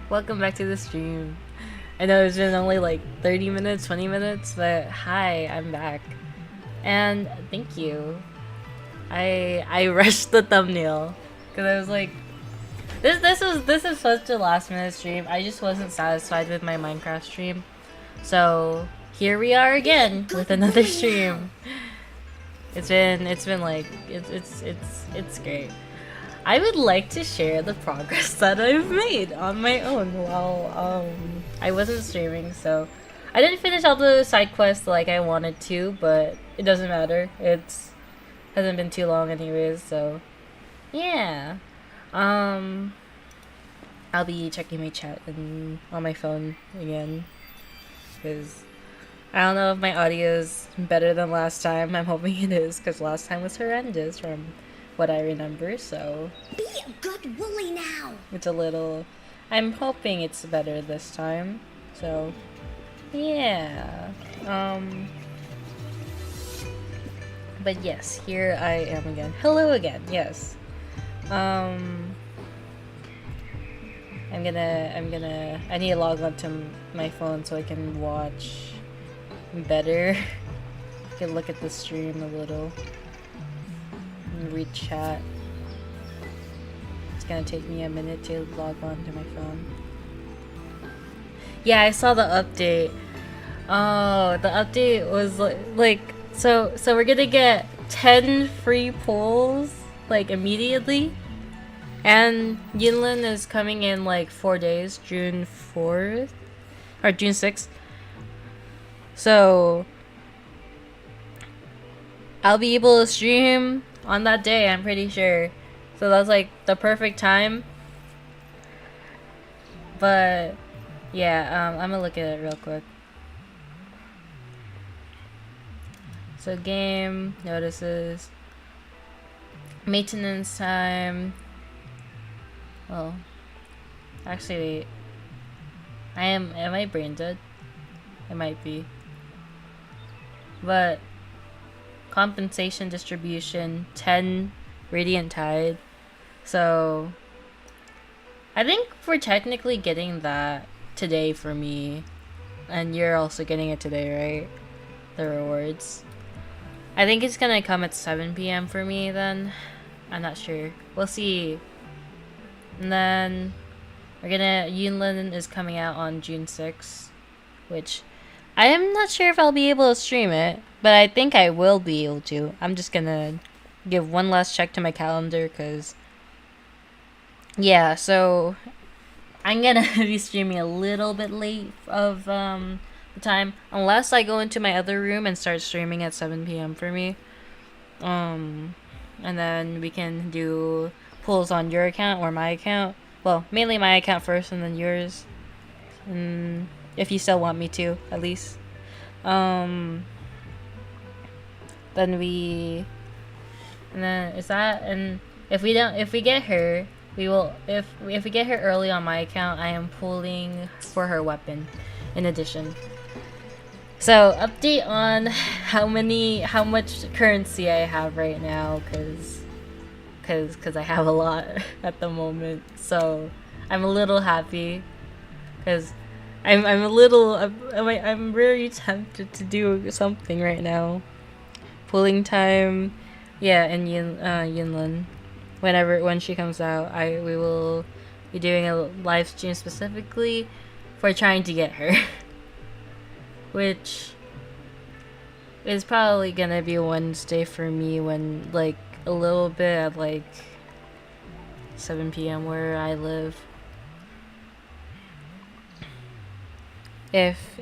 Welcome back to the stream. I know it's been only like 30 minutes, 20 minutes, but hi, I'm back. And thank you. I rushed the thumbnail because I was like, this is such a last minute stream. I just wasn't satisfied with my Minecraft stream, so here we are again with another stream. It's been like it's great. I would like to share the progress that I've made on my own while I wasn't streaming, so I didn't finish all the side quests like I wanted to, but it doesn't matter. It's hasn't been too long anyways, so yeah. Um I'll be checking my chat on my phone again because I don't know if my audio is better than last time. I'm hoping it is because last time was horrendous from what I remember, so be a good woolly now. it's a little. I'm hoping it's better this time. So, yeah. But yes, here I am again. Hello again. Yes. I need to log on to my phone so I can watch better. I can look at the stream a little and read chat. It's gonna take me a minute to log on to my phone. Yeah, I saw the update. Oh, the update was so we're gonna get 10 free pulls like immediately. And Yinlin is coming in like 4 days, June 4th or June 6th. So I'll be able to stream on that day, I'm pretty sure. So that's like the perfect time. But yeah, I'm gonna look at it real quick. So game notices, maintenance time. Well, actually, am I brain dead? It might be. But compensation distribution 10 radiant tide. So I think we're technically getting that today for me, and you're also getting it today, right? The rewards. I think it's gonna come at 7 p.m. for me then. I'm not sure. We'll see. And then Yunlin is coming out on June 6th, which I am not sure if I'll be able to stream it, but I think I will be able to. I'm just gonna give one last check to my calendar because yeah, so I'm gonna be streaming a little bit late of the time unless I go into my other room and start streaming at 7 p.m. for me. And then we can do pulls on your account or my account. Well, mainly my account first and then yours. And if you still want me to, at least. Then we and then is that and if we get her, we will if we get her early on my account, I am pulling for her weapon in addition. So, update on how much currency I have right now cuz I have a lot at the moment. So, I'm a little happy cuz I'm really tempted to do something right now. Pulling time. Yeah, and Yunlin. When she comes out, we will be doing a live stream specifically for trying to get her. Which is probably gonna be Wednesday for me when like a little bit at like 7 p.m. where I live. If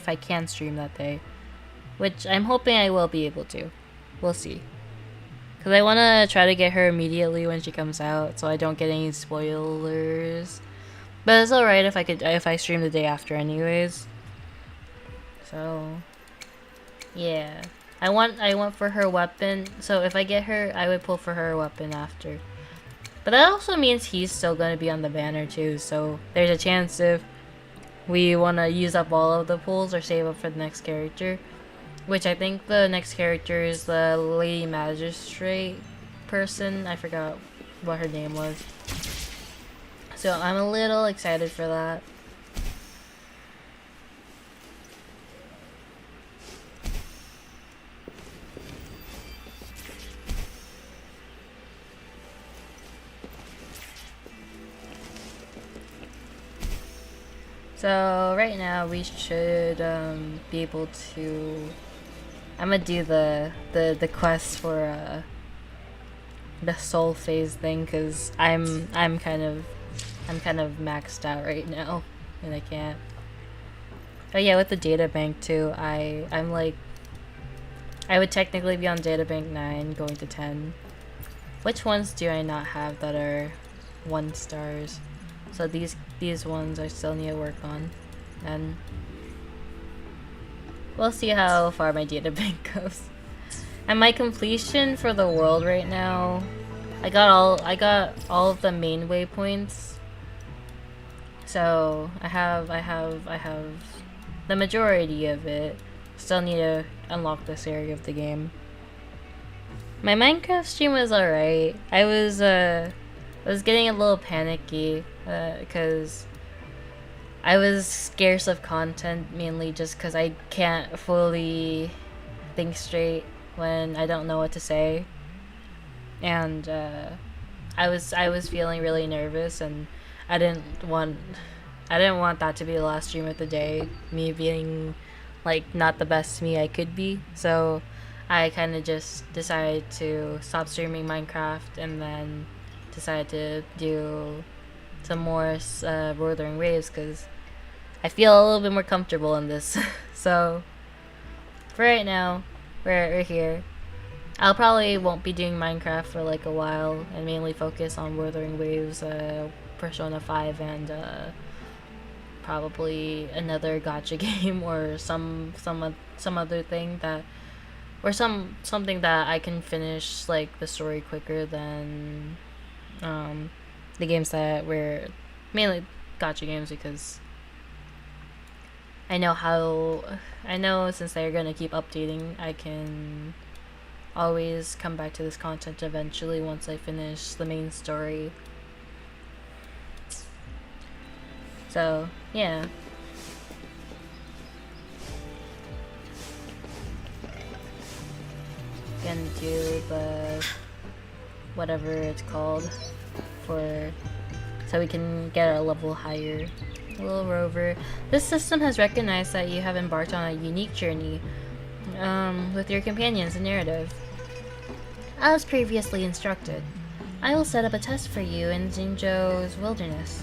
I can stream that day, which I'm hoping I will be able to. We'll see. Cause I wanna try to get her immediately when she comes out, so I don't get any spoilers. But it's alright if I stream the day after anyways. So yeah. I want for her weapon, so if I get her, I would pull for her weapon after. But that also means he's still gonna be on the banner too, so there's a chance if we wanna use up all of the pulls or save up for the next character. Which I think the next character is the Lady Magistrate person. I forgot what her name was. So I'm a little excited for that. So right now we should be able to. I'm gonna do the quest for the soul phase thing because I'm kind of maxed out right now and I can't. Oh yeah, with the data bank too. I'm like I would technically be on data bank 9 going to 10. Which ones do I not have that are 1 stars? So these ones I still need to work on, and we'll see how far my data bank goes. And my completion for the world right now, I got all of the main waypoints. So I have the majority of it. Still need to unlock this area of the game. My Minecraft stream was alright. I was getting a little panicky because I was scarce of content, mainly just because I can't fully think straight when I don't know what to say, and I was feeling really nervous, and I didn't want that to be the last stream of the day. Me being like not the best me I could be, so I kind of just decided to stop streaming Minecraft and then decided to do some more Wuthering Waves because I feel a little bit more comfortable in this. So for right now, we're here. I'll probably won't be doing Minecraft for like a while and mainly focus on Wuthering Waves, Persona 5, and probably another gacha game or some other thing that, or something that I can finish like the story quicker than the games that were mainly gacha games, because I know since they're gonna keep updating, I can always come back to this content eventually once I finish the main story. So yeah. Gonna do the whatever it's called so we can get our level higher. Little rover. This system has recognized that you have embarked on a unique journey with your companions and narrative. As previously instructed, I will set up a test for you in Jinzhou's wilderness.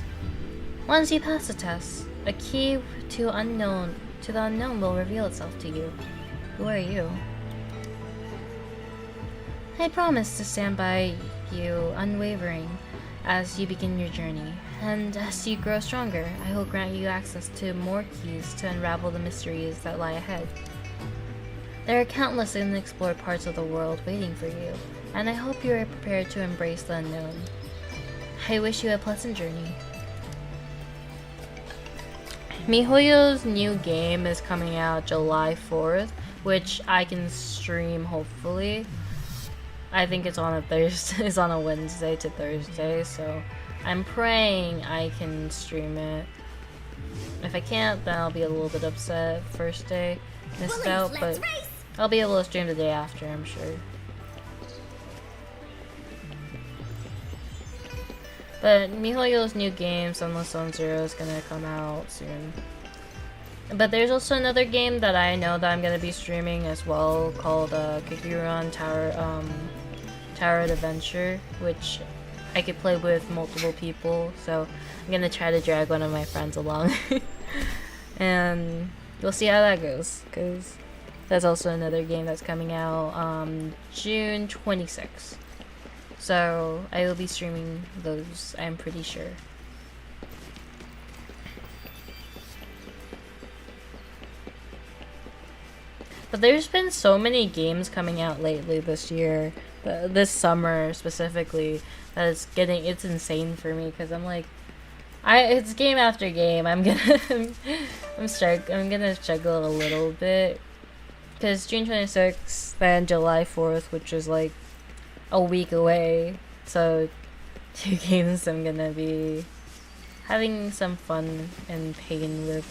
Once you pass the test, a key to the unknown will reveal itself to you. Who are you? I promise to stand by you unwavering as you begin your journey, and as you grow stronger, I will grant you access to more keys to unravel the mysteries that lie ahead. There are countless unexplored parts of the world waiting for you, and I hope you are prepared to embrace the unknown. I wish you a pleasant journey. MiHoYo's new game is coming out July 4th, which I can stream hopefully. I think it's on a Thursday. It's on a Wednesday to Thursday, so I'm praying I can stream it. If I can't, then I'll be a little bit upset. First day missed out, but I'll be able to stream the day after, I'm sure. But MiHoYo's new game, Sunless Zone Zero, is gonna come out soon. But there's also another game that I know that I'm gonna be streaming as well, called Kikuran Tower Adventure, which I could play with multiple people. So I'm gonna try to drag one of my friends along, and we'll see how that goes. Cause that's also another game that's coming out June 26th. So I will be streaming those, I'm pretty sure. But there's been so many games coming out lately this year, this summer specifically, that it's insane for me, because I'm like, it's game after game. I'm gonna I'm gonna struggle a little bit, because June 26th, then July 4th, which is like a week away, so two games I'm gonna be having some fun and pain with.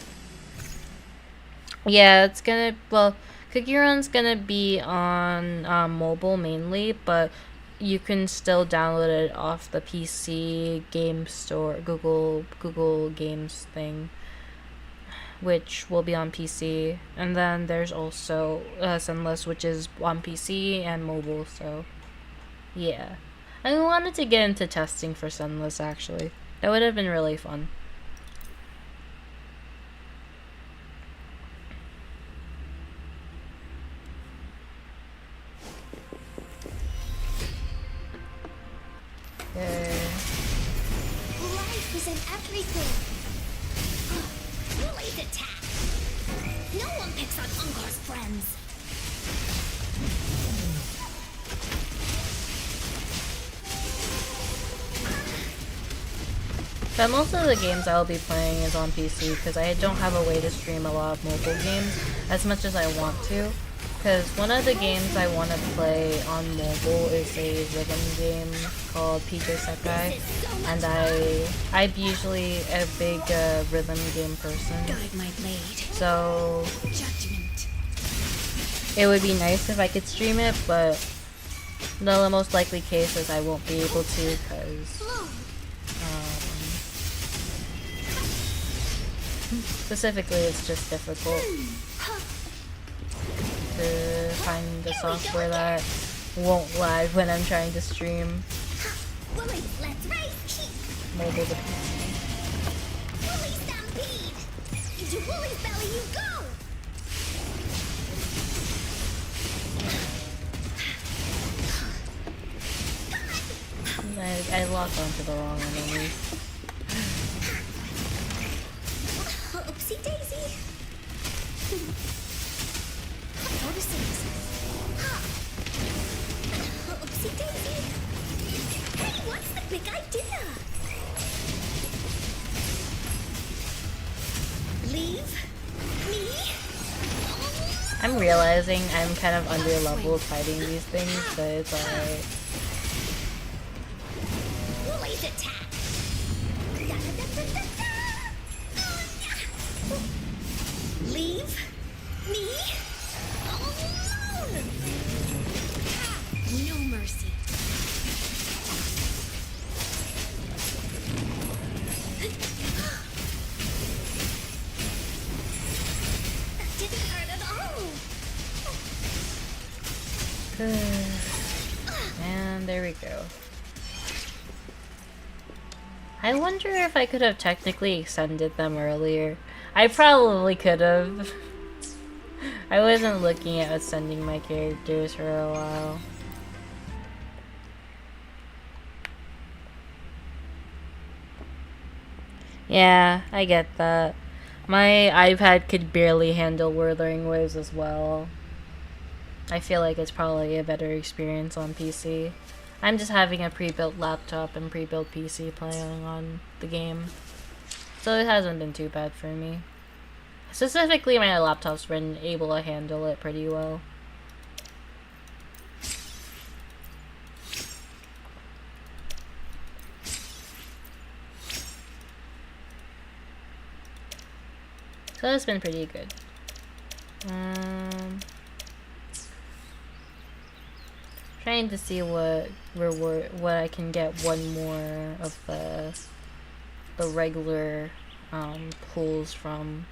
Yeah, it's gonna, well, Cookie Run's gonna be on mobile mainly, but you can still download it off the PC game store, Google Games thing, which will be on PC. And then there's also Sunless, which is on PC and mobile. So yeah, I wanted to get into testing for Sunless actually. That would have been really fun. Okay. Life is in everything. Bullies attack. No one picks on Ungar's friends. But most of the games I'll be playing is on PC because I don't have a way to stream a lot of mobile games as much as I want to. Because one of the games I want to play on mobile is a rhythm game called PJ Sekai, and I'm usually a big rhythm game person. Guide my blade. So Judgment. it would be nice if I could stream it, but the most likely case is I won't be able to because specifically it's just difficult to find the software that won't lag when I'm trying to stream Bully, let's race. mobile to PC. Bully stampede. Into Bully's belly you go. I locked onto the wrong enemy. Oopsie daisy. Notices. Oopsie daisy. Hey, what's the big idea? Leave me. I'm realizing I'm kind of under leveled fighting these things, but it's alright. Bullies attack. Leave me alone. No mercy. That didn't hurt at all. And there we go. I wonder if I could have technically extended them earlier. I probably could have. I wasn't looking at ascending my characters for a while. Yeah, I get that. My iPad could barely handle Wuthering Waves as well. I feel like it's probably a better experience on PC. I'm just having a pre-built laptop and pre-built PC playing on the game. So it hasn't been too bad for me. Specifically, my laptop's been able to handle it pretty well. So it's been pretty good. Trying to see what I can get one more of the regular pulls from,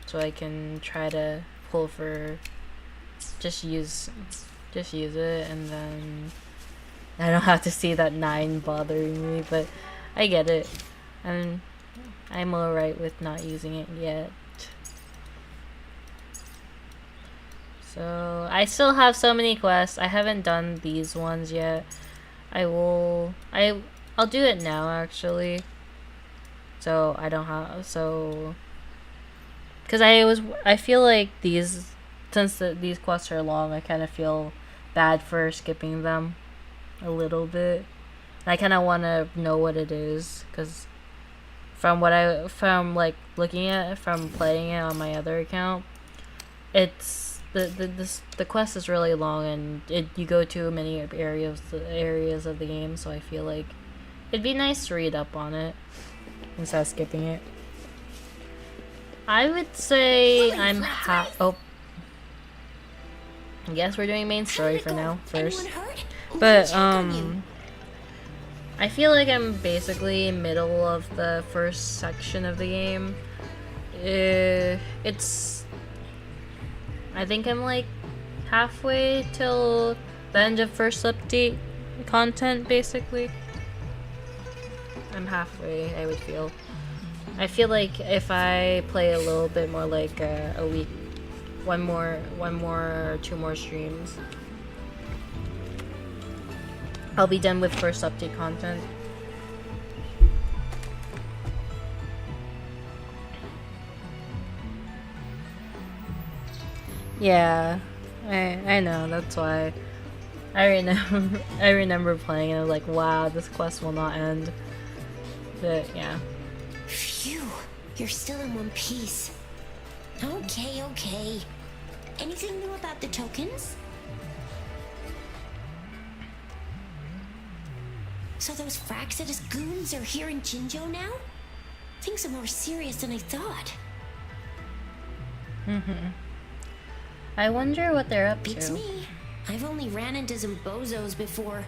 so I can try to pull for just use it, and then I don't have to see that 9 bothering me. But I get it, and I'm alright with not using it yet. So I still have so many quests. I haven't done these ones yet. I'll do it now actually. So I don't have because I feel like these quests are long, I kind of feel bad for skipping them a little bit. And I kind of want to know what it is, because from like looking at it, from playing it on my other account, it's the quest is really long, and you go to many areas of the game. So I feel like it'd be nice to read up on it instead of skipping it. I would say I'm oh. I guess we're doing main story for now first. But I feel like I'm basically middle of the first section of the game. It's I think I'm like halfway till the end of first update content basically. I'm halfway, I would feel. I feel like if I play a little bit more, like a week, one more or two more streams, I'll be done with first update content. Yeah, I know, that's why. I remember playing and I was like, wow, this quest will not end. But yeah. Phew, you're still in one piece. Okay. Anything new about the tokens? So those Fraxidus goons are here in Jinjo now? Things are more serious than I thought. I wonder what they're up Beats to. me. I've only ran into some bozos before.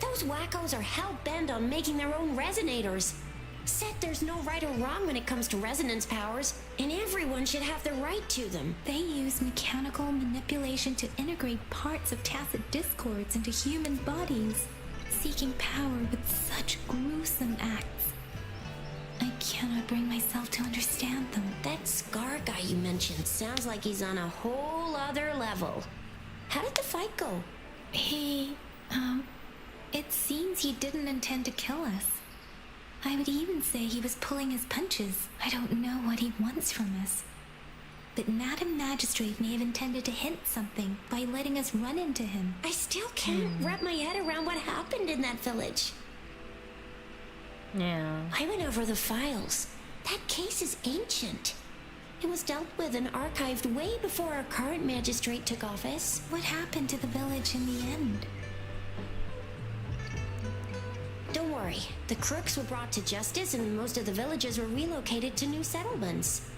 Those wackos are hell-bent on making their own resonators. Said there's no right or wrong when it comes to resonance powers, and everyone should have the right to them. They use mechanical manipulation to integrate parts of tacit discords into human bodies, seeking power with such gruesome acts. I cannot bring myself to understand them. That Scar guy you mentioned sounds like he's on a whole other level. How did the fight go? It seems he didn't intend to kill us. I would even say he was pulling his punches. I don't know what he wants from us. But Madam Magistrate may have intended to hint something by letting us run into him. I still can't wrap my head around what happened in that village. Yeah. I went over the files. That case is ancient. It was dealt with and archived way before our current magistrate took office. What happened to the village in the end? Don't worry. The crooks were brought to justice and most of the villagers were relocated to new settlements.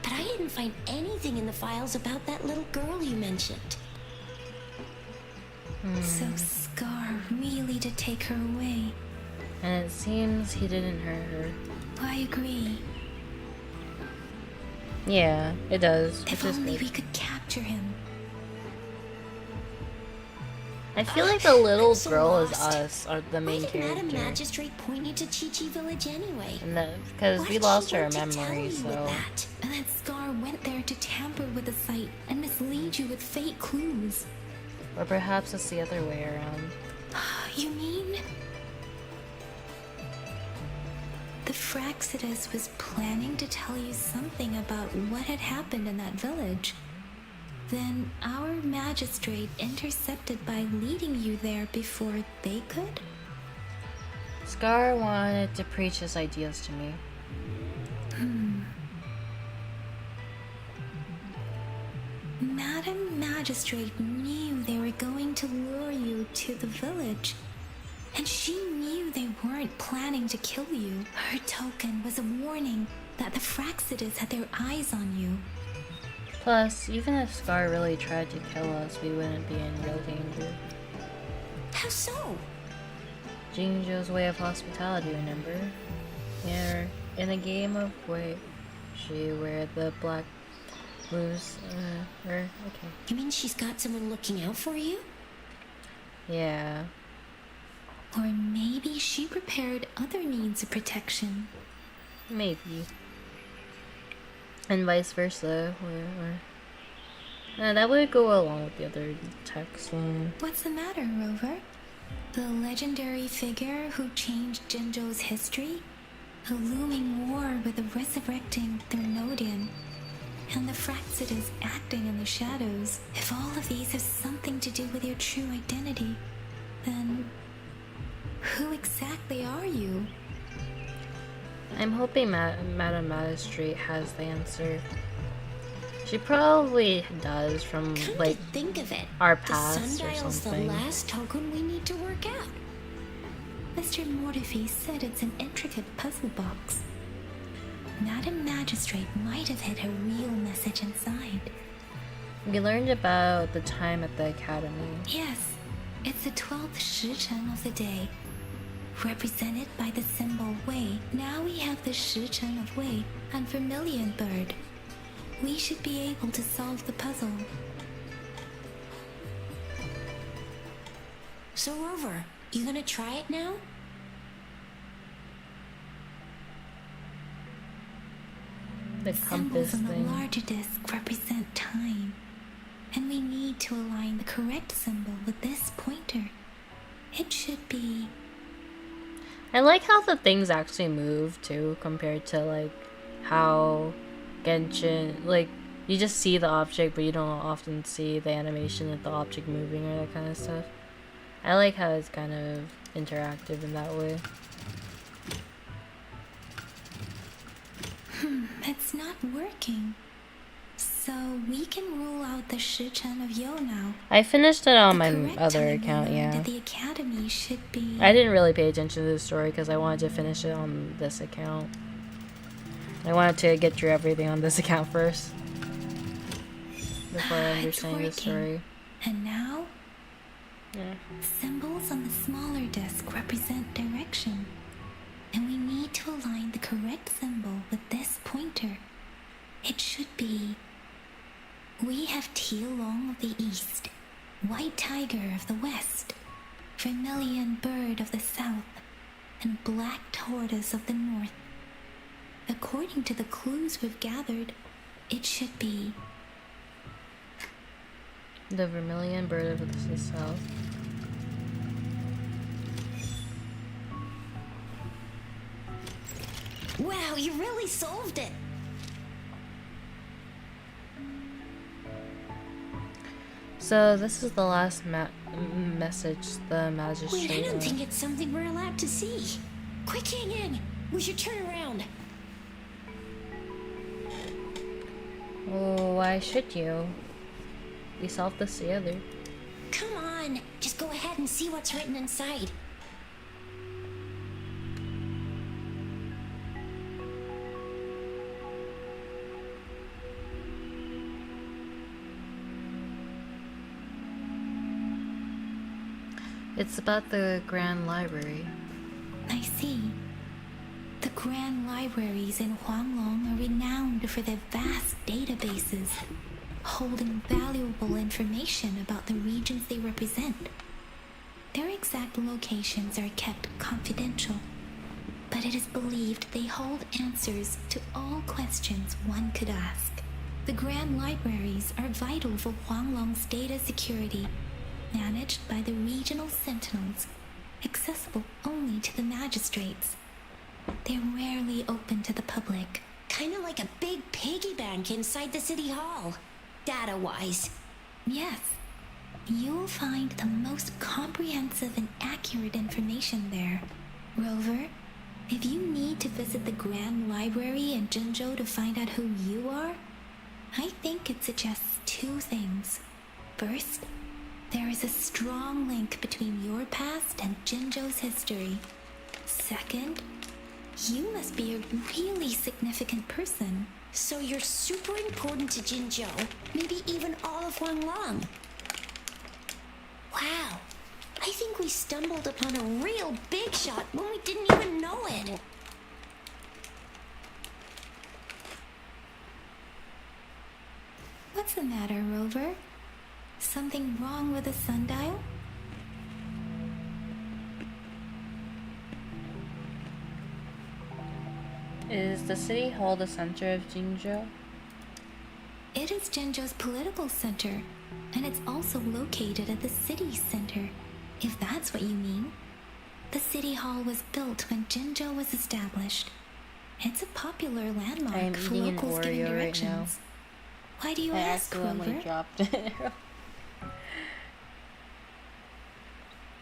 But I didn't find anything in the files about that little girl you mentioned. So Scar really did take her away. And it seems he didn't hurt her. I agree. Yeah, it does. If Which is only good. we could capture him. I feel like the little I'm so girl is lost. us, are the Why main did Madam character. Magistrate point you to Chi-Chi Village anyway? And because Why we did lost she our want to tell memory, you so. with that? And that Scar went there to tamper with the site and mislead you with fake clues. Or perhaps it's the other way around. You mean? The Fraxidus was planning to tell you something about what had happened in that village. Then our magistrate intercepted by leading you there before they could? Scar wanted to preach his ideas to me. Madam Magistrate knew they were going to lure you to the village. And she knew they weren't planning to kill you. Her token was a warning that the Fraxidus had their eyes on you. Plus, even if Scar really tried to kill us, we wouldn't be in real danger. How so? Jinjo's way of hospitality, remember? Yeah, in a game of wait, she wear the black blues, okay. You mean she's got someone looking out for you? Yeah. Or maybe she prepared other means of protection. Maybe. And vice versa, that would go along with the other text. What's the matter, Rover? The legendary figure who changed Jinjo's history? A looming war with the resurrecting Thermodian, and the Fraxidus acting in the shadows. If all of these have something to do with your true identity, then who exactly are you? I'm hoping Madam Magistrate has the answer. She probably does from Come like to think of it, our the past or sundial's the something. last token we need to work out. Mr. Mortefi said it's an intricate puzzle box. Madam Magistrate might have hid a real message inside. We learned about the time at the academy. Yes, it's the 12th Shichen of the day, represented by the symbol Wei. Now we have the Shichen of Wei and Vermilion Bird. We should be able to solve the puzzle. So Rover, you gonna try it now? The compass Symbols on the thing. larger disc represent time, and we need to align the correct symbol with this pointer. It should be... I like how the things actually move too, compared to like how Genshin, like you just see the object but you don't often see the animation of the object moving or that kind of stuff. I like how it's kind of interactive in that way. It's not working. So we can rule out the Shichen of Yo now. I finished it on The my correct other time we account, learned yeah. that the academy should be... I didn't really pay attention to the story because I wanted to finish it on this account. I wanted to get through everything on this account first before I It's understand the working. story. And now, Yeah. symbols on the smaller disc represent direction. And we need to align the correct symbol with this pointer. It should be... We have Tealong of the east, White Tiger of the west, Vermilion Bird of the south, and Black Tortoise of the north. According to the clues we've gathered, it should be... The Vermilion Bird of the South. Wow, you really solved it! So this is the last message the Wait, I magistrate. don't think it's something we're allowed to see. Quick, hang in! We should turn around. Oh, why should you? We solved this together. Come on, just go ahead and see what's written inside. It's about the Grand Library. I see. The grand libraries in Huanglong are renowned for their vast databases, holding valuable information about the regions they represent. Their exact locations are kept confidential, but it is believed they hold answers to all questions one could ask. The grand libraries are vital for Huanglong's data security, managed by the regional sentinels, accessible only to the magistrates. They're rarely open to the public. Kinda like a big piggy bank inside the city hall, data-wise. Yes, you'll find the most comprehensive and accurate information there. Rover, if you need to visit the Grand Library in Jinzhou to find out who you are, I think it suggests two things. First, there is a strong link between your past and Jinzhou's history. Second, you must be a really significant person. So you're super important to Jinzhou, maybe even all of Huanglong. Wow, I think we stumbled upon a real big shot when we didn't even know it. What's the matter, Rover? Something wrong with the sundial? Is the city hall the center of Jinzhou? It is Jinzhou's political center, and it's also located at the city center, if that's what you mean. The city hall was built when Jinzhou was established. It's a popular I am landmark for eating an locals giving Oreo right now. directions. Why do you I ask, accidentally Rover? dropped it.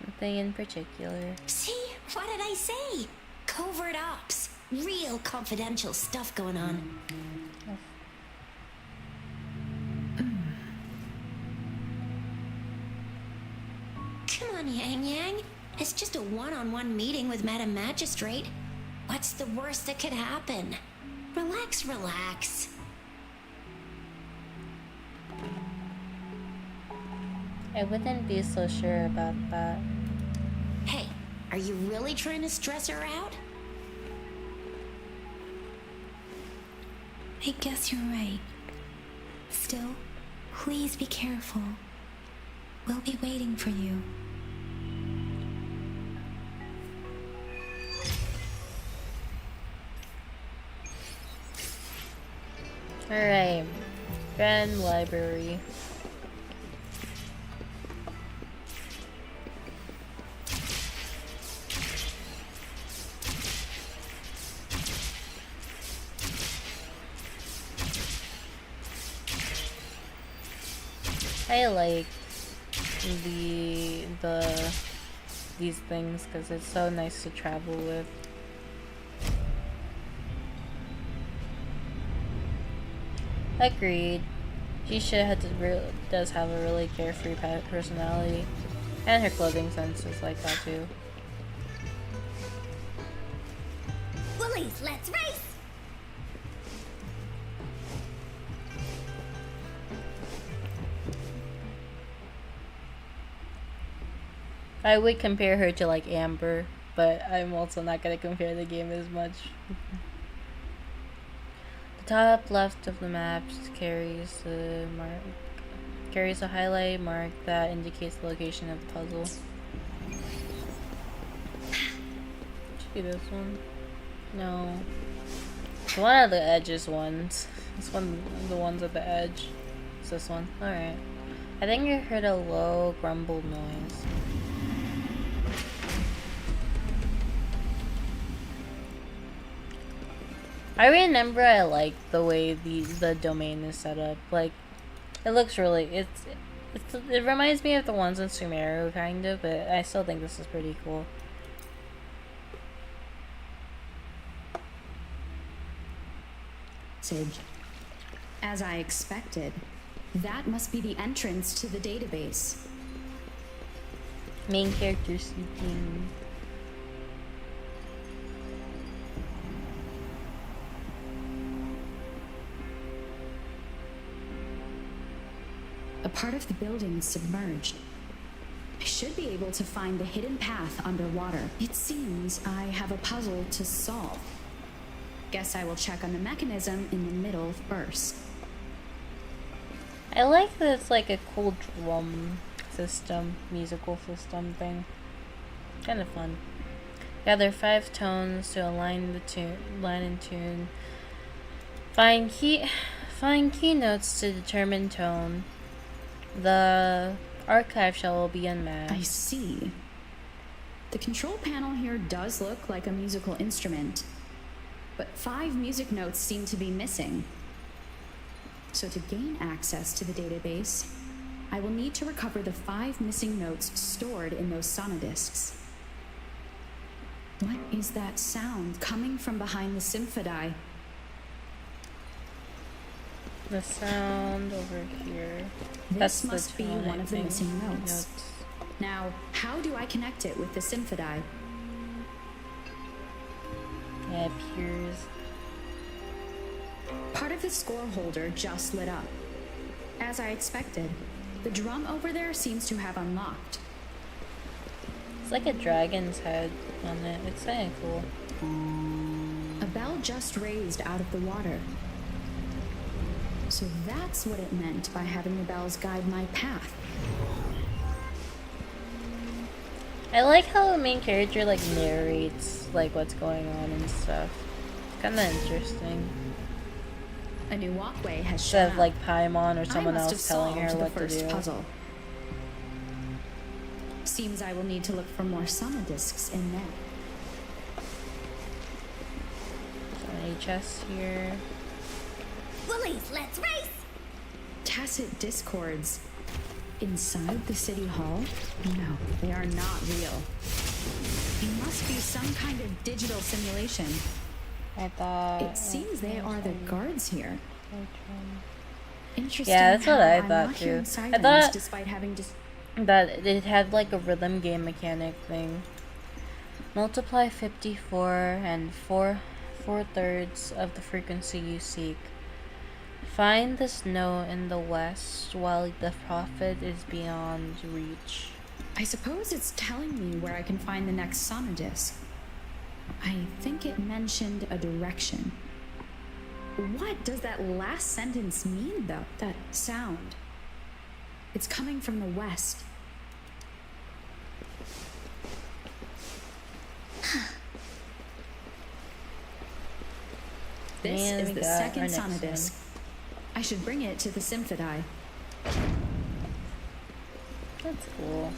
Nothing in particular. See, what did I say? Covert ops. Real confidential stuff going on. on, Yang Yang. It's just a one-on-one meeting with Madam Magistrate. What's the worst that could happen? Relax, relax. I wouldn't be so sure about that. Hey, are you really trying to stress her out? I guess you're right. Still, please be careful. We'll be waiting for you. Alright. Grand Library. I like these things because it's so nice to travel with. Agreed. She does have a really carefree personality, and her clothing sense is like that too. Woolies, let's race! I would compare her to like Amber, but I'm also not gonna compare the game as much. The top left of the map carries a highlight mark that indicates the location of the puzzle. Should be this one. No. It's one of the edges ones. It's one of the ones at the edge. It's this one. Alright. I think I heard a low grumble noise. I remember I like the way the domain is set up. Like, it looks really it reminds me of the ones in Sumeru kind of, but I still think this is pretty cool. As I expected, that must be the entrance to the database. Main character speaking. A part of the building is submerged. I should be able to find the hidden path underwater. It seems I have a puzzle to solve. Guess I will check on the mechanism in the middle first. I like that it's like a cool drum system, musical system thing. Kind of fun. Gather 5 tones to align in tune. Find key notes to determine tone. The archive shell will be unmasked. I see. The control panel here does look like a musical instrument, but 5 music notes seem to be missing. So to gain access to the database, I will need to recover the 5 missing notes stored in those sonodiscs. What is that sound coming from behind the symphody? The sound over here. This must be one of the missing notes. Now, how do I connect it with the symphody? Yeah, it appears. Part of the score holder just lit up. As I expected, the drum over there seems to have unlocked. It's like a dragon's head on it. It's kind of cool. A bell just raised out of the water. So that's what it meant by having the bells guide my path. I like how the main character like narrates like what's going on and stuff. It's kind of interesting. A new walkway has Instead shown of like Paimon or someone I must else have telling her solved what the to first do. puzzle. Seems I will need to look for more sonodiscs in there. So many chests here. Woolies, let's race! Tacit discords. Inside the city hall? No, they are not real. It must be some kind of digital simulation. I thought. It seems they are the guards here. Interesting. Yeah, that's what I how I'm thought not too. hearing I sirens thought despite having just. that it had like a rhythm game mechanic thing. Multiply 54 and 4/4 of the frequency you seek. Find the snow in the west while the prophet is beyond reach. I suppose it's telling me where I can find the next sonodisc. I think it mentioned a direction. What does that last sentence mean, though? That sound. It's coming from the west. This And is we the got our second next sonodisc. I should bring it to the Symphodi. That's cool.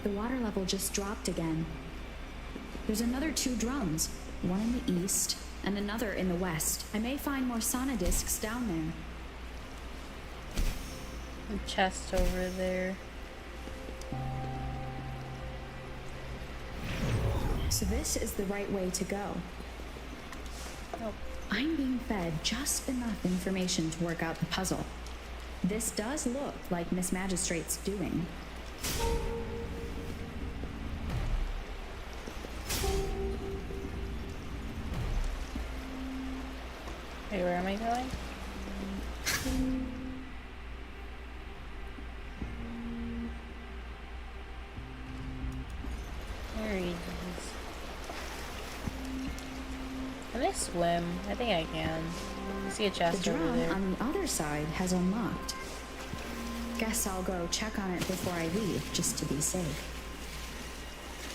The water level just dropped again. There's another 2 drums, one in the east and another in the west. I may find more sonodiscs down there. A chest over there. So this is the right way to go. Oh. I'm being fed just enough information to work out the puzzle. This does look like Miss Magistrate's doing. Wait, where am I going? There he is. Can I swim? I think I can. I see a The chest over drum there. on the other side has unlocked. Guess I'll go check on it before I leave, just to be safe.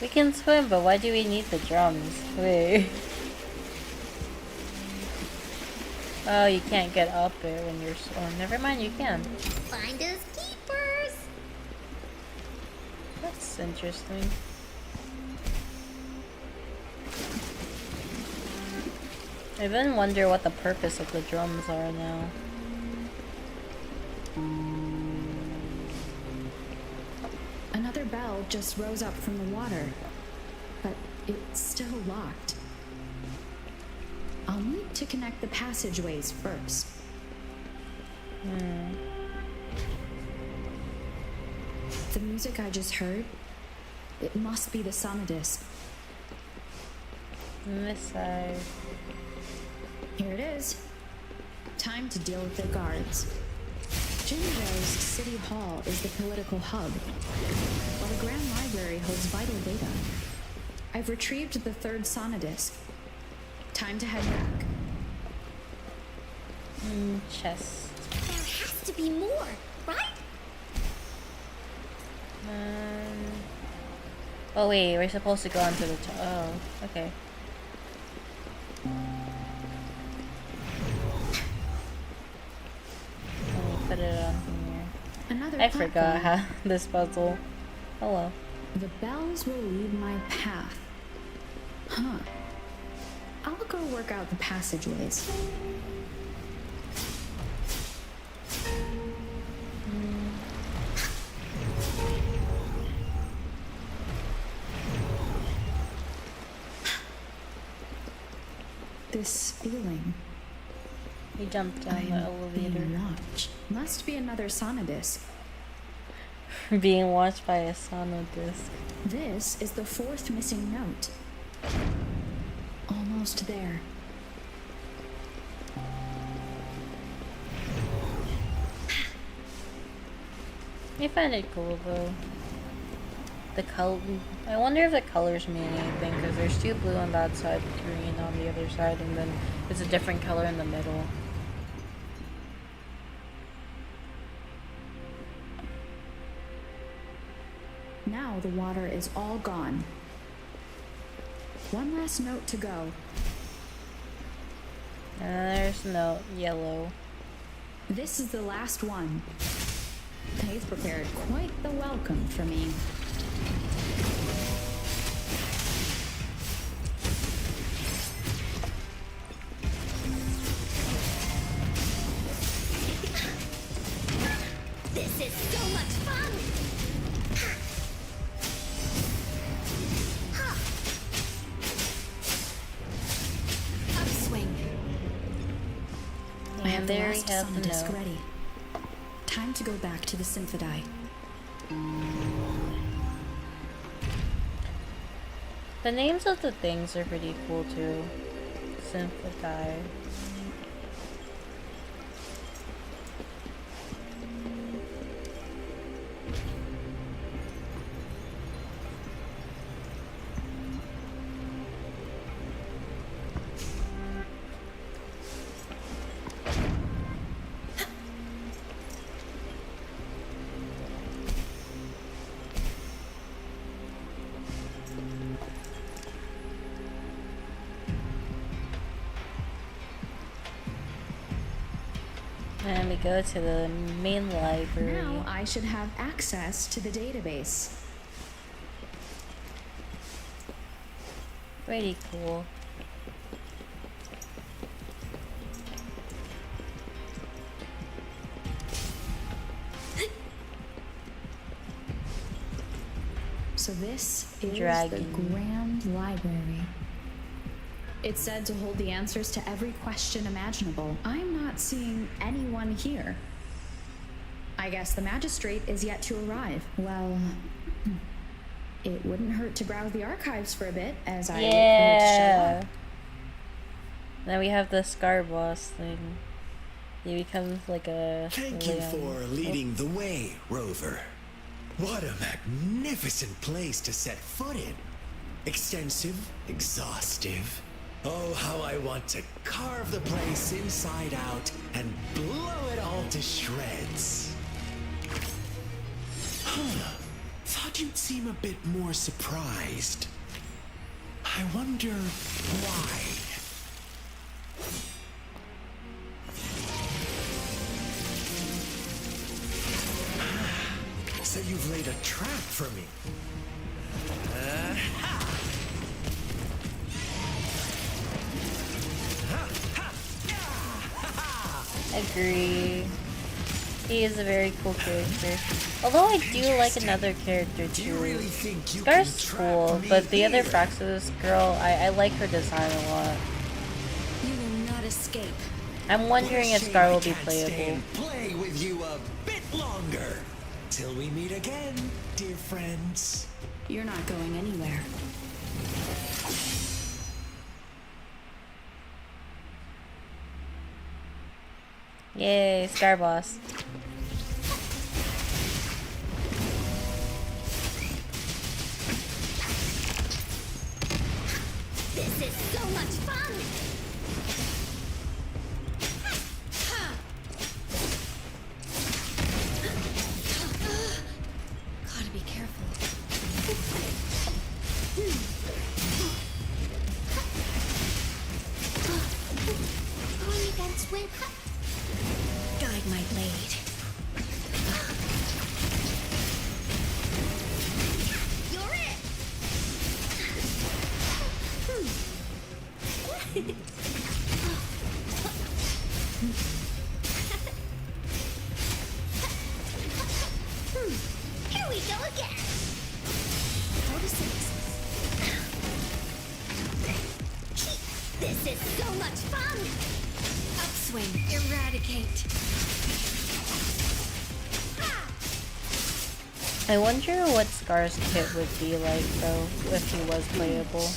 We can swim, but why do we need the drums? Wait. Oh, you can't get up there when you're... Oh, never mind, you can. Finders keepers. That's interesting. I then wonder what the purpose of the drums are now. Another bell just rose up from the water, but it's still locked. I'll need to connect the passageways first. The music I just heard, it must be the sonodisc. On this side. Here it is. Time to deal with the guards. Jinzhou's City Hall is the political hub, while the Grand Library holds vital data. I've retrieved the 3rd sonodisc. Time to head back. Chest. There has to be more, right? Oh wait, we're supposed to go onto the top. Oh, okay. Let me put it on here. Another I forgot platform. how this puzzle. Hello. The bells will lead my path. Huh. I'll go work out the passageways. This feeling. We jumped down the I'm being elevator. watched. Must be another sonodisc. Being watched by a sonodisc. This is the 4th missing note. Almost there. I find it cool though. The color. I wonder if the colors mean anything because there's 2 blue on that side, green on the other side, and then it's a different color in the middle. Now the water is all gone. One last note to go. And there's no yellow. This is the last one. They've prepared quite the welcome for me. I have the there we last have sun the disk note. ready. Time to go back to the Symphodi. The names of the things are pretty cool too. Symphodi. And we go to the main library. Now I should have access to the database. Pretty cool. So this is Dragon. the Grand Library. It's said to hold the answers to every question imaginable. I'm not seeing anyone here. I guess the magistrate is yet to arrive. Well, it wouldn't hurt to browse the archives for a bit as I wait for her to show up. Then we have the Scar Boss thing. He becomes like a Thank you lion. for leading the way, Rover. What a magnificent place to set foot in. Extensive, exhaustive. Oh, how I want to carve the place inside out and blow it all to shreds. Thought you'd seem a bit more surprised. I wonder why. So you've laid a trap for me. Agree. He is a very cool character. Although I do like another character Do you too. really think you can Scar's trap cool, me but the other here? Praxis girl, I like her design a lot. You will not escape. I'm wondering What if a shame Scar I will be can't stay playable. and play with you a bit longer. Till we meet again, dear friends. You're not going anywhere. Yay, Scar Boss. This is so much fun! Gotta be careful. Going against wind. Guide my blade. You're it! Here we go again. 46. This is so much fun. Upswing, eradicate. I wonder what Scar's kit would be like though, if he was playable.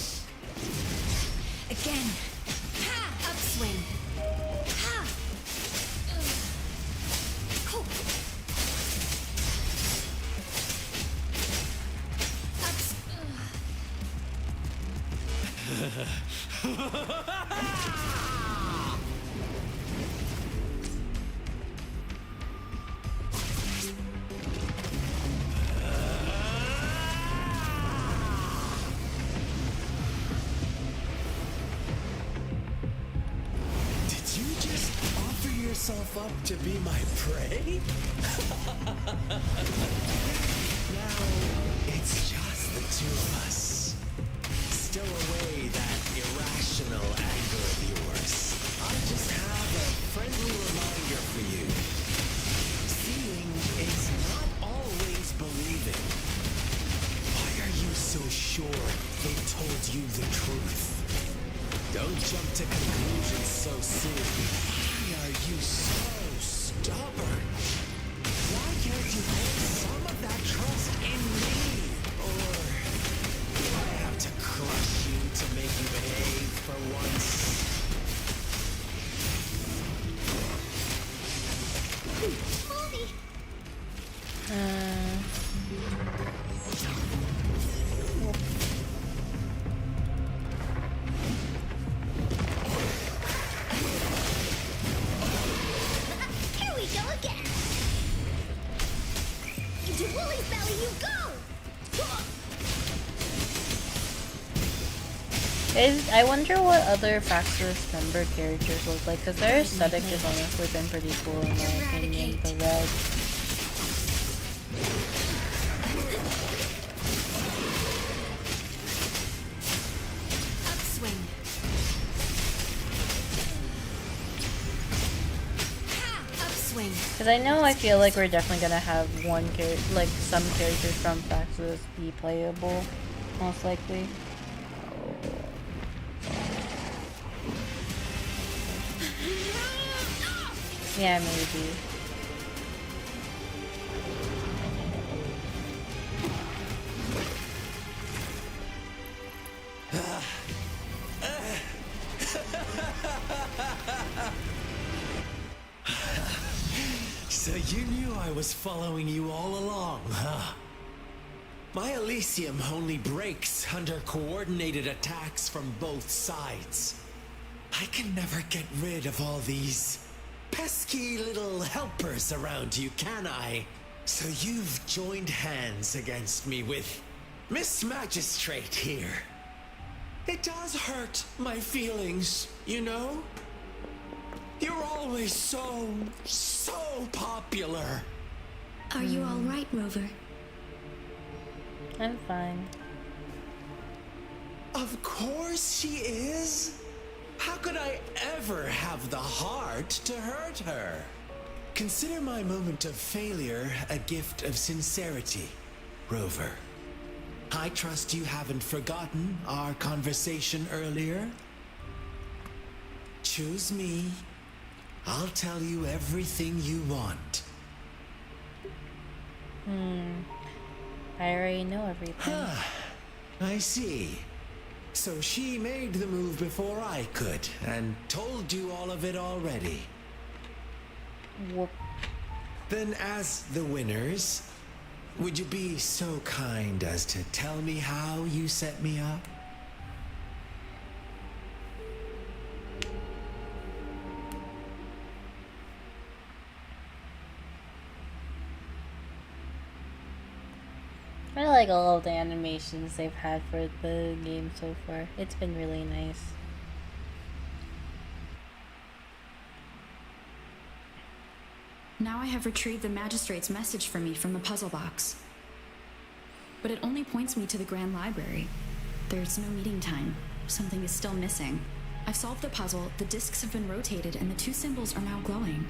Again. Ha! Upswing. Ha! Ho! Did you just offer yourself up to be my prey? Now, it's just the two of us. Stow away that irrational anger of yours. I just have a friendly reminder for you. Seeing is not always believing. Why are you so sure they told you the truth? Don't jump to conclusions so soon. Why are you Moldy! Here we go again! Into Wooly's belly you go! I wonder what other Praxis member characters look like, because their aesthetic has honestly been pretty cool in my opinion. The red. Upswing. Upswing. Because I feel like we're definitely gonna have some characters from Praxis be playable, most likely. Yeah, maybe. So you knew I was following you all along, huh? My Elysium only breaks under coordinated attacks from both sides. I can never get rid of all these pesky little helpers around you, can I? So you've joined hands against me with Miss Magistrate here. It does hurt my feelings, you know? You're always so popular. Are you all right, Rover? I'm fine. Of course she is. How could I ever have the heart to hurt her? Consider my moment of failure a gift of sincerity, Rover. I trust you haven't forgotten our conversation earlier. Choose me. I'll tell you everything you want. I already know everything. I see. So she made the move before I could, and told you all of it already. Whoop. Then as the winners, would you be so kind as to tell me how you set me up? I like all of the animations they've had for the game so far. It's been really nice. Now I have retrieved the magistrate's message for me from the puzzle box. But it only points me to the Grand Library. There's no meeting time. Something is still missing. I've solved the puzzle, the discs have been rotated, and the two symbols are now glowing.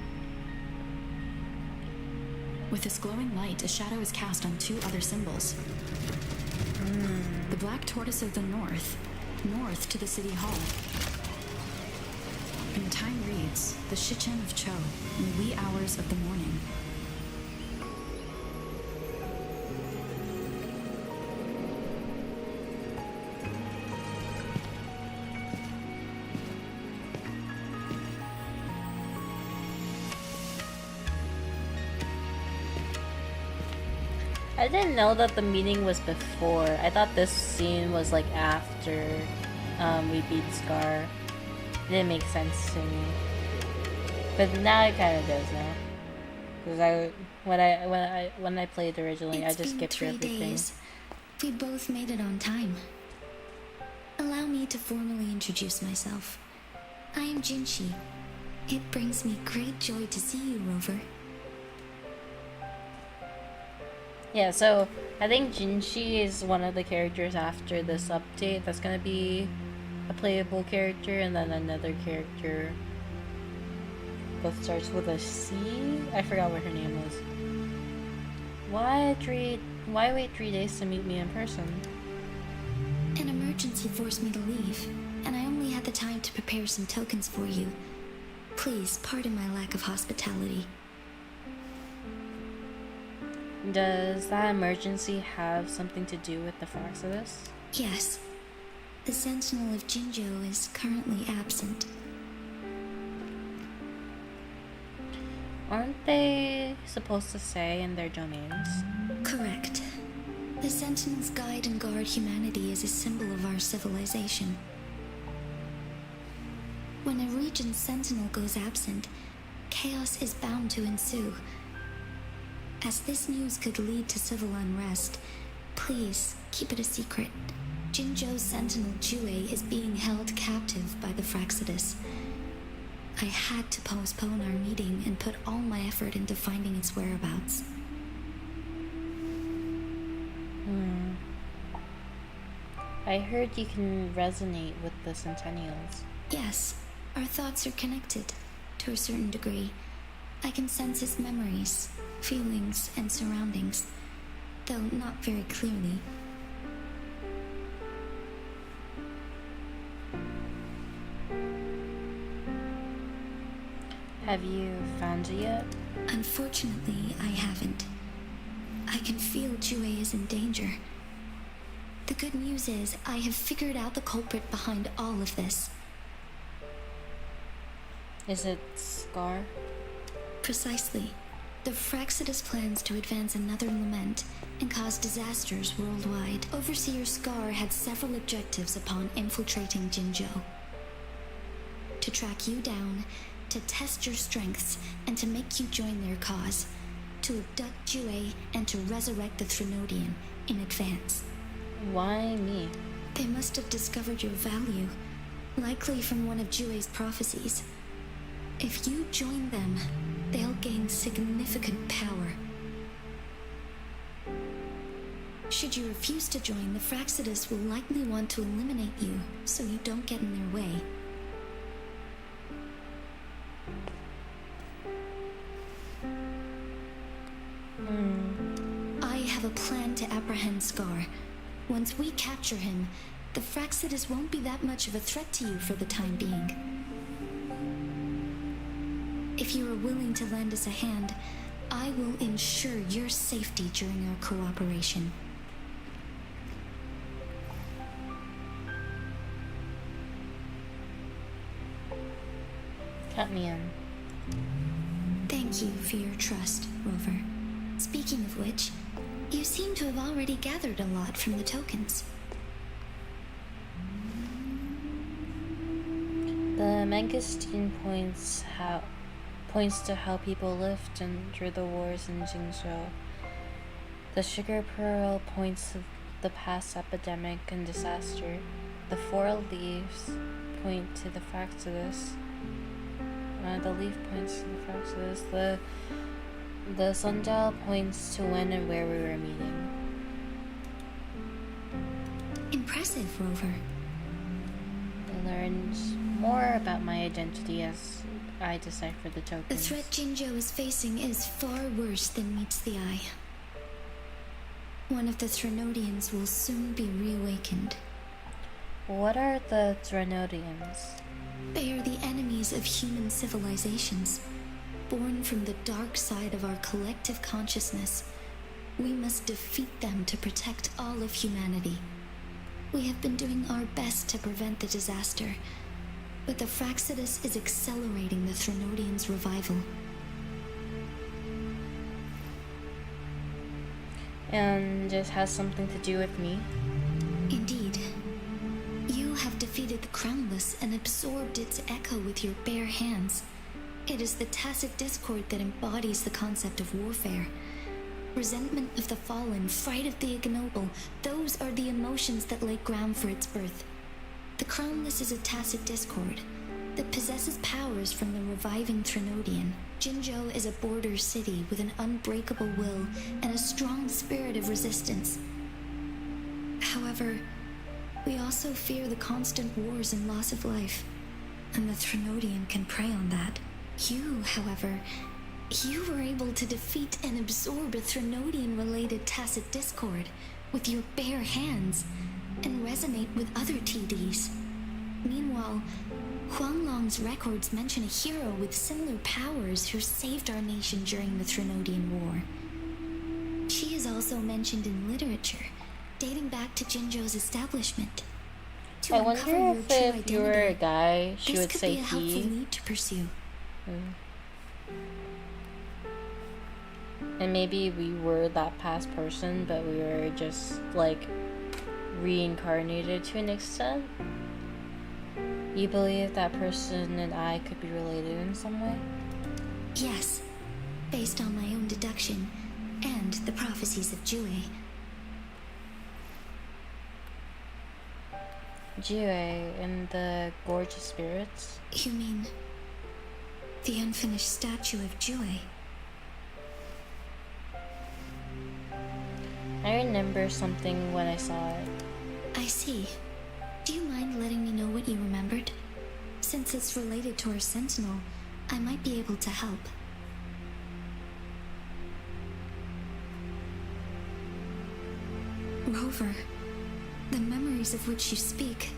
With this glowing light, a shadow is cast on two other symbols. The black tortoise of the north to the city hall. And the time reads, the Shichen of Cho, in the wee hours of the morning. I didn't know that the meeting was before. I thought this scene was like after we beat Scar. It didn't make sense to me. But now it kind of does now. Because when I played originally, I just skipped through everything. Days. We both made it on time. Allow me to formally introduce myself. I am Jinshi. It brings me great joy to see you, Rover. Yeah, so I think Jinshi is one of the characters after this update that's gonna be a playable character, and then another character that starts with a C? I forgot what her name was. Why wait 3 days to meet me in person? An emergency forced me to leave, and I only had the time to prepare some tokens for you. Please pardon my lack of hospitality. Does that emergency have something to do with the Foxodus? Yes. The Sentinel of Jinjo is currently absent. Aren't they supposed to say in their domains? Correct. The Sentinels guide and guard humanity as a symbol of our civilization. When a region's sentinel goes absent, chaos is bound to ensue. As this news could lead to civil unrest, please keep it a secret. Jinzhou's sentinel Jue is being held captive by the Fraxidus. I had to postpone our meeting and put all my effort into finding its whereabouts. I heard you can resonate with the Centennials. Yes, our thoughts are connected, to a certain degree. I can sense his memories, feelings, and surroundings, though not very clearly. Have you found it yet? Unfortunately, I haven't. I can feel Jue is in danger. The good news is, I have figured out the culprit behind all of this. Is it Scar? Precisely. The Fraxidus plans to advance another lament and cause disasters worldwide. Overseer Scar had several objectives upon infiltrating Jinzhou. To track you down, to test your strengths, and to make you join their cause. To abduct Jue and to resurrect the Threnodian in advance. Why me? They must have discovered your value, likely from one of Jue's prophecies. If you join them, they'll gain significant power. Should you refuse to join, the Fraxidus will likely want to eliminate you, so you don't get in their way. I have a plan to apprehend Scar. Once we capture him, the Fraxidus won't be that much of a threat to you for the time being. If you are willing to lend us a hand, I will ensure your safety during our cooperation. Cut me in. Thank you for your trust, Rover. Speaking of which, you seem to have already gathered a lot from the tokens. The Mangosteen points to how people lived through the wars in Jinzhou. The Sugar Pearl points to the past epidemic and disaster. The 4 leaves point to the Fraxidus. The leaf points to the Fraxidus. The sundial points to when and where we were meeting. Impressive, Rover. I learned more about my identity as I decipher the tokens. The threat Jinzhou is facing is far worse than meets the eye. One of the Threnodians will soon be reawakened. What are the Threnodians? They are the enemies of human civilizations. Born from the dark side of our collective consciousness, we must defeat them to protect all of humanity. We have been doing our best to prevent the disaster, but the Fraxidus is accelerating the Threnodians' revival. And it has something to do with me? Indeed. You have defeated the Crownless and absorbed its echo with your bare hands. It is the tacit discord that embodies the concept of warfare. Resentment of the fallen, fright of the ignoble, those are the emotions that lay ground for its birth. The Crownless is a tacit discord that possesses powers from the reviving Threnodian. Jinzhou is a border city with an unbreakable will and a strong spirit of resistance. However, we also fear the constant wars and loss of life, and the Threnodian can prey on that. You, however, you were able to defeat and absorb a Threnodian-related tacit discord with your bare hands and resonate with other TDs. Meanwhile, Huanglong's records mention a hero with similar powers who saved our nation during the Threnodian War. She is also mentioned in literature, dating back to Jinzhou's establishment. To I uncover wonder your if true you were a identity, guy, she this would could say be a helpful he. lead to pursue. And maybe we were that past person, but we were just like reincarnated to an extent. You believe that person and I could be related in some way? Yes, based on my own deduction and the prophecies of Jue. Jue and the gorgeous spirits? You mean the unfinished statue of Jue? I remember something when I saw it. I see. Do you mind letting me know what you remembered? Since it's related to our sentinel, I might be able to help. Rover, the memories of which you speak.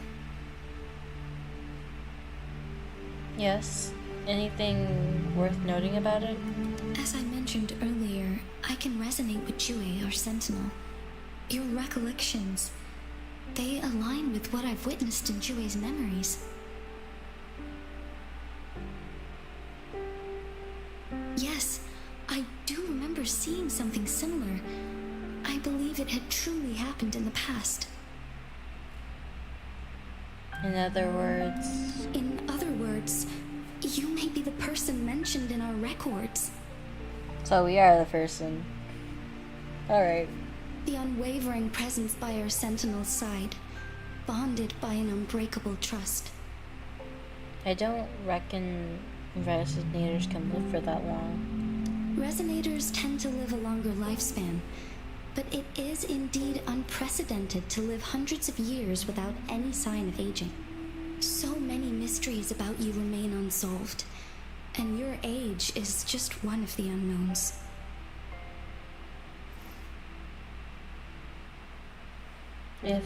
Yes? Anything worth noting about it? As I mentioned earlier, I can resonate with Jue, our sentinel. Your recollections, they align with what I've witnessed in Jue's memories. Yes, I do remember seeing something similar. I believe it had truly happened in the past. In other words... In other words, you may be the person mentioned in our records. So we are the person. Alright. The unwavering presence by our sentinel's side, bonded by an unbreakable trust. I don't reckon resonators can live for that long. Resonators tend to live a longer lifespan, but it is indeed unprecedented to live hundreds of years without any sign of aging. So many mysteries about you remain unsolved, and your age is just one of the unknowns. If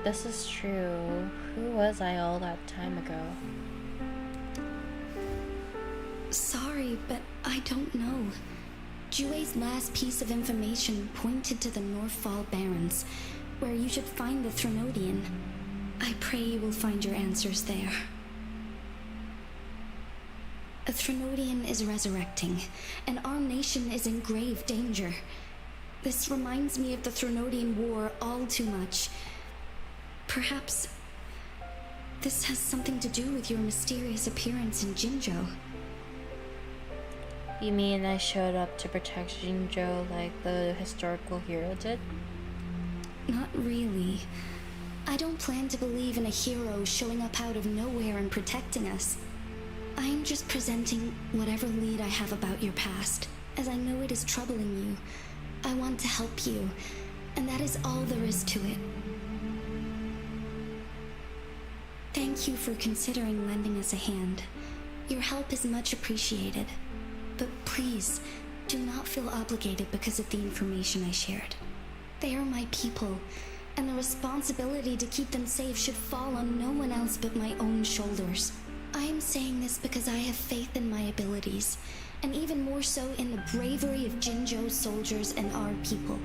this is true, who was I all that time ago? Sorry, but I don't know. Jue's last piece of information pointed to the Northfall Barrens, where you should find the Threnodian. I pray you will find your answers there. A Threnodian is resurrecting, and our nation is in grave danger. This reminds me of the Threnodian War all too much. Perhaps this has something to do with your mysterious appearance in Jinzhou. You mean I showed up to protect Jinzhou like the historical hero did? Not really. I don't plan to believe in a hero showing up out of nowhere and protecting us. I'm just presenting whatever lead I have about your past, as I know it is troubling you. I want to help you, and that is all there is to it. Thank you for considering lending us a hand. Your help is much appreciated. But please, do not feel obligated because of the information I shared. They are my people, and the responsibility to keep them safe should fall on no one else but my own shoulders. I am saying this because I have faith in my abilities, and even more so in the bravery of Jinzhou's soldiers and our people.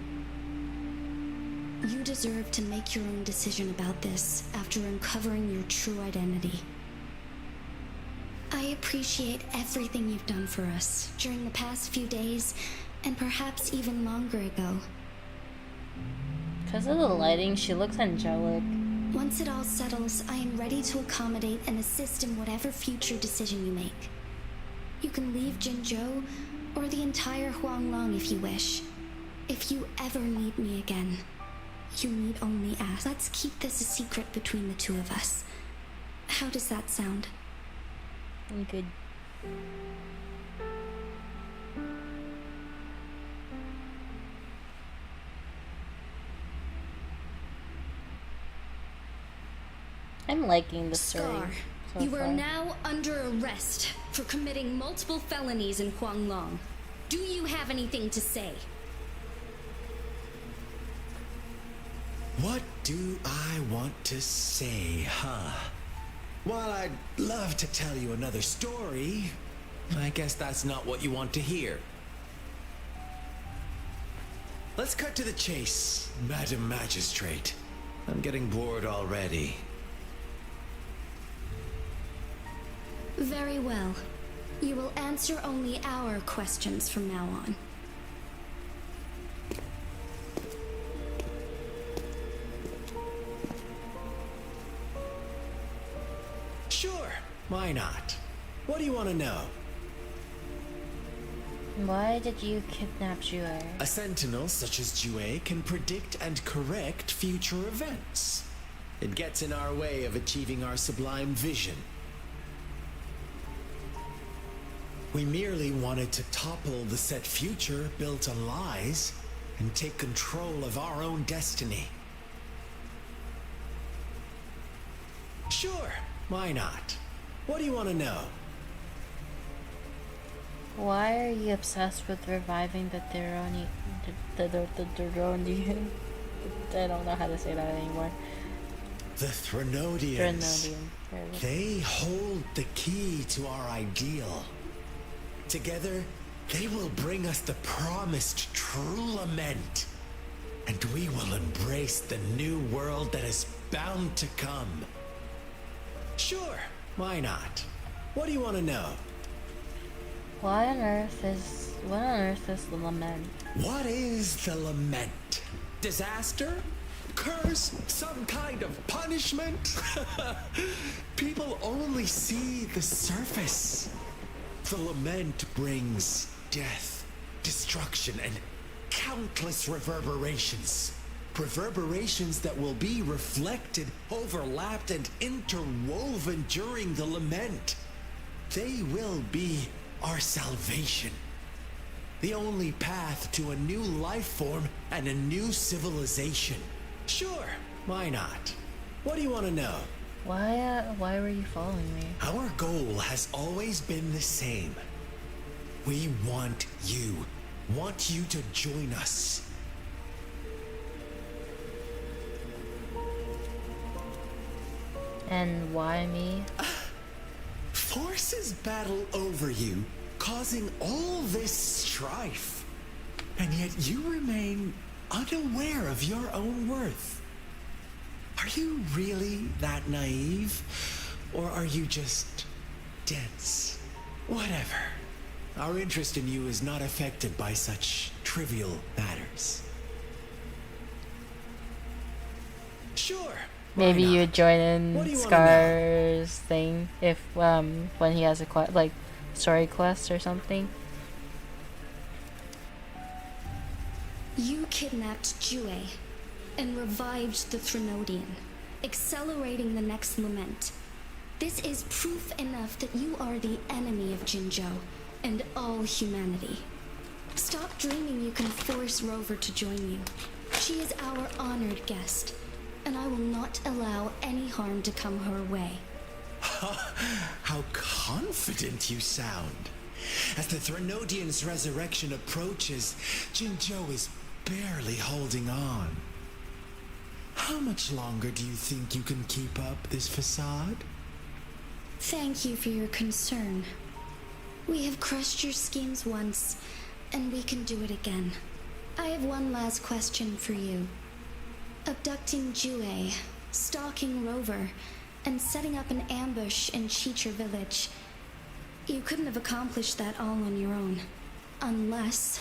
You deserve to make your own decision about this after uncovering your true identity. I appreciate everything you've done for us during the past few days, and perhaps even longer ago. Because of the lighting, she looks angelic. Once it all settles, I am ready to accommodate and assist in whatever future decision you make. You can leave Jinzhou, or the entire Huanglong if you wish. If you ever need me again, you need only ask. Let's keep this a secret between the two of us. How does that sound? Good. I'm liking the story. Scar, so you far. are now under arrest for committing multiple felonies in Huanglong. Do you have anything to say? What do I want to say, huh? While I'd love to tell you another story, I guess that's not what you want to hear. Let's cut to the chase, Madam Magistrate. I'm getting bored already. Very well. You will answer only our questions from now on. why not? What do you want to know? Why did you kidnap Jue? A sentinel such as Jue can predict and correct future events. It gets in our way of achieving our sublime vision. We merely wanted to topple the set future built on lies and take control of our own destiny. Sure, why not? What do you want to know? Why are you obsessed with reviving the Duronian? I don't know how to say that anymore. The Threnodians. Threnodian. They hold the key to our ideal. Together, they will bring us the promised true lament. And we will embrace the new world that is bound to come. Sure, why not? What do you want to know? What on earth is the lament? What is the lament? Disaster? Curse? Some kind of punishment? People only see the surface. The lament brings death, destruction, and countless reverberations. Reverberations that will be reflected, overlapped, and interwoven during the lament. They will be our salvation. The only path to a new life form and a new civilization. Sure, why not? What do you want to know? Why were you following me? Our goal has always been the same. We want you to join us. And why me? Forces battle over you, causing all this strife. And yet you remain unaware of your own worth. Are you really that naive? Or are you just dense? Whatever. Our interest in you is not affected by such trivial matters. Sure. Maybe why you not? would join What do in you wanna Scar's thing if when he has a like story quest or something. You kidnapped Jue and revived the Threnodian, accelerating the next lament. This is proof enough that you are the enemy of Jinzhou and all humanity. Stop dreaming you can force Rover to join you. She is our honored guest, and I will not allow any harm to come her way. How confident you sound. As the Threnodian's resurrection approaches, Jinzhou is barely holding on. How much longer do you think you can keep up this facade? Thank you for your concern. We have crushed your schemes once, and we can do it again. I have one last question for you. Abducting Jue, stalking Rover, and setting up an ambush in Cheecher village. You couldn't have accomplished that all on your own. Unless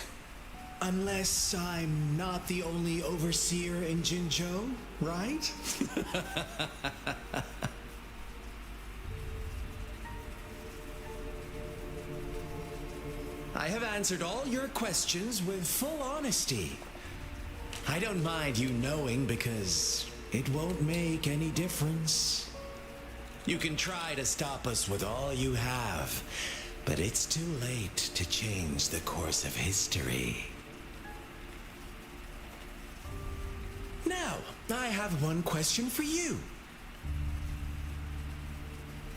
I'm not the only overseer in Jinzhou, right? I have answered all your questions with full honesty. I don't mind you knowing because it won't make any difference. You can try to stop us with all you have, but it's too late to change the course of history. Now, I have one question for you.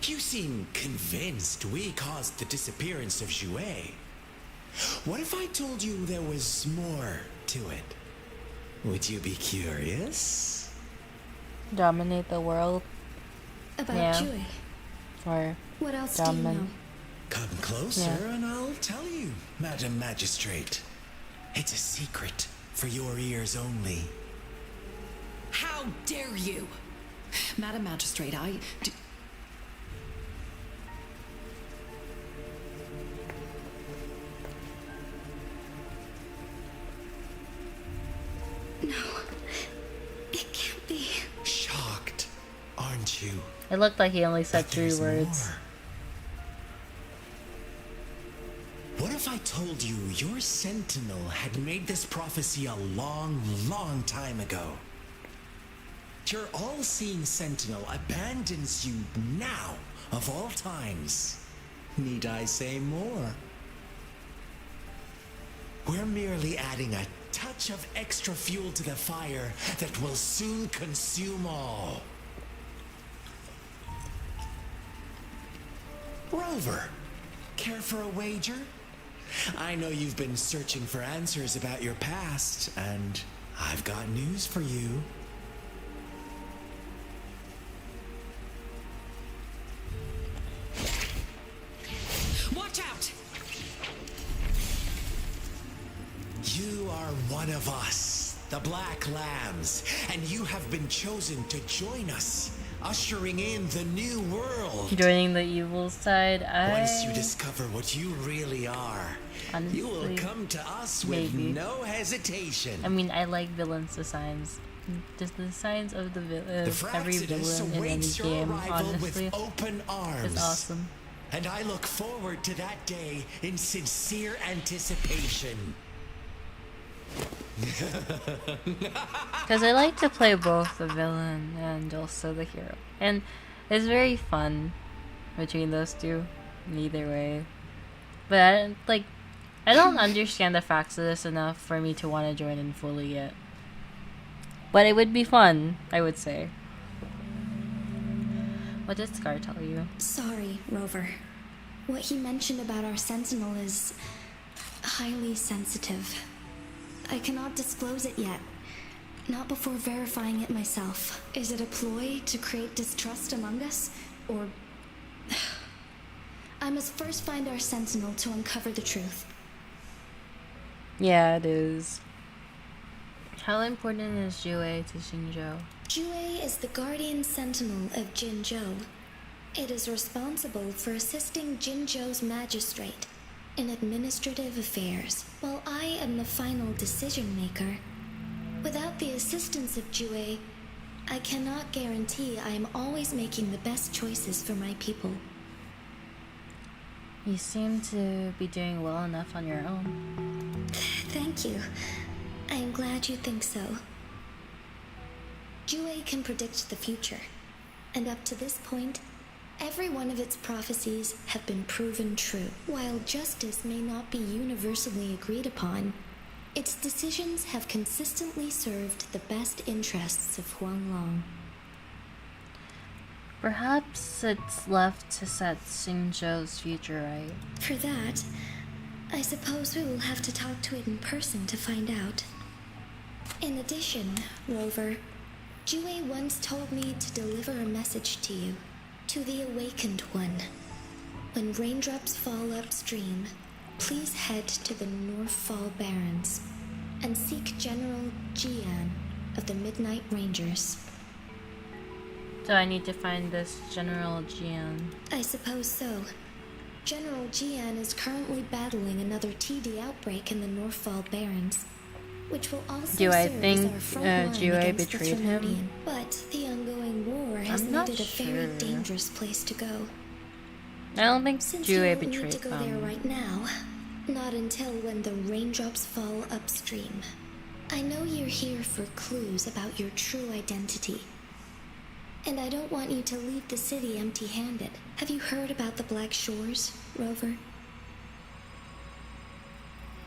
You seem convinced we caused the disappearance of Jue. What if I told you there was more to it? Would you be curious? Dominate the world. about Yeah. Jue. Or What else do you know? dominate. Come closer Yeah. and I'll tell you, Madam Magistrate. It's a secret for your ears only. How dare you? Madam Magistrate, No, it can't be. Shocked, aren't you? It looked like he only said But 3 there's words. more. told you your sentinel had made this prophecy a long, long time ago. Your all-seeing sentinel abandons you now, of all times. Need I say more? We're merely adding a touch of extra fuel to the fire that will soon consume all. Rover, care for a wager? I know you've been searching for answers about your past, and I've got news for you. Watch out! You are one of us, the Black Lambs, and you have been chosen to join us, ushering in the new world. Joining the evil side, Once you discover what you really are, you will honestly, come to us with maybe. no hesitation. I mean, I like villains' designs. Just the designs of the The every Fraxidus villain in any awaits your game, arrival honestly, with open arms. is awesome. And I look forward to that day in sincere anticipation. Because I like to play both the villain and also the hero. And it's very fun between those two, either way. But I don't understand the Fraxidus enough for me to want to join in fully yet. But it would be fun, I would say. What did Scar tell you? Sorry, Rover. What he mentioned about our sentinel is highly sensitive. I cannot disclose it yet. Not before verifying it myself. Is it a ploy to create distrust among us? Or... I must first find our sentinel to uncover the truth. Yeah, it is. How important is Jue to Xingzhou? Jue is the guardian sentinel of Jinzhou. It is responsible for assisting Jinzhou's magistrate in administrative affairs, while I am the final decision maker. Without the assistance of Jue, I cannot guarantee I am always making the best choices for my people. You seem to be doing well enough on your own. Thank you. I am glad you think so. Jue can predict the future, and up to this point, every one of its prophecies have been proven true. While justice may not be universally agreed upon, its decisions have consistently served the best interests of Huanglong. Perhaps it's left to set Xingzhou's future right. For that, I suppose we will have to talk to it in person to find out. In addition, Rover, Jue once told me to deliver a message to you, to the Awakened One. When raindrops fall upstream, please head to the Northfall Barrens and seek General Jian of the Midnight Rangers. So I need to find this General Jian. I suppose so. General Jian is currently battling another TD outbreak in the Northfall Barrens, which will also Do I serve think as our front line Jue against the betrayed him? Thermodian. But the ongoing war has I'm made not it a very sure. dangerous place to go. I don't think Since you Jue don't need betrayed to go there them. right now, not until when the raindrops fall upstream. I know you're here for clues about your true identity. And I don't want you to leave the city empty-handed. Have you heard about the Black Shores, Rover?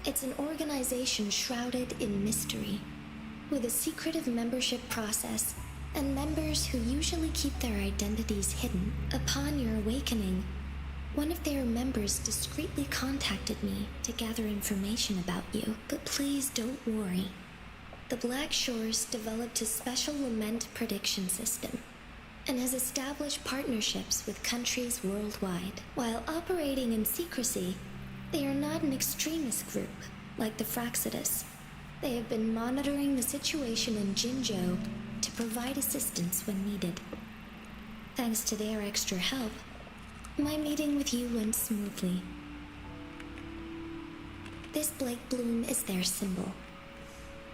It's an organization shrouded in mystery, with a secretive membership process and members who usually keep their identities hidden. Upon your awakening, one of their members discreetly contacted me to gather information about you. But please don't worry. The Black Shores developed a special lament prediction system and has established partnerships with countries worldwide. While operating in secrecy, they are not an extremist group like the Fraxidus. They have been monitoring the situation in Jinzhou to provide assistance when needed. Thanks to their extra help, my meeting with you went smoothly. This Blake Bloom is their symbol.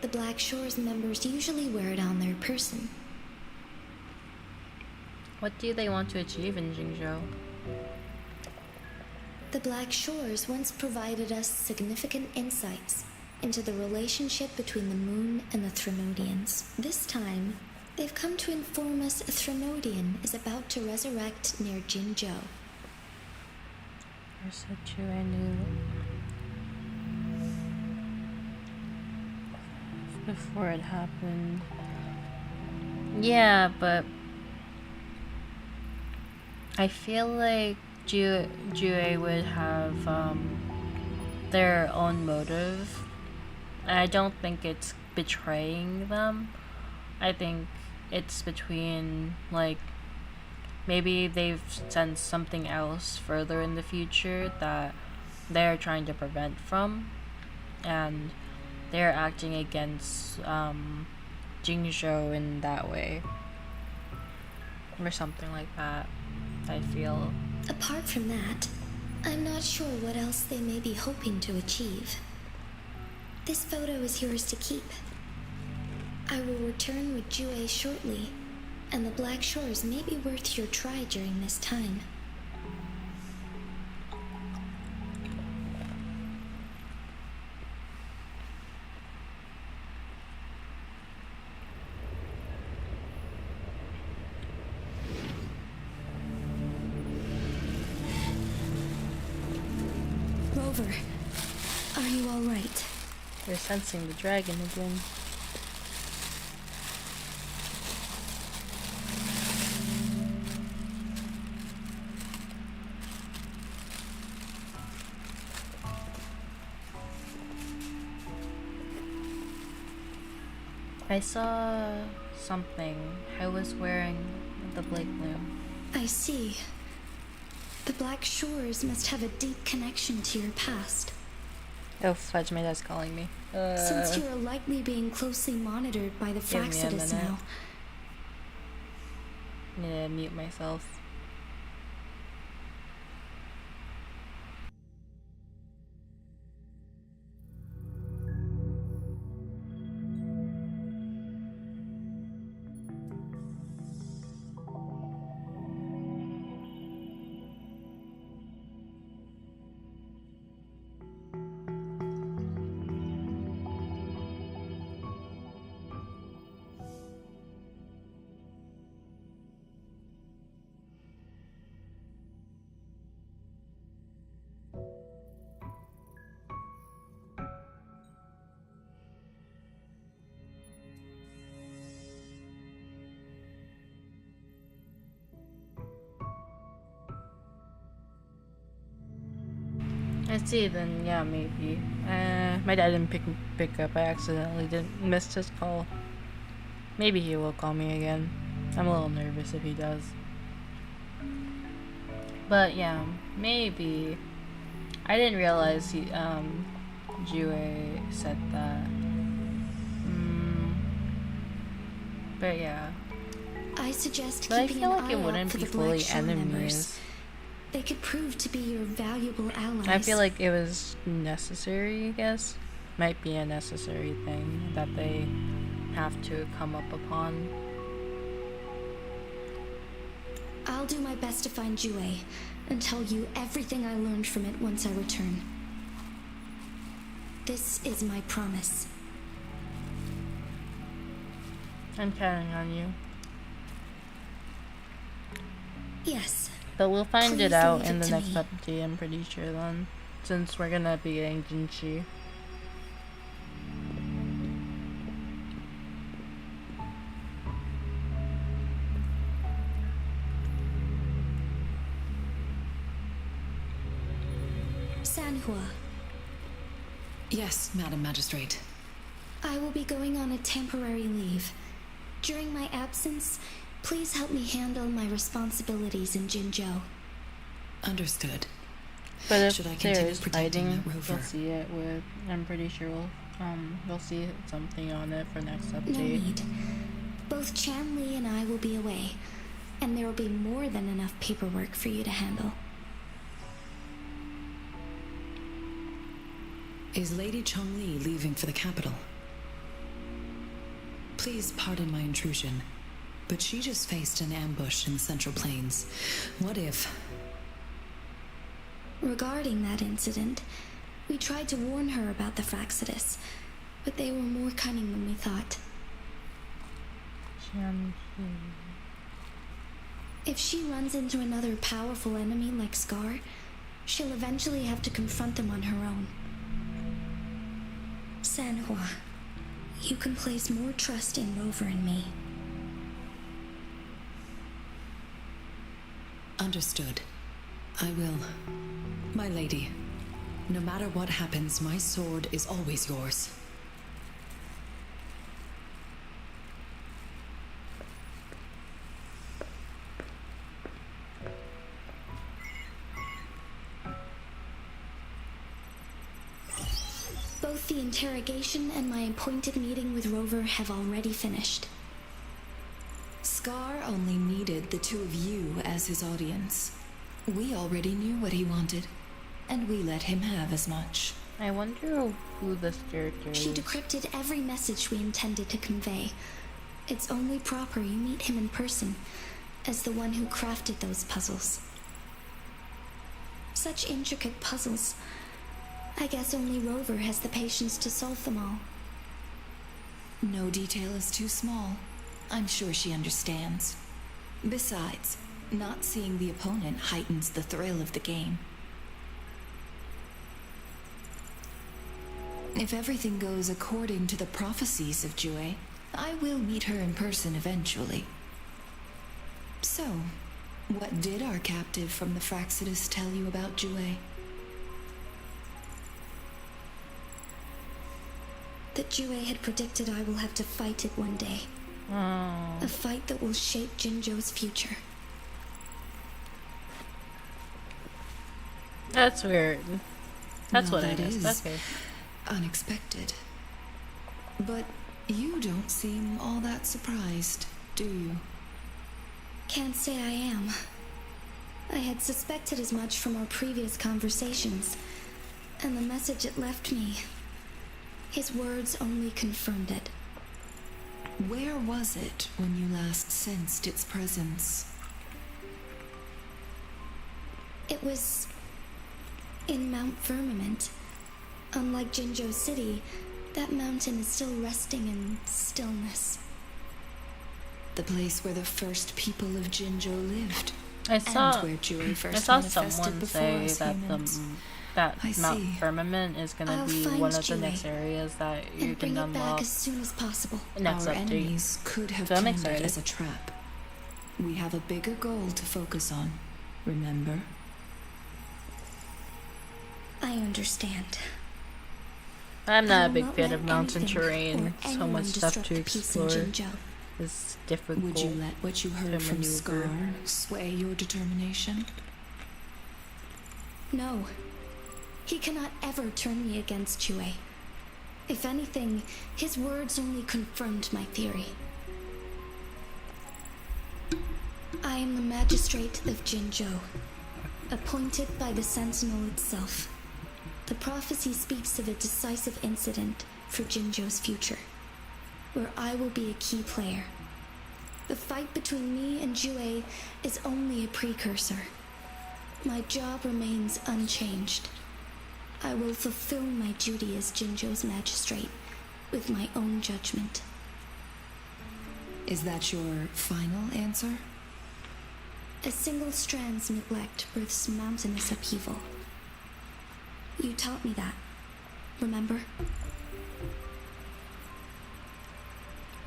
The Black Shores members usually wear it on their person. What do they want to achieve in Jingzhou? The Black Shores once provided us significant insights into the relationship between the moon and the Threnodians. This time, they've come to inform us a Threnodian is about to resurrect near Jinzhou. You're so true, I knew before it happened. Yeah, but I feel like Jue would have their own motive. I don't think it's betraying them. I think it's between, like, maybe they've sensed something else further in the future that they're trying to prevent from, and they're acting against Jingzhou in that way, or something like that, I feel. Apart from that, I'm not sure what else they may be hoping to achieve. This photo is yours to keep. I will return with Jue shortly, and the Black Shores may be worth your try during this time. Rover, are you all right? We're sensing the dragon again. I saw something. I was wearing the Blake Bloom. I see. The Black Shores must have a deep connection to your past. Oh fudge, my dad's calling me. Since you are likely being closely monitored by the Give me a Fraxidus minute. now, I need to mute myself. I see, then yeah, maybe. My dad didn't pick up. I accidentally didn't missed his call. Maybe he will call me again. I'm a little nervous if he does. But yeah, maybe. I didn't realize Jue said that. But yeah. I suggest But I keeping feel an like eye it out wouldn't for be the Black fully Shore members. enemies. They could prove to be your valuable allies. I feel like it was necessary, I guess. Might be a necessary thing that they have to come up upon. I'll do my best to find Jue and tell you everything I learned from it once I return. This is my promise. I'm counting on you. Yes. But we'll find Please it out leave in it the to next me. update, I'm pretty sure then. Since we're gonna be getting Jinchi. Sanhua, Yes, Madam Magistrate. I will be going on a temporary leave. During my absence, please help me handle my responsibilities in Jinzhou. Understood. But if Should I there continue is protecting fighting, that rover? we'll see it with, I'm pretty sure we'll see something on it for next No update. need. Both Chanli and I will be away, and there will be more than enough paperwork for you to handle. Is Lady Chongli leaving for the capital? Please pardon my intrusion, but she just faced an ambush in the Central Plains. What if... Regarding that incident, we tried to warn her about the Fraxidus, but they were more cunning than we thought. If she runs into another powerful enemy like Scar, she'll eventually have to confront them on her own. Sanhua, you can place more trust in Rover and me. Understood. I will. My lady, no matter what happens, my sword is always yours. Both the interrogation and my appointed meeting with Rover have already finished. Scar only needed the two of you as his audience. We already knew what he wanted, and we let him have as much. I wonder who this character She is. decrypted every message we intended to convey. It's only proper you meet him in person, as the one who crafted those puzzles. Such intricate puzzles. I guess only Rover has the patience to solve them all. No detail is too small. I'm sure she understands. Besides, not seeing the opponent heightens the thrill of the game. If everything goes according to the prophecies of Jue, I will meet her in person eventually. So, what did our captive from the Fraxidus tell you about Jue? That Jue had predicted I will have to fight it one day. Oh. A fight that will shape Jinzhou's future. That's weird. That's Now what I that missed. is Okay. unexpected. But you don't seem all that surprised, do you? Can't say I am. I had suspected as much from our previous conversations, and the message it left me. His words only confirmed it. Where was it when you last sensed its presence? It was in Mount Firmament. Unlike Jinzhou City, that mountain is still resting in stillness. The place where the first people of Jinzhou lived. I saw. And where Jue I first saw manifested someone before say us that humans. that I Mount see. Firmament is gonna I'll be find one of the Jue next areas that you And bring can it back unlock as soon as possible. next Our update. enemies could have So I'm turned it excited. as a trap. We have a bigger goal to focus on, remember? I understand. I'm not I a will big not fan let of mountain anything terrain. or So anyone much stuff disrupt to the peace in explore. Jinzhou. It's difficult. Would you let what you heard to from maneuver. Scar sway your determination? No. He cannot ever turn me against Jue. If anything, his words only confirmed my theory. I am the magistrate of Jinzhou, appointed by the Sentinel itself. The prophecy speaks of a decisive incident for Jinzhou's future, where I will be a key player. The fight between me and Jue is only a precursor. My job remains unchanged. I will fulfill my duty as Jinzhou's magistrate with my own judgment. Is that your final answer? A single strand's neglect births mountainous upheaval. You taught me that, remember?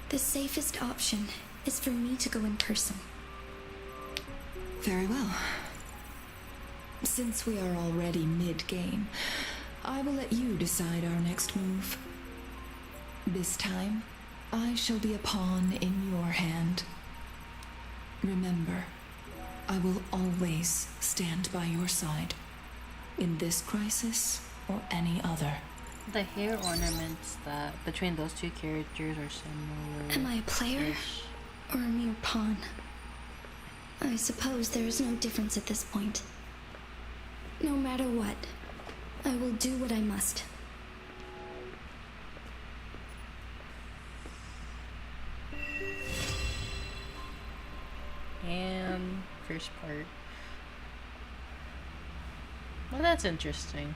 The safest option is for me to go in person. Very well. Since we are already mid-game, I will let you decide our next move. This time, I shall be a pawn in your hand. Remember, I will always stand by your side, in this crisis or any other. The hair ornaments that between those two characters are similar. Am I a player or a mere pawn? I suppose there is no difference at this point. No matter what, I will do what I must. And first part. Well, that's interesting.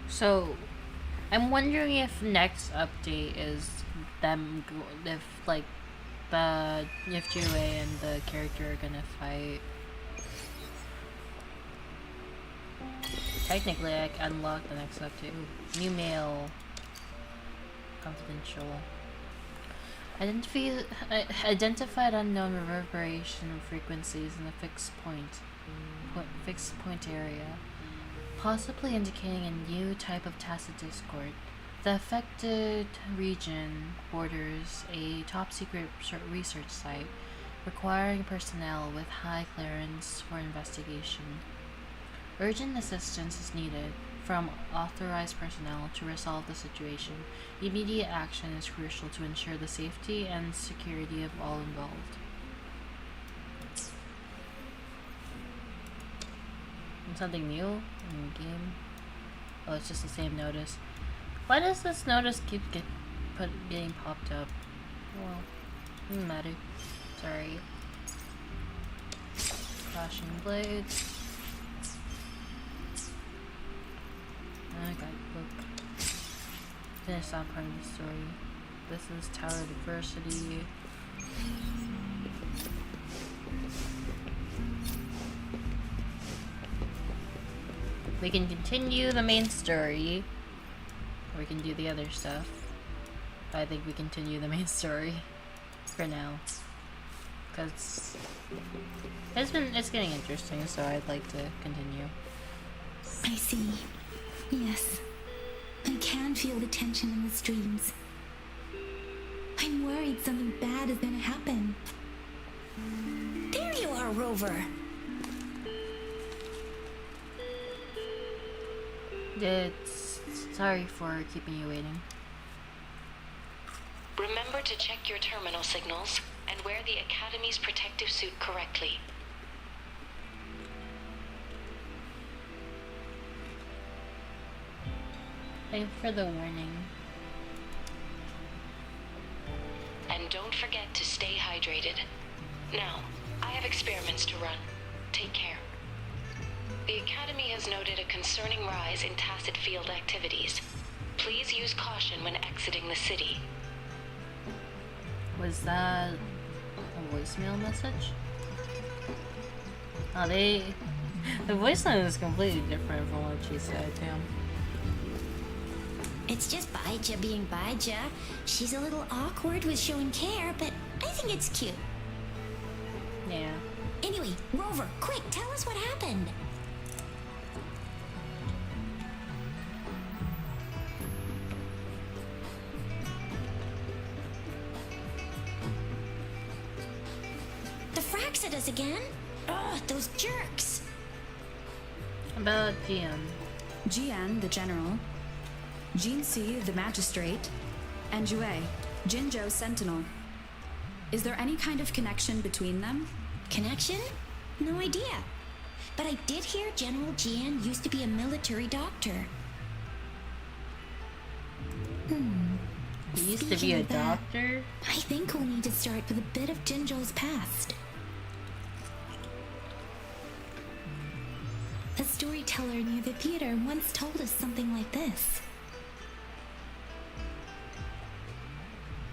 So, I'm wondering if next update is them, if like if Jue and the character are gonna fight. Technically, I unlocked the next update. Ooh, new mail. Confidential. Identified unknown reverberation frequencies in a fixed point area, possibly indicating a new type of tacit discord. The affected region borders a top-secret research site, requiring personnel with high clearance for investigation. Urgent assistance is needed from authorized personnel to resolve the situation. Immediate action is crucial to ensure the safety and security of all involved. And something new in the game? Oh, it's just the same notice. Why does this notice keep getting popped up? Well, doesn't matter. Sorry. Flashing blades. I got a book. Finish that part of the story. This is Tower Diversity. We can continue the main story, or we can do the other stuff. But I think we continue the main story for now, because it's getting interesting. So I'd like to continue. I see. Yes. I can feel the tension in the streams. I'm worried something bad is gonna happen. There you are, Rover. Sorry for keeping you waiting. Remember to check your terminal signals and wear the Academy's protective suit correctly. Thank you for the warning. And don't forget to stay hydrated. Now, I have experiments to run. Take care. The Academy has noted a concerning rise in tacit field activities. Please use caution when exiting the city. Was that a voicemail message? Oh, the voicemail is completely different from what she said, damn. It's just Baija being Baija. She's a little awkward with showing care, but I think it's cute. Yeah. Anyway, Rover, quick, tell us what happened. The Fraxidus again? Ugh, those jerks. About GM. Jian, the general, Jinsi, the magistrate, and Jue, Jinzhou sentinel. Is there any kind of connection between them? Connection? No idea. But I did hear General Jian used to be a military doctor. He used to be Speaking a of that, doctor? I think we'll need to start with a bit of Jinzhou's past. A storyteller near the theater once told us something like this.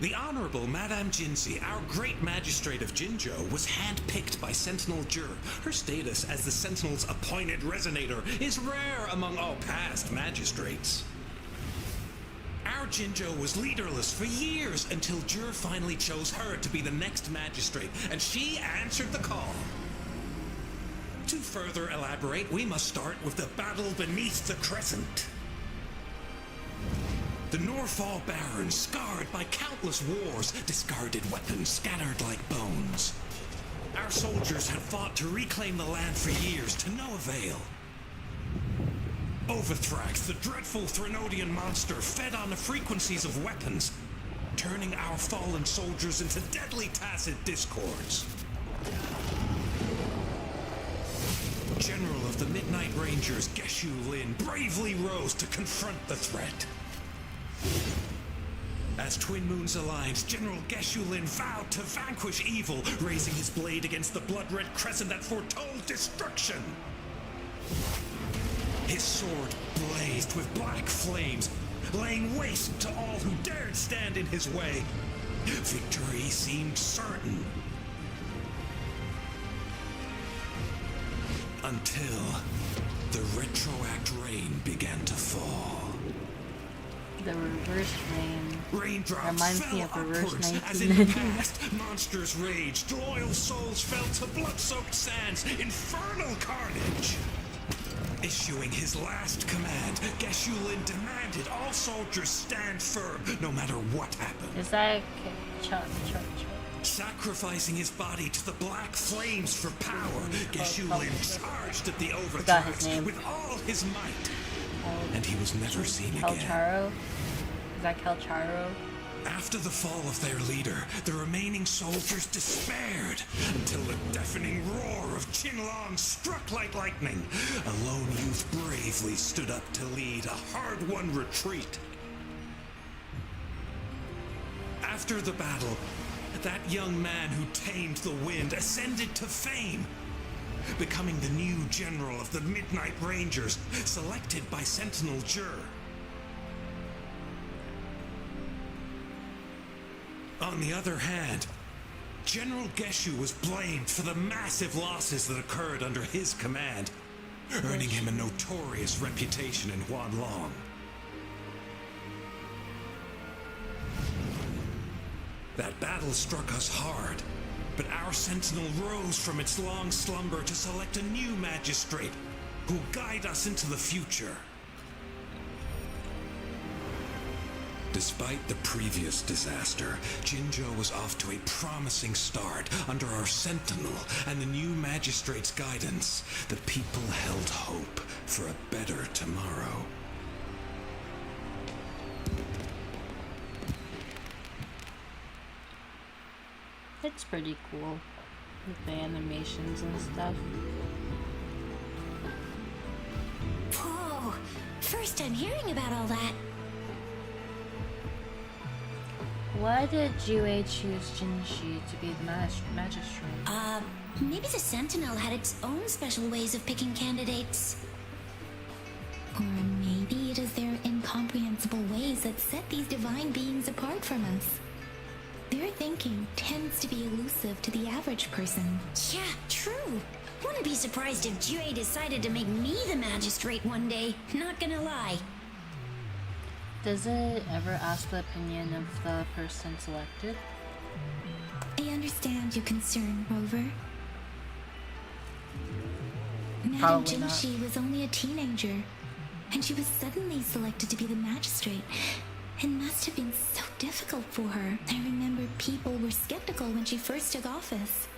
The Honorable Madame Jinsi, our great magistrate of Jinzhou, was handpicked by Sentinel Jur. Her status as the Sentinel's appointed resonator is rare among all past magistrates. Our Jinzhou was leaderless for years until Jur finally chose her to be the next magistrate, and she answered the call. To further elaborate, we must start with the battle beneath the Crescent. The Norfall Barons, scarred by countless wars, discarded weapons scattered like bones. Our soldiers had fought to reclaim the land for years, to no avail. Overthrax, the dreadful Threnodian monster, fed on the frequencies of weapons, turning our fallen soldiers into deadly tacit discords. General of the Midnight Rangers, Geshu Lin, bravely rose to confront the threat. As Twin Moons aligned, General Geshu-Lin vowed to vanquish evil, raising his blade against the blood-red crescent that foretold destruction. His sword blazed with black flames, laying waste to all who dared stand in his way. Victory seemed certain. Until the retroact rain began to fall. The reverse rain Raindrops reminds fell me of reverse upwards as in the 1990. past, monsters raged, loyal souls fell to blood-soaked sands, infernal carnage. Issuing his last command, Geshu-Lin demanded all soldiers stand firm, no matter what happened. Is that Cha? Sacrificing his body to the black flames for power, Geshu-Lin charged at the Forgot his overthrows name. with all his might. And he was never seen again. Kelcharo? Is that Kelcharo? After the fall of their leader, the remaining soldiers despaired until the deafening roar of Qinlong struck like lightning. A lone youth bravely stood up to lead a hard-won retreat. After the battle, that young man who tamed the wind ascended to fame, becoming the new general of the Midnight Rangers, selected by Sentinel Jur. On the other hand, General Geshu was blamed for the massive losses that occurred under his command, earning him a notorious reputation in Huanlong. That battle struck us hard, but our sentinel rose from its long slumber to select a new magistrate who'll guide us into the future. Despite the previous disaster, Jinzhou was off to a promising start under our sentinel and the new magistrate's guidance. The people held hope for a better tomorrow. It's pretty cool with the animations and stuff. Whoa! First time hearing about all that. Why did Jue choose Jinshi to be the magistrate? Maybe the Sentinel had its own special ways of picking candidates. Or maybe it is their incomprehensible ways that set these divine beings apart from us. Their thinking tends to be elusive to the average person. Yeah, true. Wouldn't be surprised if Jue decided to make me the magistrate one day. Not gonna lie. Does it ever ask the opinion of the person selected? I understand your concern, Rover. Madame Probably not. Jinshi was only a teenager, and she was suddenly selected to be the magistrate. It must have been so difficult for her. I remember people were skeptical when she first took office.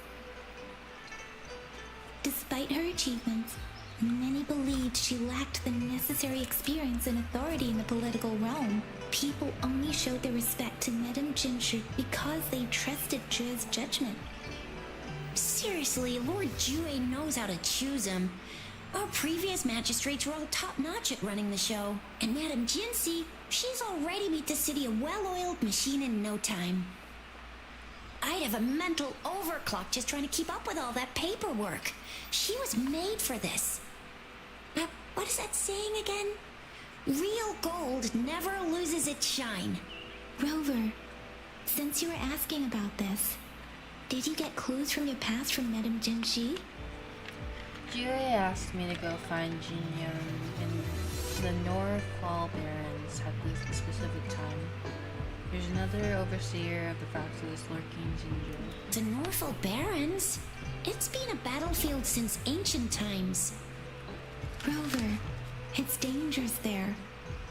Despite her achievements, many believed she lacked the necessary experience and authority in the political realm. People only showed their respect to Madame Jinshi because they trusted Jue's judgment. Seriously, Lord Jue knows how to choose him. Our previous magistrates were all top-notch at running the show. And Madame Jinshi, she's already made the city a well-oiled machine in no time. I'd have a mental overclock just trying to keep up with all that paperwork. She was made for this. Now, what is that saying again? Real gold never loses its shine. Rover, since you were asking about this, did you get clues from your past from Madame Jinshi? Jue asked me to go find Jinyoung in the North Hall Barrens at this specific time. There's another overseer of the foxes lurking Jinju. The Norfolk Barrens? It's been a battlefield since ancient times. Rover, it's dangerous there.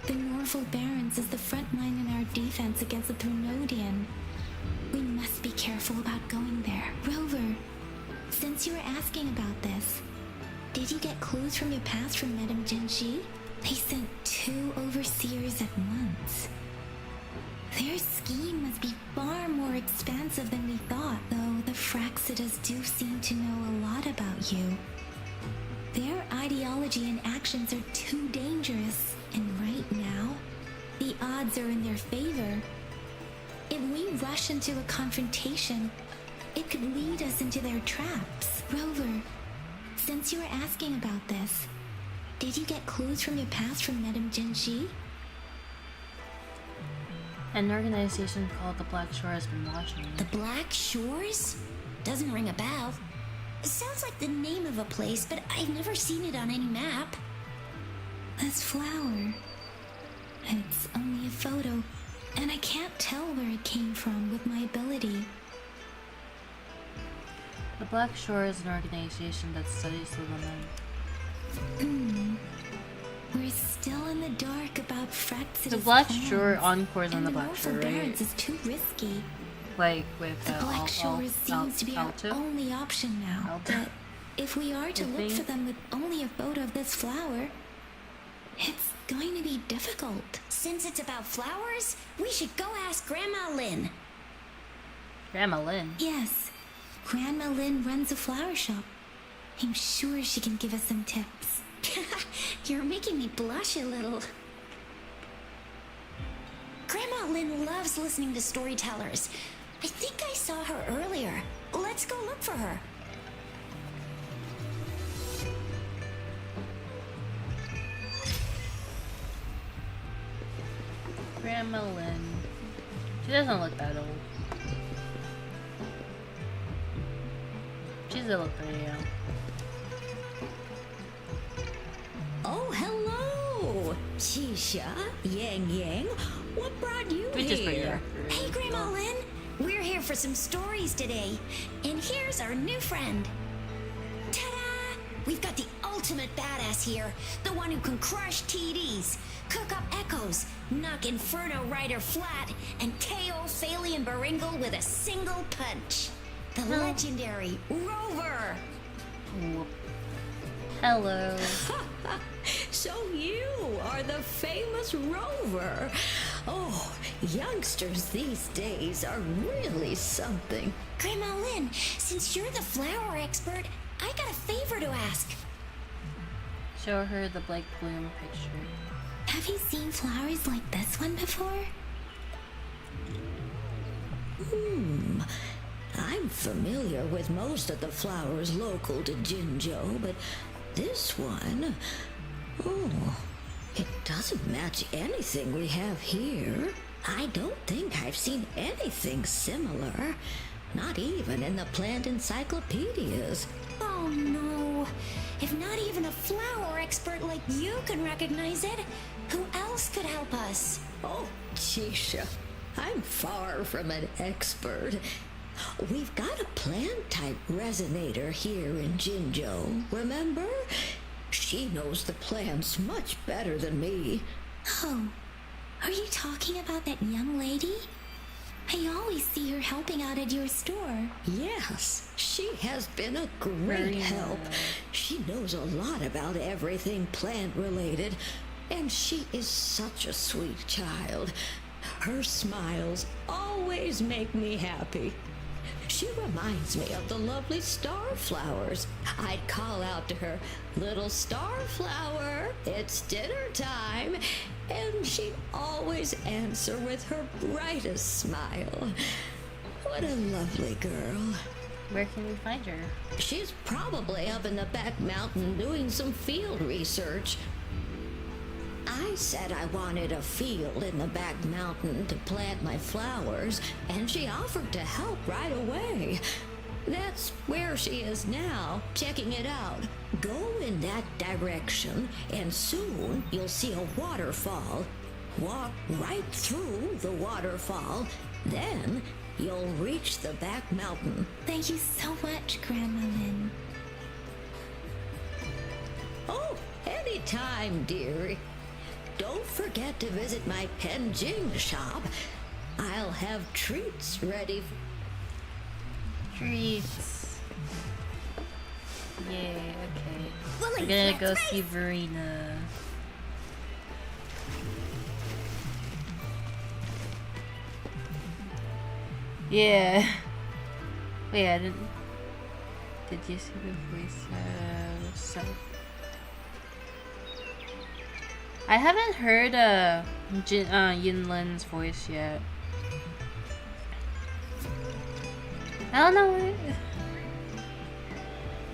The Norfolk Barrens is the front line in our defense against the Thrunodian. We must be careful about going there. Rover, since you were asking about this, did you get clues from your past from Madame Jinshi? They sent 2 overseers at once. Their scheme must be far more expansive than we thought, though the Fraxidas do seem to know a lot about you. Their ideology and actions are too dangerous, and right now, the odds are in their favor. If we rush into a confrontation, it could lead us into their traps. Rover, since you were asking about this, did you get clues from your past from Madame Jinji? An organization called the Black Shore has been watching me. The Black Shores? Doesn't ring a bell. It sounds like the name of a place, but I've never seen it on any map. This flower. It's only a photo, and I can't tell where it came from with my ability. The Black Shore is an organization that studies the lament. We're still in the dark about Fraxidus' The Black plans, Shore encores on and the Black Morphle Shore, right? Barrens is too risky. Like with The Black Shores seems to be our Alto? only option now. Alto? But if we are to I look think- for them with only a photo of this flower, it's going to be difficult. Since it's about flowers, we should go ask Grandma Lynn. Grandma Lynn. Yes, Grandma Lynn runs a flower shop. I'm sure she can give us some tips. You're making me blush a little. Grandma Lynn loves listening to storytellers. I think I saw her earlier. Let's go look for her. Grandma Lynn. She doesn't look that old. She's a little pretty young. Oh, hello! Chisha, Yang Yang, what brought you Which is pretty here? accurate. Hey, Grandma Lynn. We're here for some stories today. And here's our new friend. Ta-da! We've got the ultimate badass here. The one who can crush TDs, cook up echoes, knock Inferno Rider flat, and KO Phalian Baringle with a single punch. The legendary Rover. Whoop. Hello. So you are the famous Rover. Oh, youngsters these days are really something. Grandma Lynn, since you're the flower expert, I got a favor to ask. Show her the Blake Bloom picture. Have you seen flowers like this one before? I'm familiar with most of the flowers local to Jinzhou, but this one, oh, it doesn't match anything we have here. I don't think I've seen anything similar, not even in the plant encyclopedias. Oh no. If not even a flower expert like you can recognize it, who else could help us? Oh, Chisha, I'm far from an expert. We've got a plant-type resonator here in Jinzhou, remember? She knows the plants much better than me. Oh, are you talking about that young lady? I always see her helping out at your store. Yes, she has been a great Very help. She knows a lot about everything plant-related, and she is such a sweet child. Her smiles always make me happy. She reminds me of the lovely starflowers. I'd call out to her, "Little starflower, it's dinner time," and she'd always answer with her brightest smile. What a lovely girl. Where can we find her? She's probably up in the back mountain doing some field research. I said I wanted a field in the back mountain to plant my flowers, and she offered to help right away. That's where she is now, checking it out. Go in that direction, and soon you'll see a waterfall. Walk right through the waterfall, then you'll reach the back mountain. Thank you so much, Grandma Lynn. Oh, anytime, dearie. Don't forget to visit my Penjing shop. I'll have treats ready. Treats. Yay, okay. Willie, We're gonna let's go race. see Verena. Yeah. Wait, I didn't. Did you see the voice? I haven't heard Yinlin's voice yet. I don't know.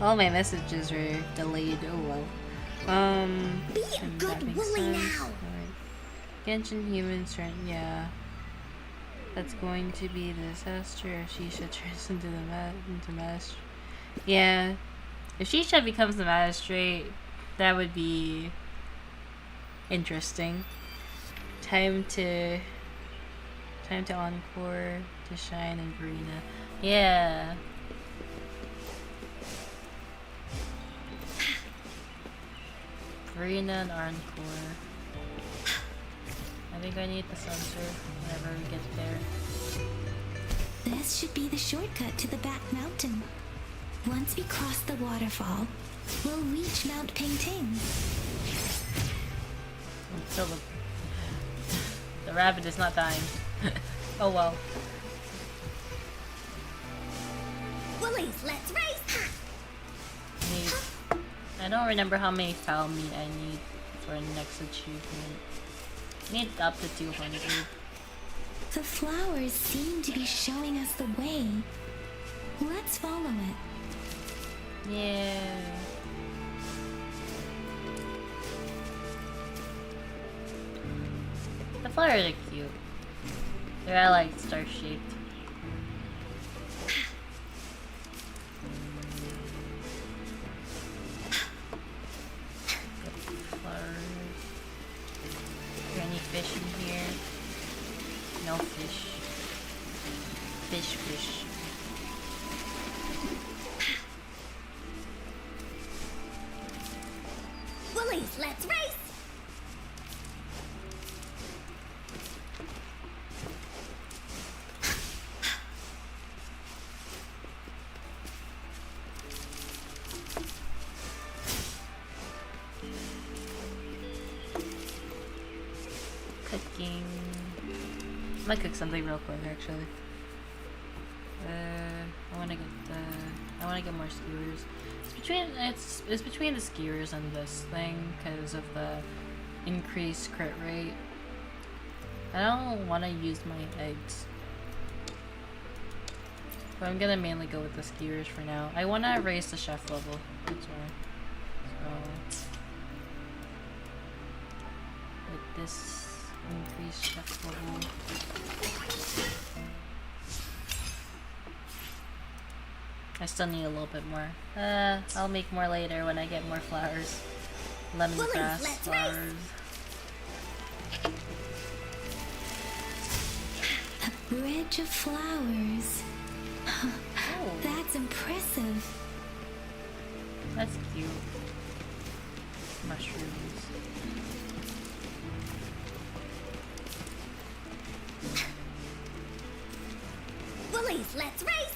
All my messages were delayed. Oh well. Be a And good that makes woolly sense. now. Alright. Genshin humans turn. Yeah. That's going to be a disaster if Shisha turns into the magistrate. Yeah. If Shisha becomes the magistrate, that would be interesting. Time to encore, to shine, and Verena. Yeah. Verena and encore. I think I need the sensor whenever we get there. This should be the shortcut to the back mountain. Once we cross the waterfall, we'll reach Mount Pingting. Until the rabbit is not dying. Oh well. Woolies, let's race! I don't remember how many foul meat I need for the next achievement. I need up to 200. The flowers seem to be showing us the way. Let's follow it. Yeah. The flowers are cute. They're all like star shaped. Flowers. Is there any fish in here? No fish. Fish. Woolies, let's race! Cooking. I might cook something real quick actually. I wanna get more skewers. It's between the skewers and this thing because of the increased crit rate. I don't want to use my eggs, but I'm gonna mainly go with the skewers for now. I want to raise the chef level. That's why. So with this increased chef level. I still need a little bit more. I'll make more later when I get more flowers. Lemongrass let's flowers. A bridge of flowers. Oh, That's impressive. that's cute. Mushrooms. Woolies, let's race!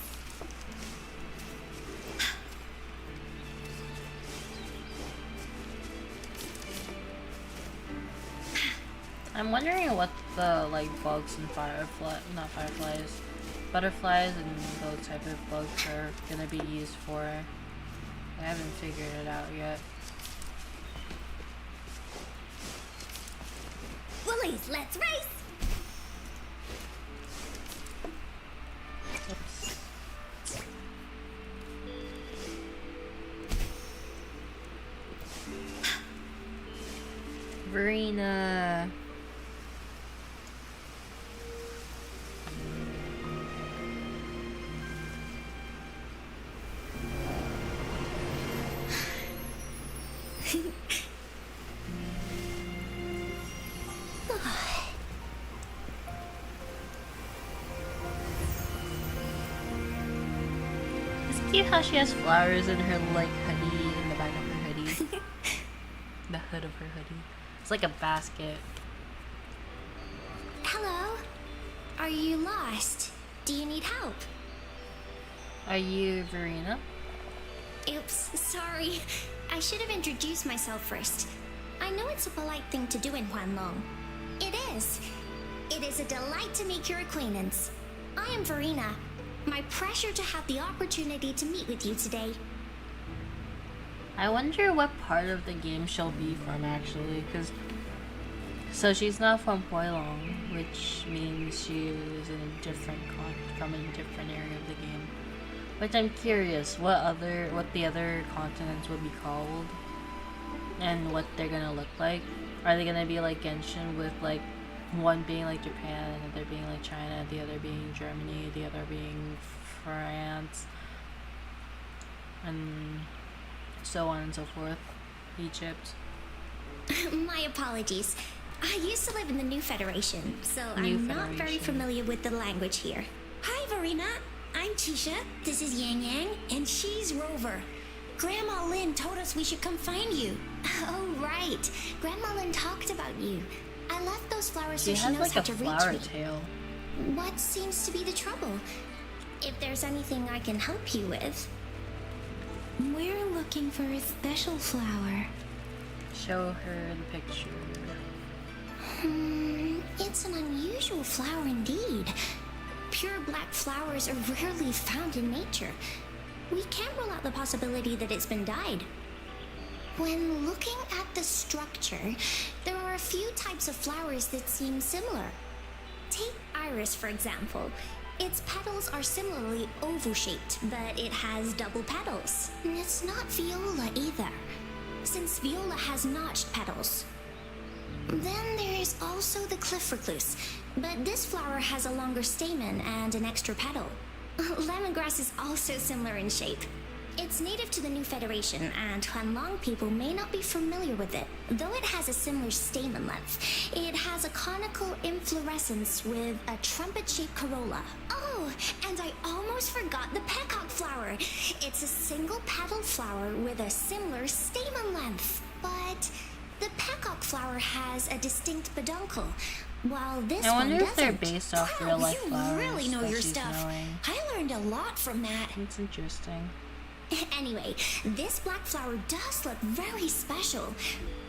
I'm wondering what the like bugs and not fireflies, butterflies and those type of bugs are gonna be used for. I haven't figured it out yet. Woolies, let's race! Oops. Verena. It's cute how she has flowers in her like hoodie in the back of her hoodie. The hood of her hoodie. It's like a basket. Hello? Are you lost? Do you need help? Are you Verena? Oops, sorry. I should have introduced myself first. I know it's a polite thing to do in Huanlong. It is. It is a delight to make your acquaintance. I am Verena. My pleasure to have the opportunity to meet with you today. I wonder what part of the game she'll be from actually, because so she's not from Huilong, which means she is in a different from a different area of the game. Which I'm curious what the other continents would be called and what they're gonna look like. Are they gonna be like Genshin with like one being like Japan, another being like China, the other being Germany, the other being France, and so on and so forth. Egypt. My apologies. I used to live in the New Federation, so I'm not very familiar with the language here. Hi, Verena. I'm Tisha. This is Yang Yang, and she's Rover. Grandma Lynn told us we should come find you. Oh, right. Grandma Lynn talked about you. I left those flowers so she knows like how a to flower reach me. tail. What seems to be the trouble? If there's anything I can help you with. We're looking for a special flower. Show her the picture. It's an unusual flower indeed. Pure black flowers are rarely found in nature. We can't rule out the possibility that it's been dyed. When looking at the structure, there are a few types of flowers that seem similar. Take iris, for example. Its petals are similarly oval-shaped, but it has double petals. And it's not viola either, since viola has notched petals. Then there is also the cliff recluse, but this flower has a longer stamen and an extra petal. Lemongrass is also similar in shape. It's native to the New Federation, and Huanlong people may not be familiar with it. Though it has a similar stamen length, it has a conical inflorescence with a trumpet-shaped corolla. Oh, and I almost forgot the peacock flower. It's a single-petaled flower with a similar stamen length. But the peacock flower has a distinct peduncle, while this I wonder one if they're doesn't. based off real life flowers. You really know that your she's stuff. knowing. I learned a lot from that. It's interesting. Anyway, this black flower does look very special.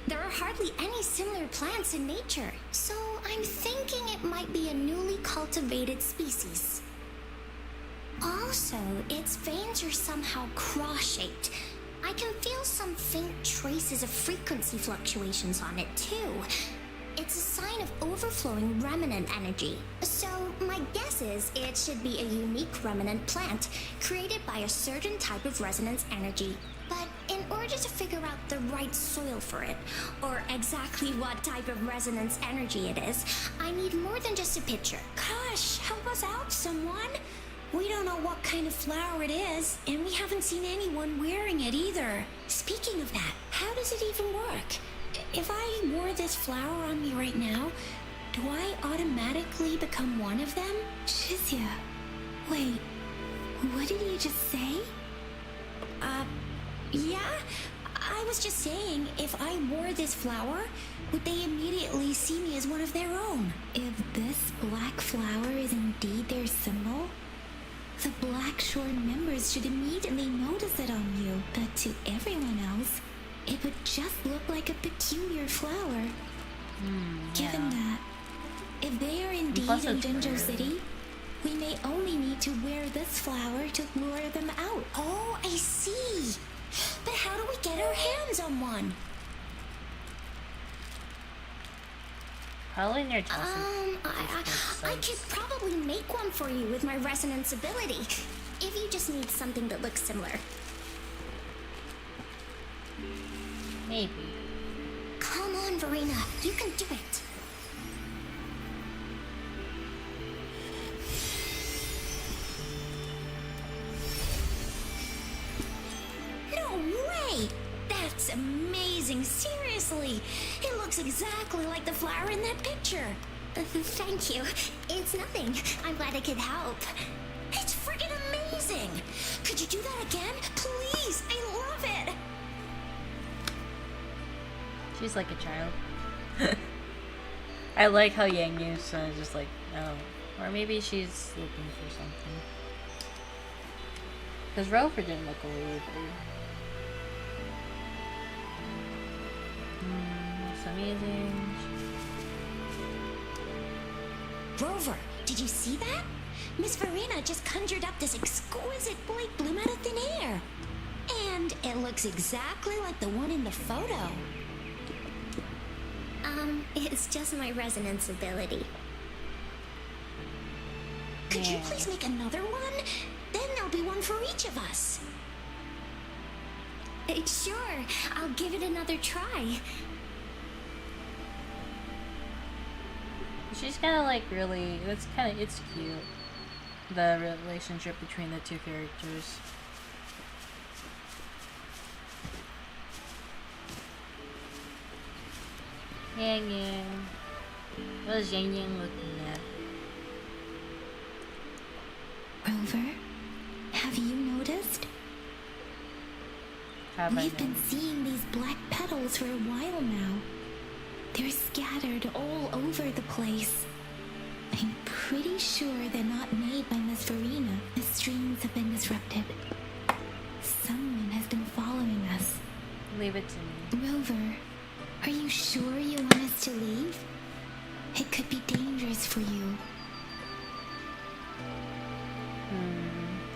There are hardly any similar plants in nature, so I'm thinking it might be a newly cultivated species. Also, its veins are somehow cross-shaped. I can feel some faint traces of frequency fluctuations on it, too. It's a sign of overflowing remnant energy. So, my guess is it should be a unique remnant plant created by a certain type of resonance energy. But in order to figure out the right soil for it, or exactly what type of resonance energy it is, I need more than just a picture. Gosh, help us out, someone! We don't know what kind of flower it is, and we haven't seen anyone wearing it either. Speaking of that, how does it even work? If I wore this flower on me right now, do I automatically become one of them? Shizia, wait, what did you just say? Yeah? I was just saying, if I wore this flower, would they immediately see me as one of their own? If this black flower is indeed their symbol, the Black Shore members should immediately notice it on you, but to everyone else, it would just look like a peculiar flower. Given that, if they are indeed in Jinzhou City, we may only need to wear this flower to lure them out. Oh, I see. But how do we get our hands on one? Probably near I could probably make one for you with my resonance ability, if you just need something that looks similar. Maybe. Come on, Verena, you can do it. No way! That's amazing, seriously! It looks exactly like the flower in that picture. Thank you. It's nothing. I'm glad I could help. It's freaking amazing! Could you do that again? Please! I love it! She's like a child. I like how Yang Yu's just like, oh. Or maybe she's looking for something. Because Rover didn't look away with her. It's amazing. Rover, did you see that? Miss Verena just conjured up this exquisite blade bloom out of thin air. And it looks exactly like the one in the photo. It's just my resonance ability. Could you please make another one? Then there'll be one for each of us. Sure, I'll give it another try. She's kind of like really. It's cute. The relationship between the two characters. Yang Yang. What is Yang Yang looking at? Rover, have you noticed? Have I We've been noticed? seeing these black petals for a while now. They're scattered all over the place. I'm pretty sure they're not made by Miss Farina. The streams have been disrupted. Someone has been following us. Leave it to me. Rover, are you sure you want us to leave? It could be dangerous for you.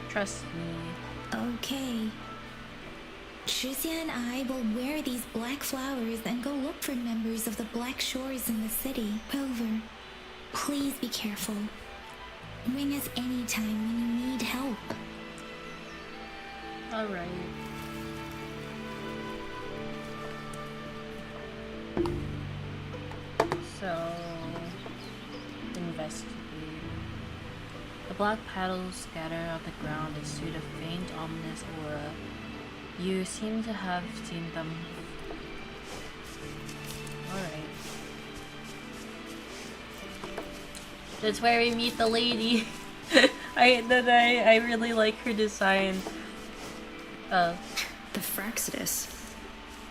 Trust me. Okay. Tricia and I will wear these black flowers and go look for members of the Black Shores in the city. Rover, please be careful. Ring us anytime when you need help. Alright. So, investigate. The black petals scattered on the ground exude a faint, ominous aura. You seem to have seen them. Alright. That's where we meet the lady. I really like her design. The Fraxidus.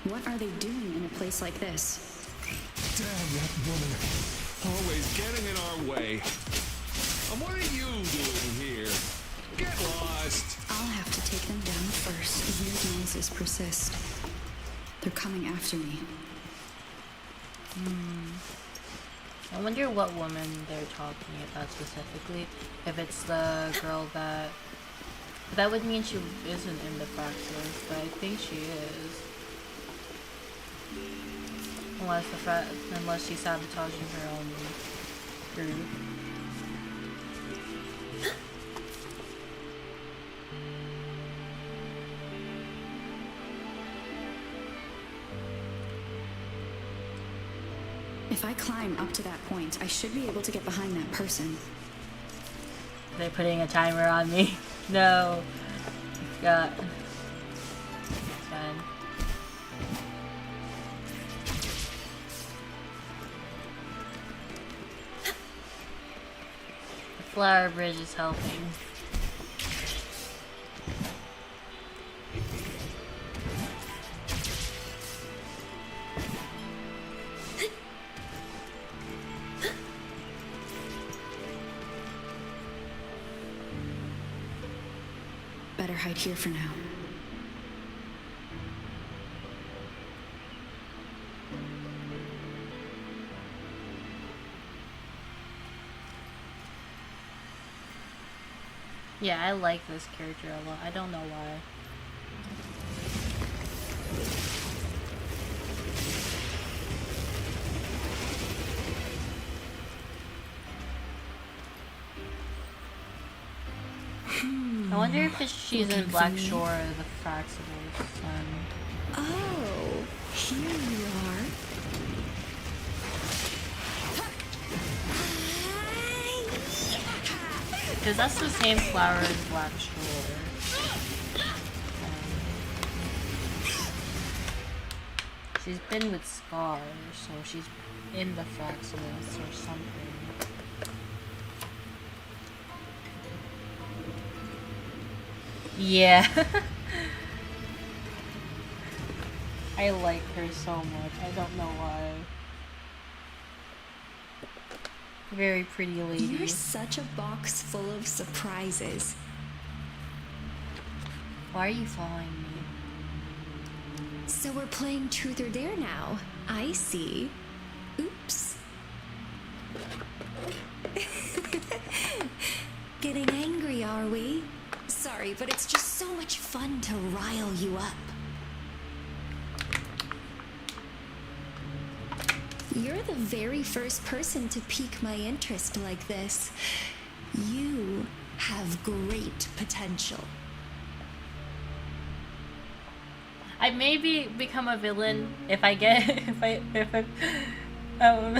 What are they doing in a place like this? Damn that woman. Always getting in our way. And what are you doing here? Get lost. I'll have to take them down first. Weird noises persist. They're coming after me. I wonder what woman they're talking about specifically. If it's the girl that... That would mean she isn't in the Fraxis, but I think she is. Unless she's sabotaging her own group. If I climb up to that point, I should be able to get behind that person. They're putting a timer on me. No. God. Fine. The flower bridge is helping. Better hide here for now. Yeah, I like this character a lot. I don't know why. I wonder if she's in Black Shore or the Fraxidus. Oh, here you are. Because that's the same flower as Black Shore. She's been with Scar, so she's in the Fraxidus or something. Yeah. I like her so much. I don't know why. Very pretty lady. You're such a box full of surprises. Why are you following me? So we're playing Truth or Dare now. I see. Oops. Getting angry, are we? Sorry, but it's just so much fun to rile you up. You're the very first person to pique my interest like this. You have great potential. I maybe become a villain if I get if I um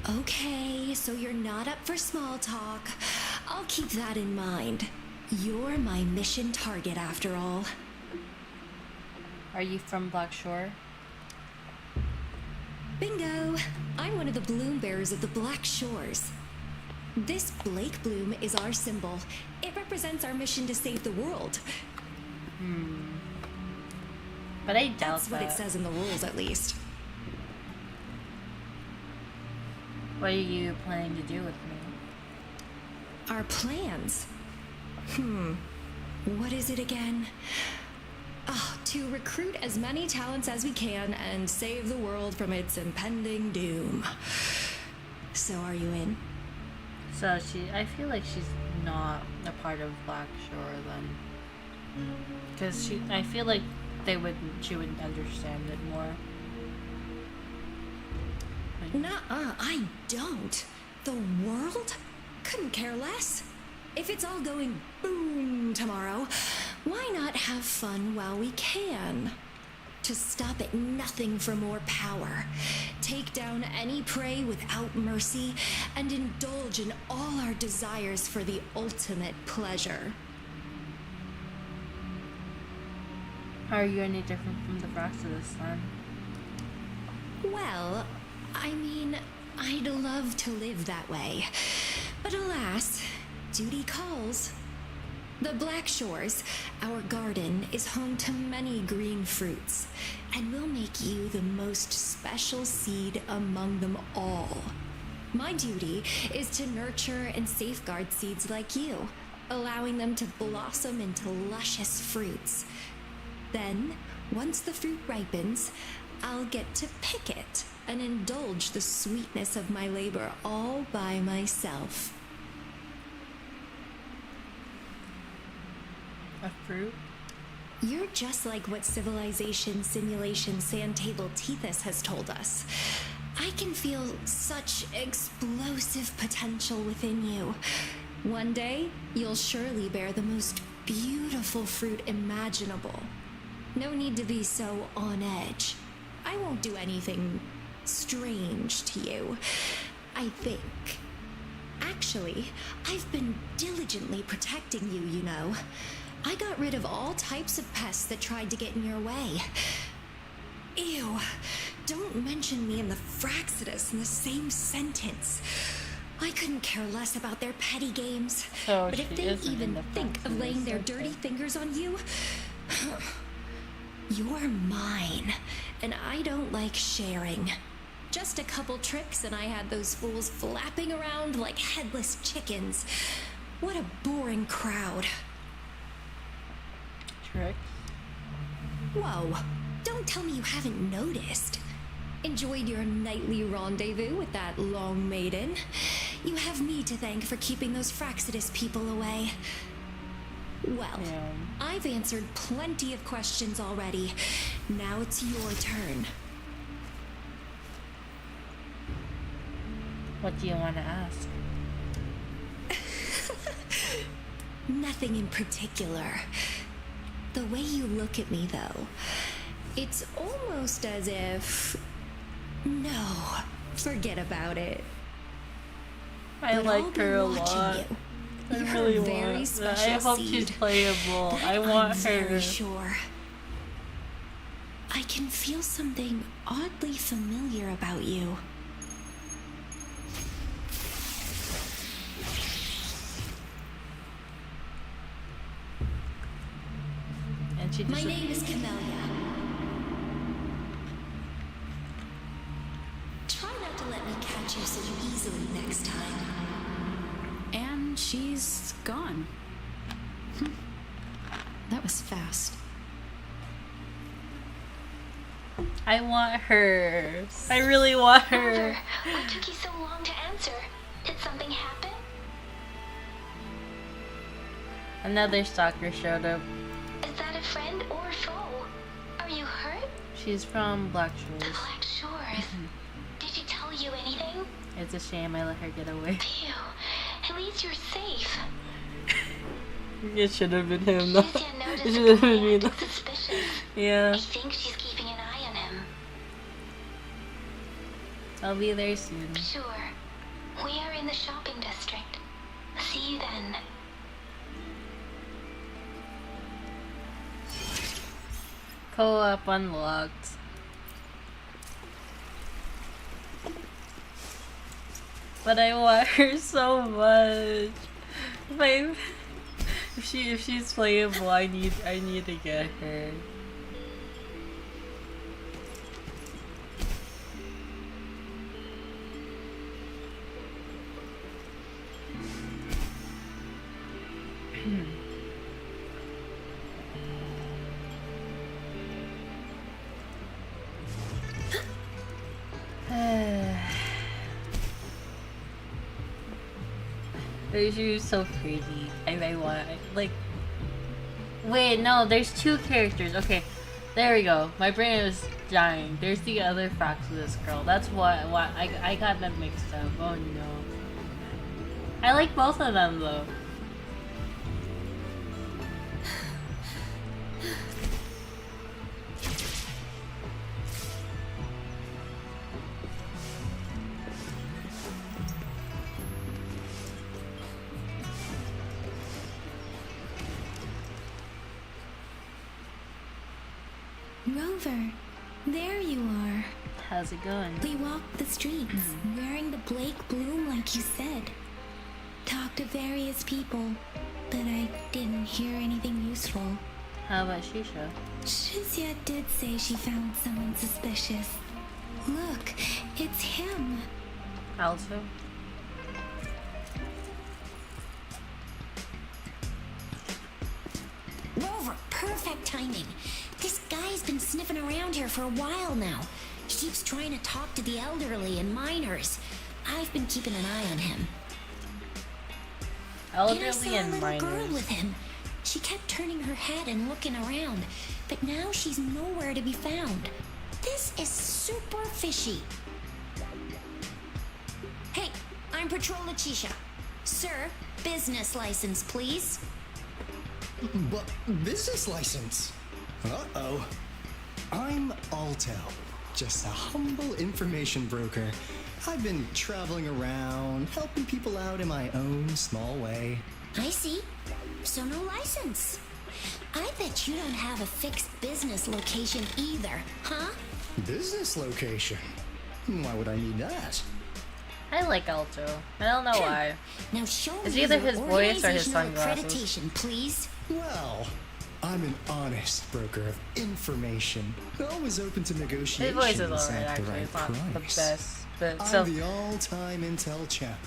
Okay, so you're not up for small talk. I'll keep that in mind. You're my mission target after all. Are you from Black Shore? Bingo! I'm one of the bloom bearers of the Black Shores. This Blake bloom is our symbol. It represents our mission to save the world. But I doubt That's what that. it says in the rules, at least. What are you planning to do with me? Our plans? What is it again? To recruit as many talents as we can and save the world from its impending doom. So are you in? So I feel like she's not a part of Black Shore then, because I feel like she would understand it more. Nuh-uh, I don't. The world? Couldn't care less. If it's all going boom tomorrow, why not have fun while we can? To stop at nothing for more power, take down any prey without mercy, and indulge in all our desires for the ultimate pleasure. Are you any different from the rest of this then? Well, I mean, I'd love to live that way. But alas, duty calls. The Black Shores, our garden, is home to many green fruits, and will make you the most special seed among them all. My duty is to nurture and safeguard seeds like you, allowing them to blossom into luscious fruits. Then, once the fruit ripens, I'll get to pick it and indulge the sweetness of my labor all by myself. A fruit? You're just like what Civilization Simulation Sandtable Tethys has told us. I can feel such explosive potential within you. One day, you'll surely bear the most beautiful fruit imaginable. No need to be so on edge. I won't do anything strange to you, I think. Actually, I've been diligently protecting you, you know. I got rid of all types of pests that tried to get in your way. Ew, don't mention me and the Fraxidus in the same sentence. I couldn't care less about their petty games. So but if she they isn't in even the think of laying their Fraxidus, dirty okay. fingers on you, you're mine, and I don't like sharing. Just a couple tricks and I had those fools flapping around like headless chickens. What a boring crowd. Trick? Whoa, don't tell me you haven't noticed. Enjoyed your nightly rendezvous with that long maiden. You have me to thank for keeping those Fraxidus people away. Well, Yeah. I've answered plenty of questions already. Now it's your turn. What do you want to ask? Nothing in particular. The way you look at me, though, it's almost as if... No, forget about it. I But like I'll be her a watching lot. you. I You're really a very want. special I hope seed. she's playable. That I want I'm very her. sure. I can feel something oddly familiar about you. And she My just name is Camellia. Try not to let me catch you so easily next time. And she's gone. That was fast. I want her. I really want her. Rover, what took you so long to answer? Did something happen? Another stalker showed up. Is that a friend or a foe? Are you hurt? She's from Black The Shores. Black Shores. Did she tell you anything? It's a shame I let her get away. Phew. At least you're safe. It should have been him, though. Jessia noticed It should the have been boy me, though. acting suspicious. Yeah. I think she's keeping an eye on him. I'll be there soon. Sure. We are in the shopping district. See you then. Co-op unlocked. But I want her so much. If she's playable, I need to get her. She's so pretty. I want like. Wait, no. There's two characters. Okay, there we go. My brain is dying. There's the other Fox of this girl. That's what I got them mixed up. Oh no. I like both of them though. Rover, there you are. How's it going? We walked the streets, wearing the Blake bloom like you said. Talked to various people, but I didn't hear anything useful. How about Shisha? Shizia did say she found someone suspicious. Look, it's him. Also. Rover, perfect timing. This guy's been sniffing around here for a while now. He keeps trying to talk to the elderly and minors. I've been keeping an eye on him. And I saw Elderly a and little girl minors. with him. She kept turning her head and looking around, but now she's nowhere to be found. This is super fishy. Hey, I'm Patrol Letitia. Sir, business license, please. But business license? Uh-oh. I'm Alto, just a humble information broker. I've been traveling around, helping people out in my own small way. I see. So no license. I bet you don't have a fixed business location either, huh? Business location? Why would I need that? I like Alto. I don't know why. Now show It's me either your his voice or his organizational sunglasses. accreditation, please. Well, I'm an honest broker of information, always open to His negotiations voice is alright, at the actually. right It's not the price. best, but I'm so the all-time intel champ,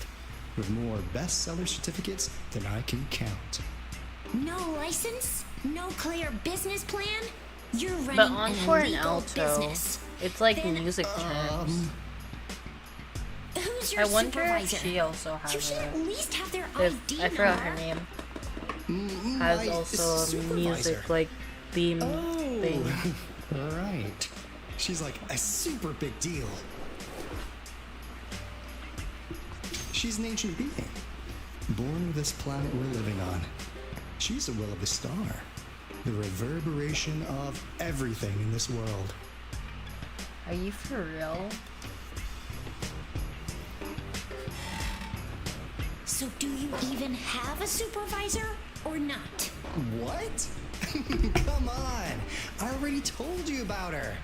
with more bestseller certificates than I can count. No license? No clear business plan? You're running but an Encore and illegal Alto, business. it's like Then, music terms. Who's your I wonder if supervisor? she also You has should at a. least have their If, ID I forgot her number. name. My Has also a supervisor. music like theme Oh, thing. right. She's like a super big deal. She's an ancient being, born with this planet we're living on. She's the will of the star, the reverberation of everything in this world. Are you for real? So do you even have a supervisor or not? What? Come on! I already told you about her.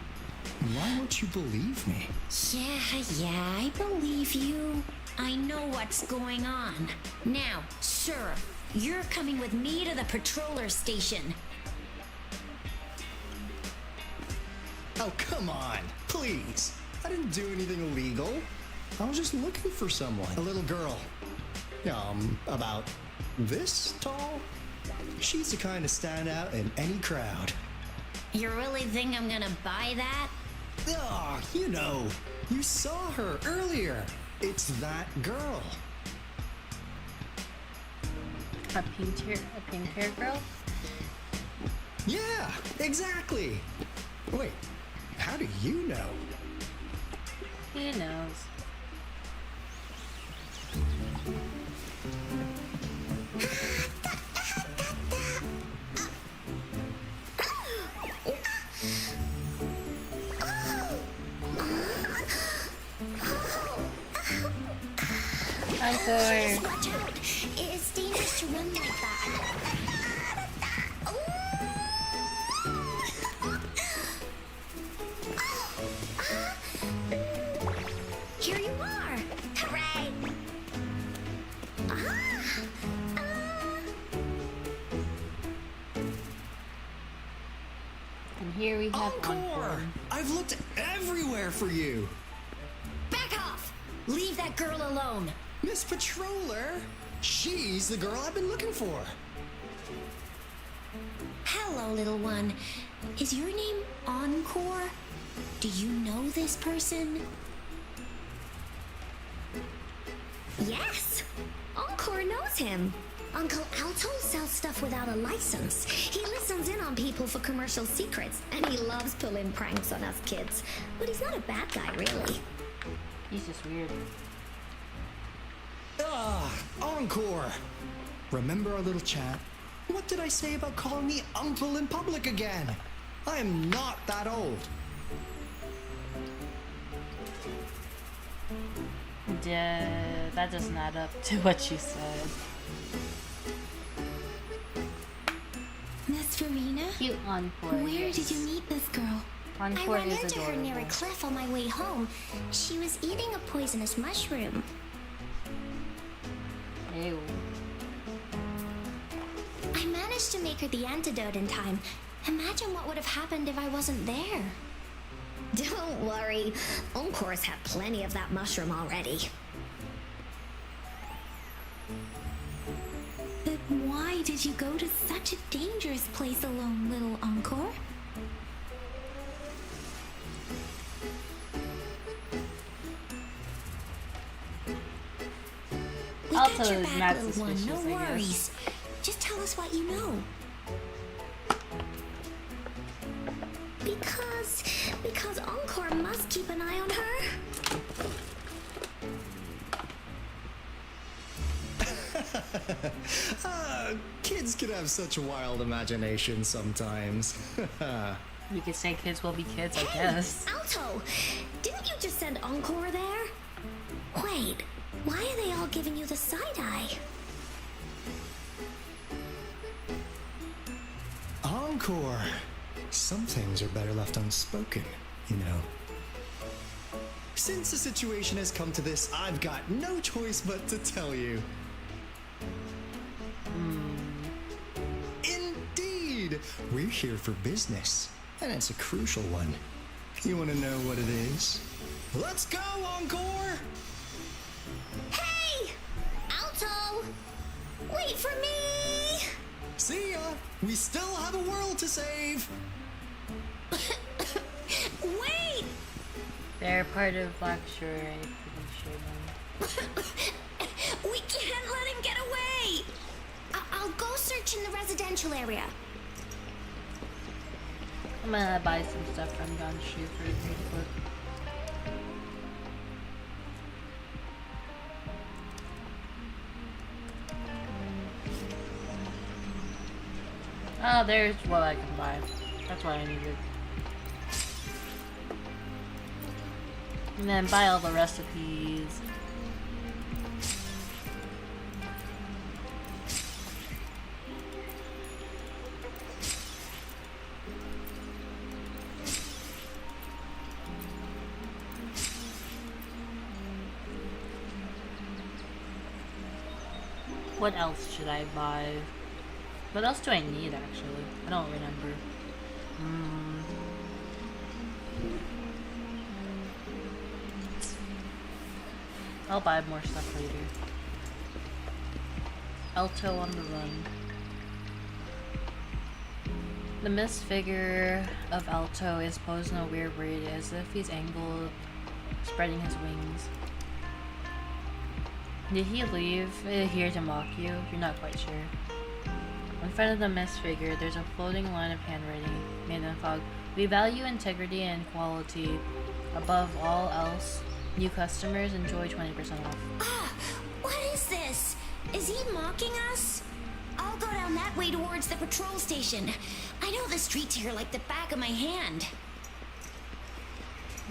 Why won't you believe me? Yeah, I believe you. I know what's going on. Now, sir, you're coming with me to the patroller station. Oh, come on, please. I didn't do anything illegal. I was just looking for someone. A little girl. About this tall. She's the kind to stand out in any crowd. You really think I'm gonna buy that? Ah, you know, you saw her earlier. It's that girl. A pink hair girl? Yeah, exactly. Wait, how do you know? He knows. Encore. Watch out! It's dangerous to run like that. Here you are! Hooray! And here we have Encore. I've looked everywhere for you. Back off! Leave that girl alone! Miss Patroller! She's the girl I've been looking for. Hello, little one. Is your name Encore? Do you know this person? Yes! Encore knows him. Uncle Alto sells stuff without a license. He listens in on people for commercial secrets, and he loves pulling pranks on us kids. But he's not a bad guy, really. He's just weird. Encore! Remember our little chat? What did I say about calling me uncle in public again? I am not that old. That doesn't add up to what you said. Miss Verena? Cute Encore. Where yes. did you meet this girl? Encore I ran is into her adorable. near a cliff on my way home. She was eating a poisonous mushroom. Ew. I managed to make her the antidote in time. Imagine what would have happened if I wasn't there. Don't worry. Encore's had plenty of that mushroom already. But why did you go to such a dangerous place alone, little Encore? We Also, got your not back, little one. suspicious, No I guess. worries. Just tell us what you know. Because Encore must keep an eye on her. Kids can have such a wild imagination sometimes. You could say kids will be kids, I guess. Alto, didn't you just send Encore there? Wait, why are they all giving you the side eye? Encore! Some things are better left unspoken, you know. Since the situation has come to this, I've got no choice but to tell you. Indeed! We're here for business, and it's a crucial one. You want to know what it is? Let's go, Encore! Hey! Alto! Wait for me! See ya! We still have a world to save! Wait! They're part of Black Shore, I'm pretty sure. We can't let him get away! I'll go search in the residential area. I'm gonna buy some stuff from Don Street for you to look. Oh, there's what I can buy. That's what I needed. And then buy all the recipes. What else should I buy? What else do I need, actually? I don't remember. I'll buy more stuff later. Alto on the run. The mist figure of Alto is posed in a weird way, as if he's angled, spreading his wings. Did he leave here to mock you? You're not quite sure. In front of the mist figure, there's a floating line of handwriting made in fog. We value integrity and quality. Above all else, new customers enjoy 20% off. Ah, what is this? Is he mocking us? I'll go down that way towards the patrol station. I know the streets here like the back of my hand.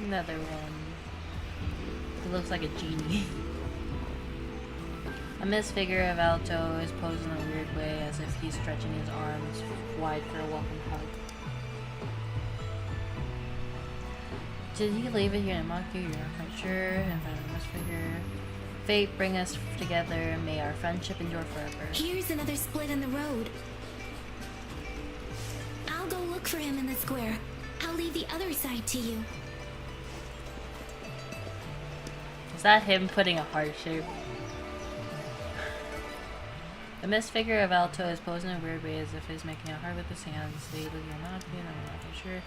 Another one. It looks like a genie. A mist figure of Alto is posed in a weird way as if he's stretching his arms wide for a welcome hug. Did he leave it here to mock you? You're not quite sure. And find a mist figure. Fate bring us together. May our friendship endure forever. Here's another split in the road. I'll go look for him in the square. I'll leave the other side to you. Is that him putting a heart shape? The mist figure of Alto is posed in a weird way as if he's making a heart with his hands. They look not I'm not quite sure.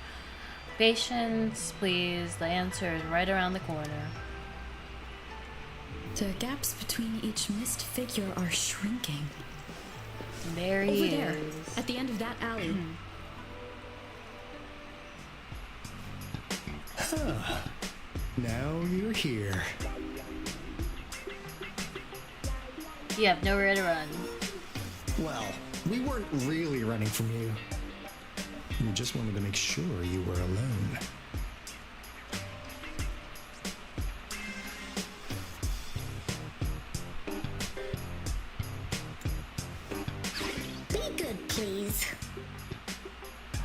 Patience, please. The answer is right around the corner. The gaps between each mist figure are shrinking. There Over he there, is. at the end of that alley. Now you're here. You have nowhere to run. Well, we weren't really running from you. We just wanted to make sure you were alone. Be good, please.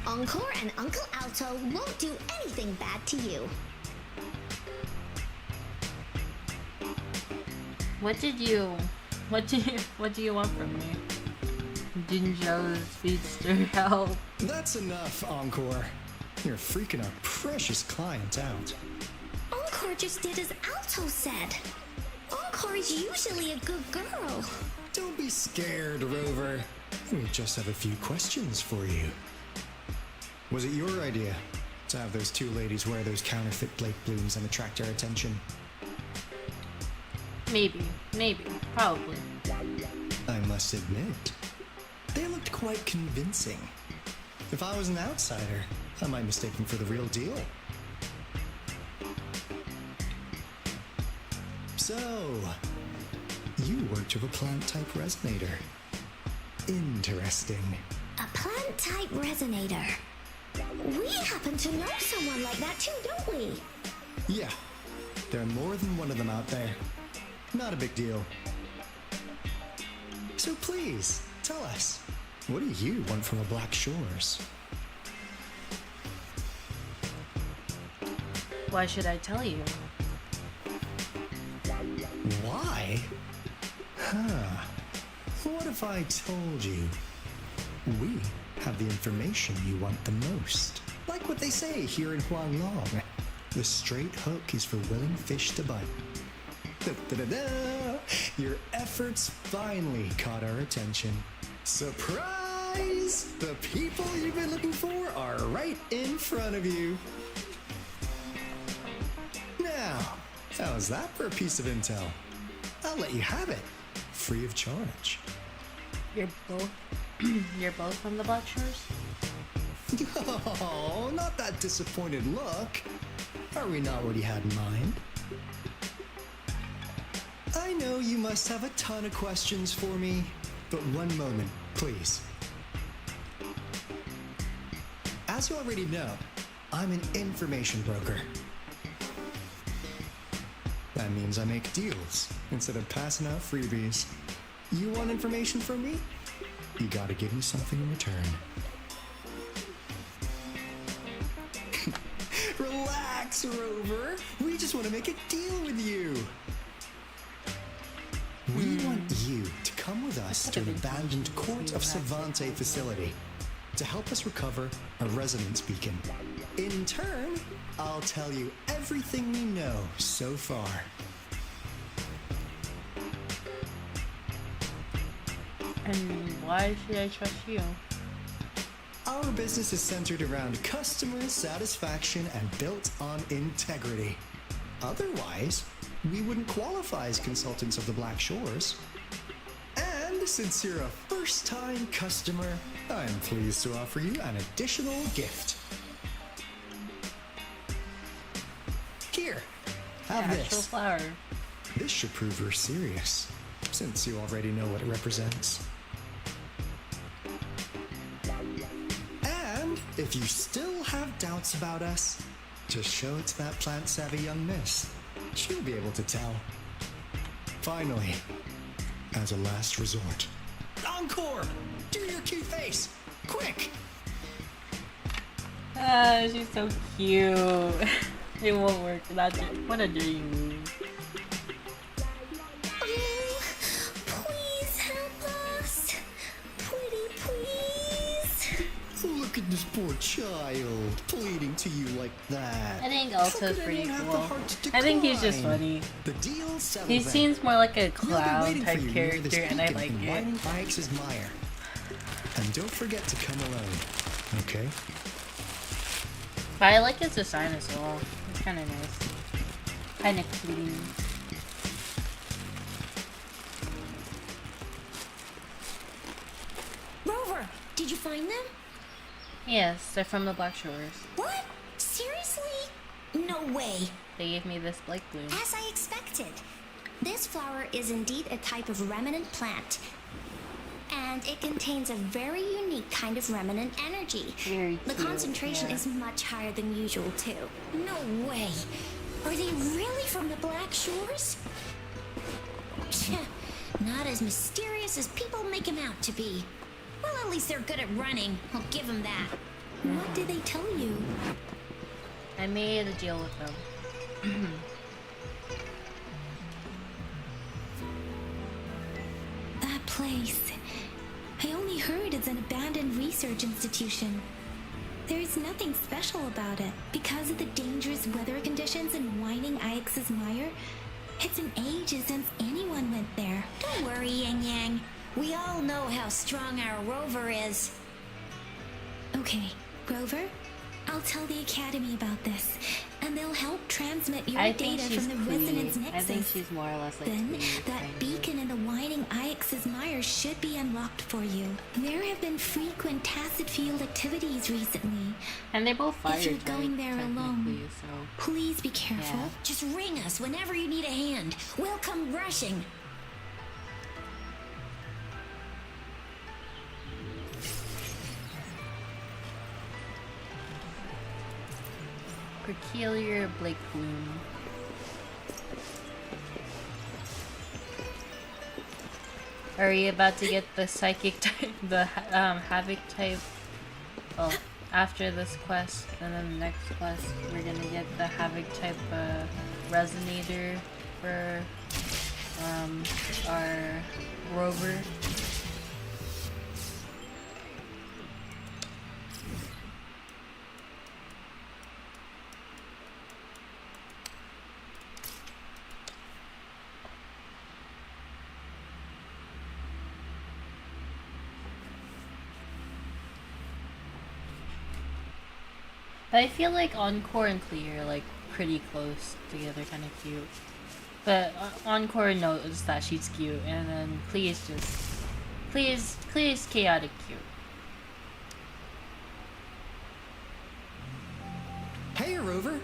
Encore and Uncle Alto won't do anything bad to you. What do you want from me? Jinjo's speedster help. That's enough, Encore. You're freaking our precious client out. Encore just did as Alto said. Encore is usually a good girl. Don't be scared, Rover. We just have a few questions for you. Was it your idea to have those two ladies wear those counterfeit Blake blooms and attract our attention? Maybe, probably. I must admit, they looked quite convincing. If I was an outsider, I might mistake them for the real deal. So, you worked with a plant-type resonator. Interesting. A plant-type resonator. We happen to know someone like that too, don't we? Yeah, there are more than one of them out there. Not a big deal. So please, tell us, what do you want from the Black Shores? Why should I tell you? Why? Huh. What if I told you we have the information you want the most? Like what they say here in Huanglong. The straight hook is for willing fish to bite. Da-da-da-da! Your efforts finally caught our attention. Surprise! The people you've been looking for are right in front of you. Now, how's that for a piece of intel? I'll let you have it, free of charge. You're both from the Black Shores? Oh, not that disappointed look. Are we not what you had in mind? I know you must have a ton of questions for me, but one moment, please. As you already know, I'm an information broker. That means I make deals instead of passing out freebies. You want information from me? You gotta give me something in return. Relax, Rover. We just want to make a deal with you. We want you to come with us to an abandoned Court of Savante facility to help us recover a resonance beacon. In turn, I'll tell you everything we know so far. And why should I trust you? Our business is centered around customer satisfaction and built on integrity. Otherwise, we wouldn't qualify as consultants of the Black Shores. And since you're a first-time customer, I'm pleased to offer you an additional gift. Here, have Actual this. flower. This should prove you're serious, since you already know what it represents. And if you still have doubts about us, just show it to that plant-savvy young miss. She'll be able to tell. Finally, as a last resort. Encore! Do your cute face! Quick! She's so cute. It won't work. What a dirty move. Please help us. Pretty please. Look at this poor child pleading to you like that. I think How Alto's could pretty anyone have the cool. heart to I think he's just decline? funny. The deal settled He then. seems more like a We'll be clown waiting for type you near this character, and I beacon like in it. Whining Ix's mire. And don't forget to come alone, okay? But I like his design as well. It's kind of nice. Kind of clean. Rover, did you find them? Yes, they're from the Black Shores. What? Seriously? No way. They gave me this Blake bloom. As I expected. This flower is indeed a type of remnant plant. And it contains a very unique kind of remnant energy. Very The cute, concentration yeah. is much higher than usual, too. No way. Are they really from the Black Shores? Tch, not as mysterious as people make them out to be. Well, at least they're good at running. I'll give them that. What did they tell you? I made a deal with them. That place. I only heard it's an abandoned research institution. There is nothing special about it. Because of the dangerous weather conditions in Whining Ix's mire, it's been ages since anyone went there. Don't worry, Yang Yang. We all know how strong our rover is. Okay, Rover, I'll tell the Academy about this, and they'll help transmit your I think data she's from the resonance Clee. nexus. I think she's more or less like Then, Clee, that kind of. beacon in the Whining Ix's mire should be unlocked for you. There have been frequent tacit field activities recently. And they both fire If you're type, going there alone, technically, so please be careful. Yeah. Just ring us whenever you need a hand. We'll come rushing. peculiar Blake bloom. Are we about to get the psychic type, the havoc type? Well, after this quest, and then the next quest, we're gonna get the havoc type resonator for our rover. But I feel like Encore and Clee are like pretty close together, kind of cute. But Encore knows that she's cute, and then Clee is just Clee is chaotic cute. Hey, Rover!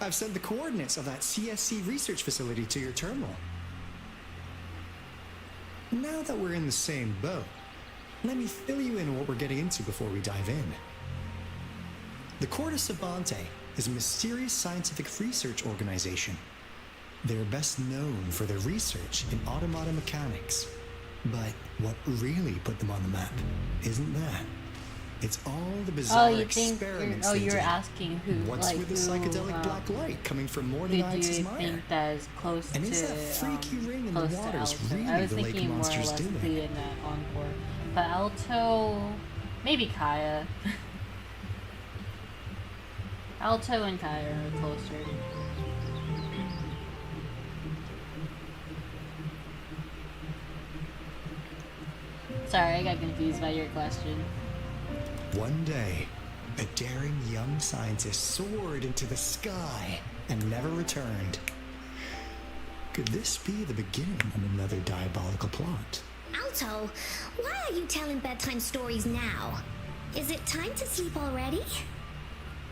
I've sent the coordinates of that CSC research facility to your terminal. Now that we're in the same boat, let me fill you in on what we're getting into before we dive in. The Corte Savante is a mysterious scientific research organization. They're best known for their research in automata mechanics. But what really put them on the map isn't that. It's all the bizarre experiments they you're did. asking who, What's like, with the psychedelic black light coming from more who than do Ix's you mire? think that is close And to is that freaky ring in the close to waters Alto? really I was the lake thinking more or monster's less doing? Clee and Encore, but Alto, maybe Kaya. Alto and Kaya are closer. Sorry, I got confused by your question. One day, a daring young scientist soared into the sky and never returned. Could this be the beginning of another diabolical plot? Alto, why are you telling bedtime stories now? Is it time to sleep already?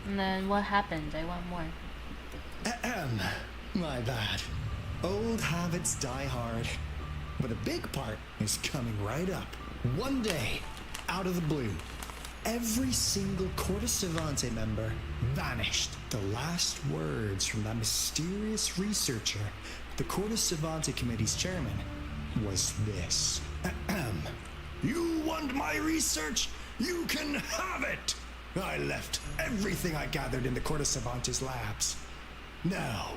And then what happened? I want more. Ahem. My bad. Old habits die hard. But a big part is coming right up. One day, out of the blue, every single Corte Savante member vanished. The last words from that mysterious researcher the Cortes Savante Committee's chairman, was this. You want my research? You can have it! I left everything I gathered in the Cortes Savantes labs. Now,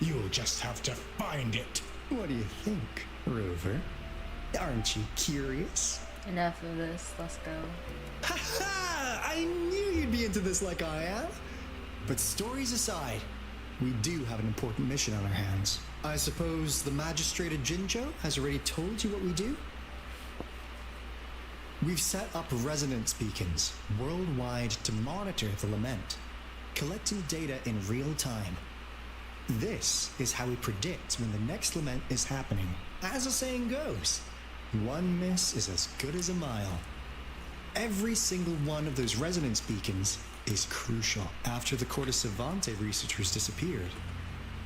you'll just have to find it. What do you think, Rover? Aren't you curious? Enough of this. Let's go. Ha ha! I knew you'd be into this like I am. But stories aside, we do have an important mission on our hands. I suppose the magistrate at Jinzhou has already told you what we do? We've set up resonance beacons worldwide to monitor the lament, collecting data in real time. This is how we predict when the next lament is happening. As the saying goes, one miss is as good as a mile. Every single one of those resonance beacons is crucial. After the Cortes Savante researchers disappeared,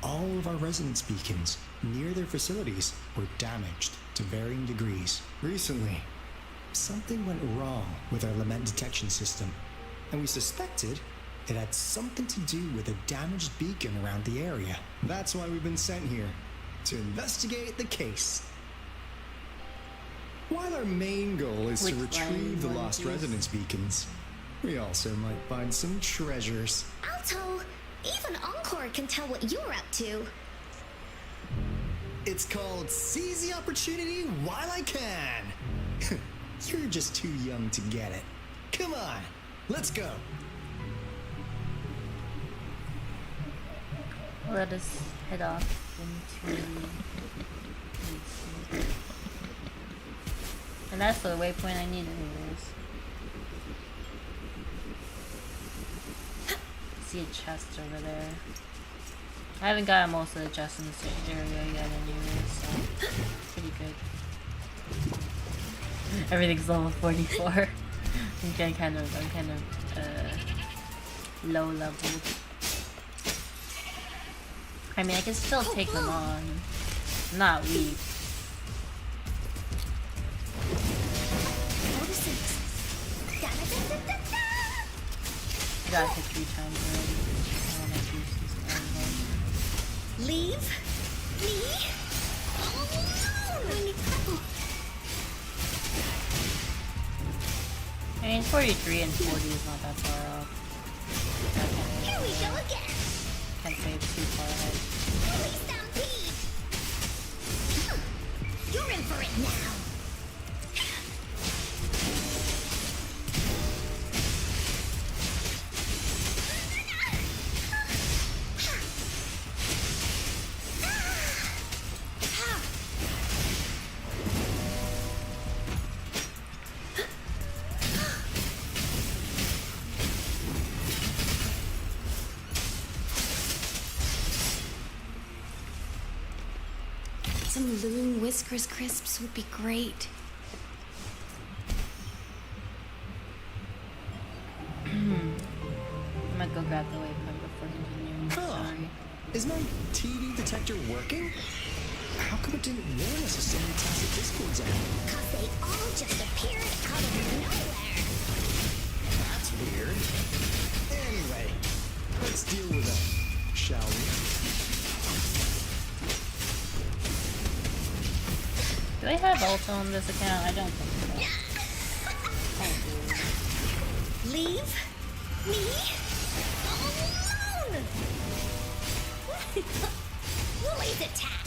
all of our resonance beacons near their facilities were damaged to varying degrees. Recently, something went wrong with our lament detection system, and we suspected it had something to do with a damaged beacon around the area. That's why we've been sent here, to investigate the case. While our main goal is to retrieve the lost resonance beacons, we also might find some treasures. Alto, even Encore can tell what you're up to. It's called Seize the Opportunity While I Can. You're just too young to get it. Come on, let's go. Let us head off into... And that's the waypoint I need anyways. See a chest over there. I haven't gotten most of the chests in this area yet anyways, so pretty good. Everything's level 44. I'm kind of low leveled. I mean, I can still take them on. I'm not weak. I got hit 3 times already. I wanna do some Leave me alone. I mean, 43 and 40 is not that far off. Here we go again. Can't say it's too far ahead. Holy stampede! You're in for it now. Some Loon Whiskers crisps would be great. I'm gonna go grab the waypoint before continuing. Sorry. Is my TD detector working? How come it didn't warn us of so many tacit discords on? 'Cause they all just appeared out of nowhere. That's weird. Anyway, let's deal with them, shall we? Do I have Ulta on this account? I don't think so. Leave me alone! Lily's attack!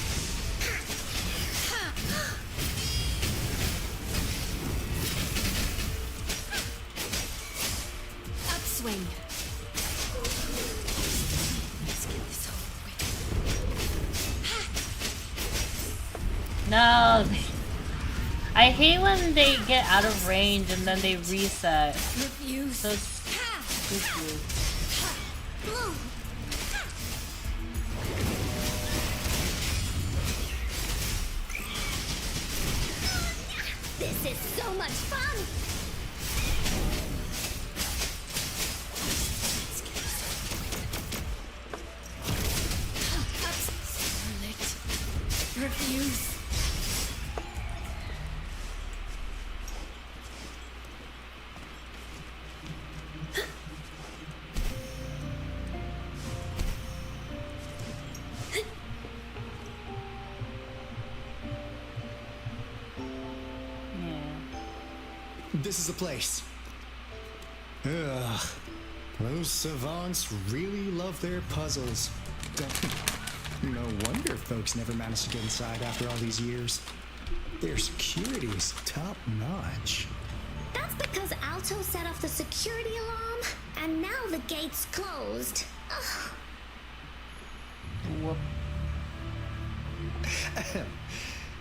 Upswing! Let's get this over with. No! I hate when they get out of range and then they reset. Refuse. So stupid. This is so much fun! Scarlet. Refuse. This is the place. Ugh. Those savants really love their puzzles. No wonder folks never managed to get inside after all these years. Their security's top notch. That's because Alto set off the security alarm, and now the gate's closed. Ugh. Whoop.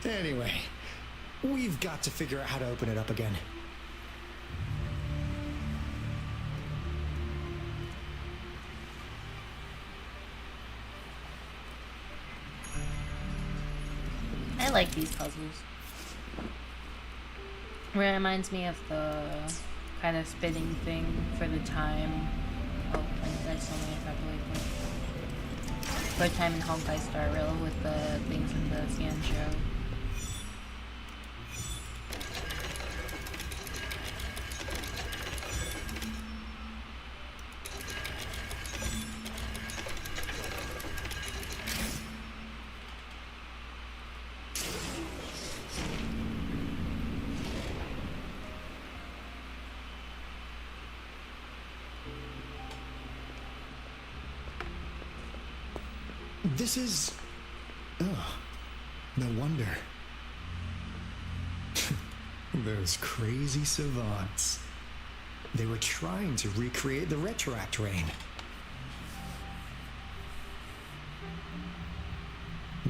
Anyway, we've got to figure out how to open it up again. I like these puzzles. Reminds me of the kind of spinning thing for the time. Oh, I still need to calculate for time in Honkai Star Rail with the things in the scan show. This is... Oh, no wonder. Those crazy savants. They were trying to recreate the Retroact Rain.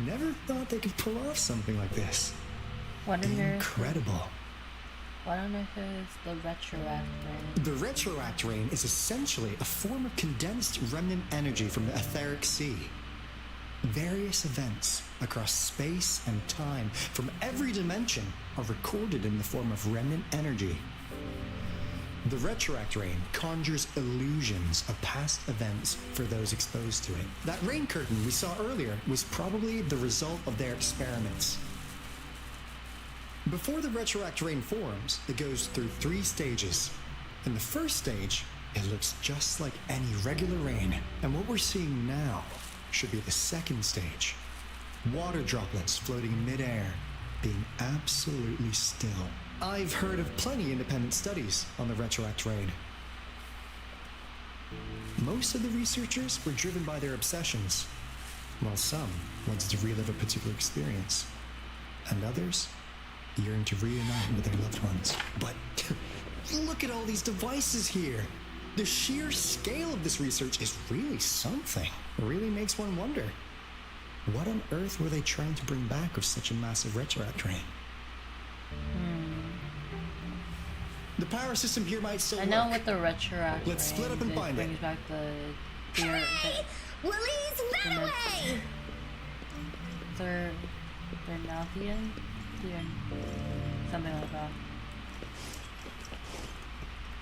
Never thought they could pull off something like this. What on earth? Incredible. What on earth is the Retroact Rain? The Retroact Rain is essentially a form of condensed remnant energy from the etheric sea. Various events across space and time from every dimension are recorded in the form of remnant energy. The Retroact Rain conjures illusions of past events for those exposed to it. That rain curtain we saw earlier was probably the result of their experiments. Before the Retroact Rain forms, it goes through 3 stages. In the first stage, it looks just like any regular rain, and what we're seeing now should be the second stage. Water droplets floating in midair, being absolutely still. I've heard of plenty independent studies on the Retroact Rain. Most of the researchers were driven by their obsessions, while some wanted to relive a particular experience, and others yearned to reunite with their loved ones. But look at all these devices here. The sheer scale of this research is really something. It really makes one wonder. What on earth were they trying to bring back with such a massive Retroact Rain? The power system here might still work. I know with the Retroact Let's split up and it find it. brings back the Hey! Willie's Railway! They're Nathian? Something like that.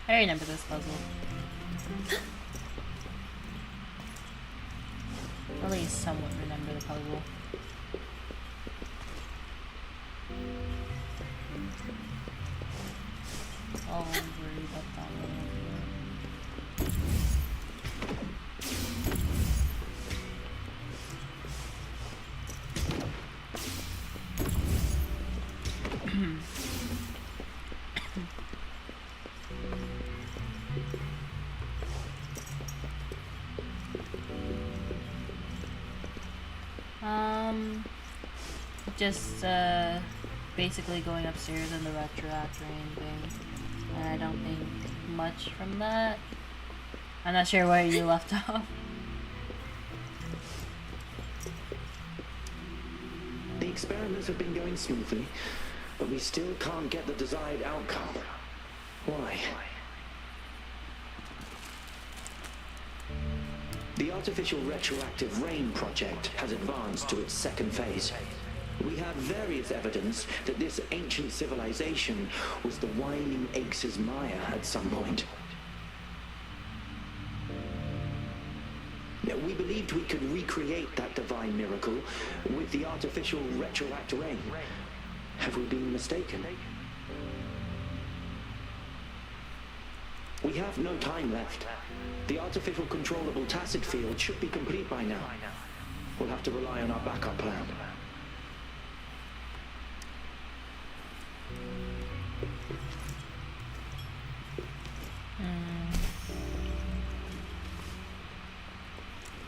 I remember this puzzle. At least somewhat remember the puzzle. Oh, I'm worried about that one. Just basically going upstairs in the Retroact Rain thing, and I don't think much from that. I'm not sure where you left off. The experiments have been going smoothly, but we still can't get the desired outcome. Why? The artificial retroactive rain project has advanced to its second phase. We have various evidence that this ancient civilization was the whining Axis Maya at some point. We believed we could recreate that divine miracle with the artificial retroact rain. Have we been mistaken? We have no time left. The artificial controllable tacit field should be complete by now. We'll have to rely on our backup plan.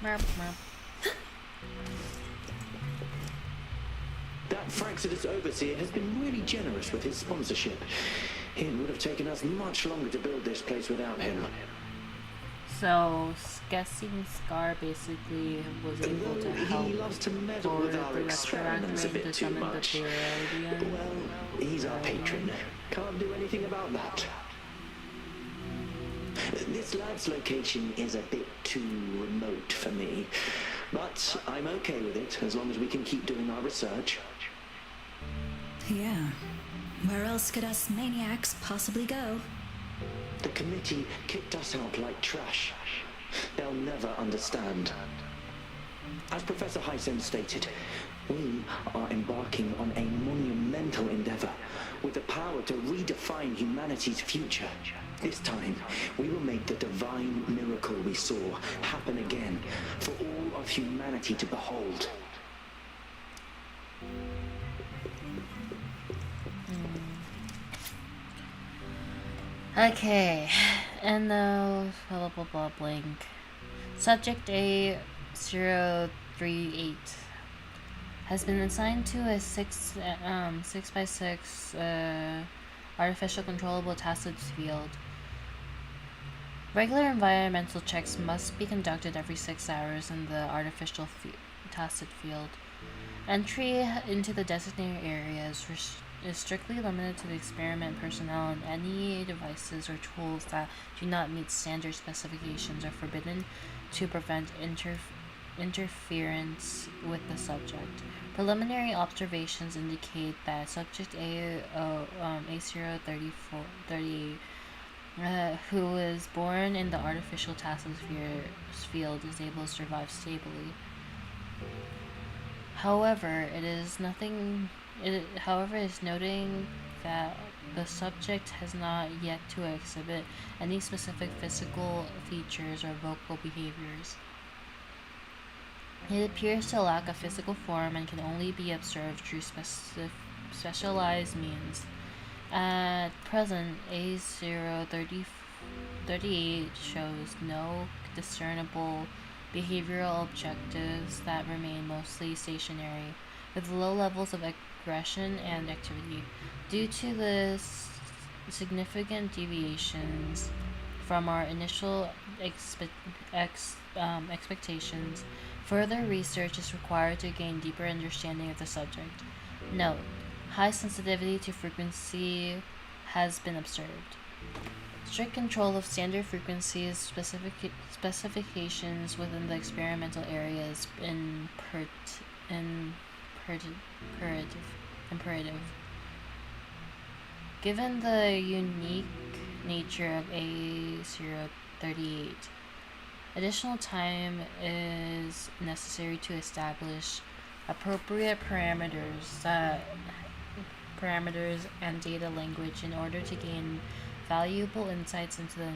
Merp, merp. That Fraxidus overseer has been really generous with his sponsorship. It would have taken us much longer to build this place without him. So, guessing Scar basically was able to help He loves to meddle forward with our the experiments a Resurrecting bit to too summon the much. Pyrrhodian. Well, he's our patron. Can't do anything about that. This lab's location is a bit too remote for me, but I'm okay with it as long as we can keep doing our research. Yeah. Where else could us maniacs possibly go? The committee kicked us out like trash. They'll never understand. As Professor Hyson stated, we are embarking on a monumental endeavor with the power to redefine humanity's future. This time, we will make the divine miracle we saw happen again for all of humanity to behold. Okay, and now blah blah blah blank. Subject A038 has been assigned to a 6x6 artificial controllable tacit field. Regular environmental checks must be conducted every 6 hours in the artificial tacit field. Entry into the designated area is strictly limited to the experiment personnel, and any devices or tools that do not meet standard specifications are forbidden to prevent interference with the subject. Preliminary observations indicate that subject A038 who was born in the artificial tasosphere field is able to survive stably. However, it is noting that the subject has not yet to exhibit any specific physical features or vocal behaviors. It appears to lack a physical form and can only be observed through specialized means. At present, A038 shows no discernible behavioral objectives that remain mostly stationary, with low levels of aggression and activity. Due to the significant deviations from our initial expectations, further research is required to gain deeper understanding of the subject. Note: high sensitivity to frequency has been observed. Strict control of standard frequencies specifications within the experimental area is imperative. Given the unique nature of A038, additional time is necessary to establish appropriate parameters and data language in order to gain valuable insights into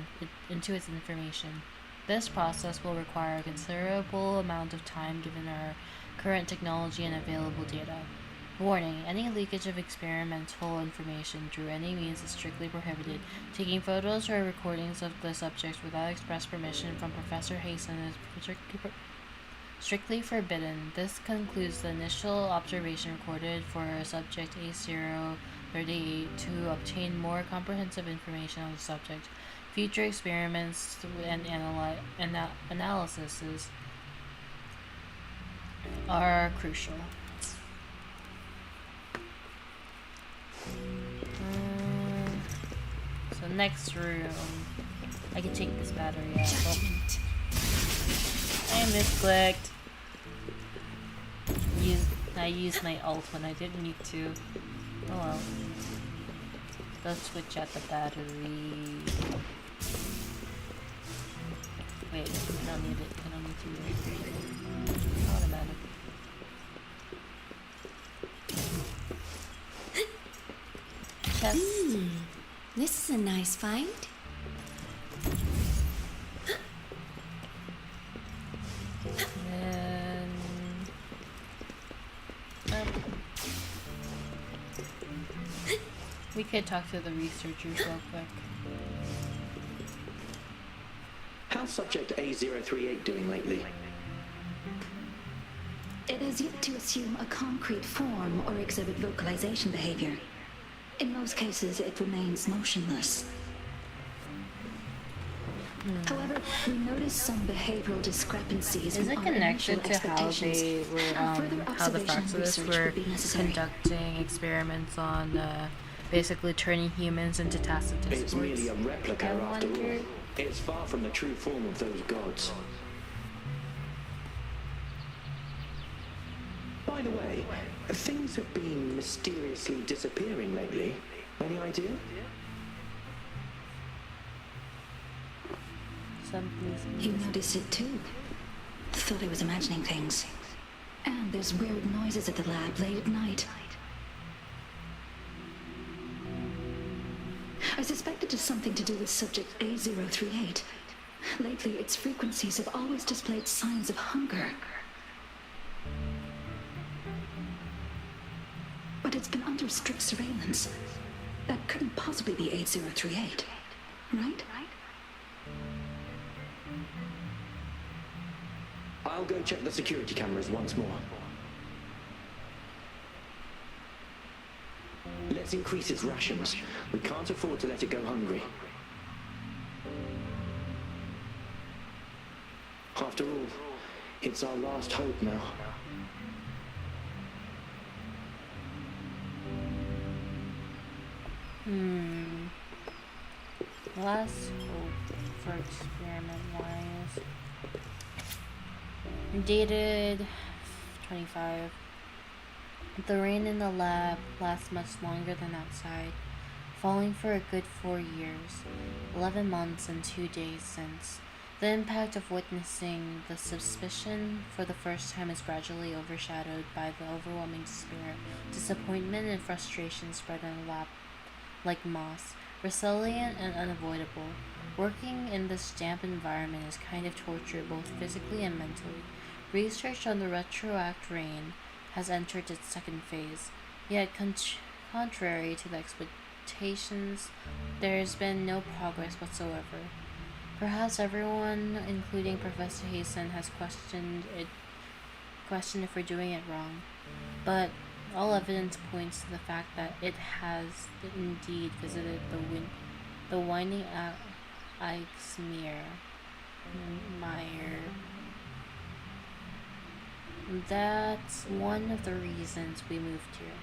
its information. This process will require a considerable amount of time given our current technology and available data. Warning: any leakage of experimental information through any means is strictly prohibited. Taking photos or recordings of the subjects without express permission from Professor Hayson is strictly forbidden. This concludes the initial observation recorded for subject A038 to obtain more comprehensive information on the subject. Future experiments and analyses are crucial. So next room, I can take this battery out. Judgment. I misclicked. I used my ult when I didn't need to. Oh well. Let's switch out the battery. Wait, I don't need it. I don't need to. Automatic. Chest. This is a nice find. And we could talk to the researchers real quick. How's subject A038 doing lately? It has yet to assume a concrete form or exhibit vocalization behavior. In most cases, it remains motionless. However, we noticed some behavioral discrepancies Is in it our initial connected to how expectations. they were, Further how the observation and Fraxidus research were would be necessary. conducting experiments on basically turning humans into tacit It's discords? merely a replica I after wonder. all. It's far from the true form of those gods. By the way, things have been mysteriously disappearing lately. Any idea? Something's You noticed it too. Thought I was imagining things. And there's weird noises at the lab late at night. I suspect it is something to do with subject A038. Lately, its frequencies have always displayed signs of hunger. But it's been under strict surveillance. That couldn't possibly be 8038, right? I'll go check the security cameras once more. Let's increase its rations. We can't afford to let it go hungry. After all, it's our last hope now. Last hope for experiment wise. Dated 25. The rain in the lab lasts much longer than outside, falling for a good 4 years, 11 months and 2 days since. The impact of witnessing the suspicion for the first time is gradually overshadowed by the overwhelming despair, disappointment, and frustration spread in the lab like moss, resilient and unavoidable. Working in this damp environment is kind of torture both physically and mentally. Research on the retroact rain has entered its second phase, yet contrary to the expectations, there has been no progress whatsoever. Perhaps everyone, including Professor Hasten, has questioned if we're doing it wrong, but all evidence points to the fact that it has indeed visited the winding Eichsmere mire. That's one of the reasons we moved here.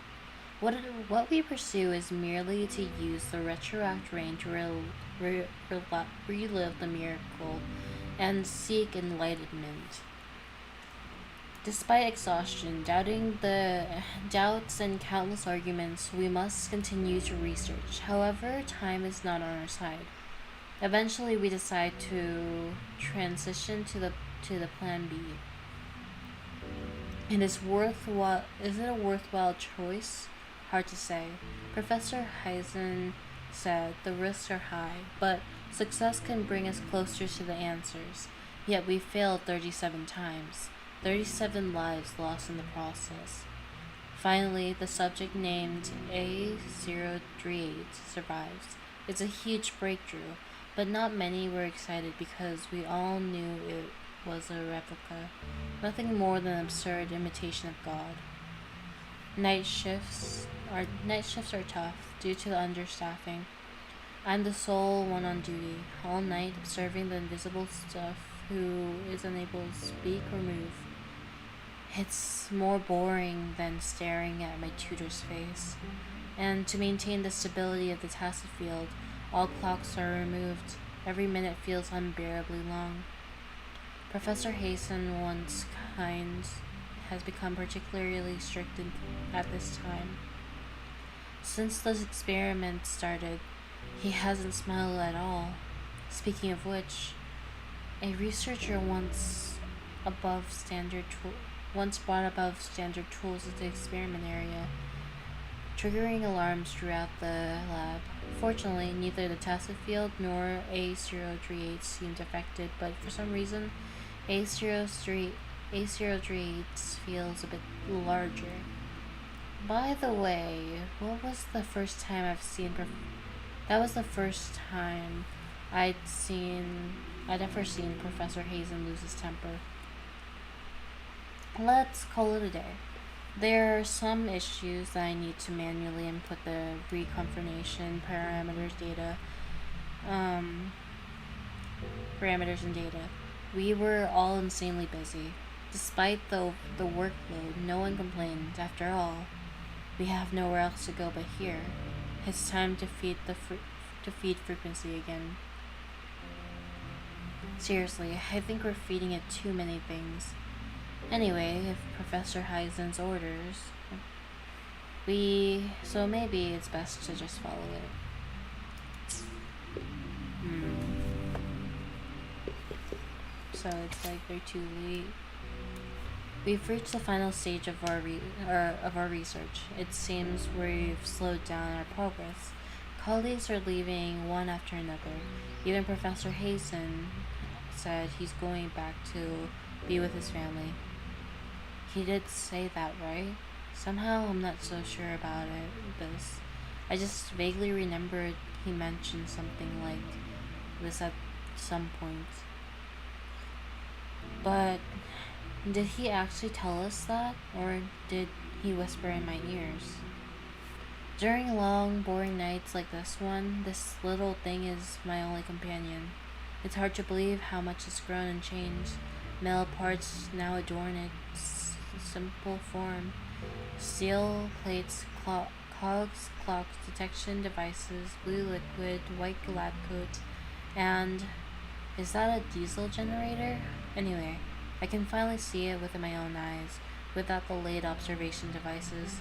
What we pursue is merely to use the retroact rain to relive the miracle and seek enlightenment. Despite exhaustion, doubts, and countless arguments, we must continue to research. However, time is not on our side. Eventually, we decide to transition to the plan B. And is it a worthwhile choice? Hard to say. Professor Heisen said the risks are high, but success can bring us closer to the answers. Yet we failed 37 times. 37 lives lost in the process. Finally, the subject named A038 survives. It's a huge breakthrough, but not many were excited because we all knew it was a replica, nothing more than an absurd imitation of God. Night shifts are tough due to the understaffing. I'm the sole one on duty, all night observing the invisible stuff who is unable to speak or move. It's more boring than staring at my tutor's face. And to maintain the stability of the tacit field, all clocks are removed. Every minute feels unbearably long. Professor Hasten, once kind, has become particularly strict at this time. Since this experiment started, he hasn't smiled at all. Speaking of which, a researcher once brought above standard tools into the experiment area, triggering alarms throughout the lab. Fortunately, neither the tacit field nor A038 seemed affected, but for some reason, A038 feels a bit larger. By the way, what was the first time that was the first time I'd ever seen Professor Hazen lose his temper. let's call it a day. There are some issues that I need to manually input the reconfirmation um, parameters and data. We were all insanely busy. Despite the workload, no one complained. After all, we have nowhere else to go but here. It's time to feed frequency again. Seriously, I think we're feeding it too many things. Anyway, if Professor Heisen's orders, so maybe it's best to just follow it. So it's like they're too late. We've reached the final stage of our research. It seems we've slowed down our progress. Colleagues are leaving one after another. Even Professor Hazen said he's going back to be with his family. He did say that, right? Somehow I'm not so sure about this. I just vaguely remembered he mentioned something like this at some point. But did he actually tell us that, or did he whisper in my ears? During long, boring nights like this one, this little thing is my only companion. It's hard to believe how much it's grown and changed. Metal parts now adorn its simple form. Steel plates, cogs, clocks, detection devices, blue liquid, white lab coat, and is that a diesel generator? Anyway, I can finally see it with my own eyes, without the late observation devices.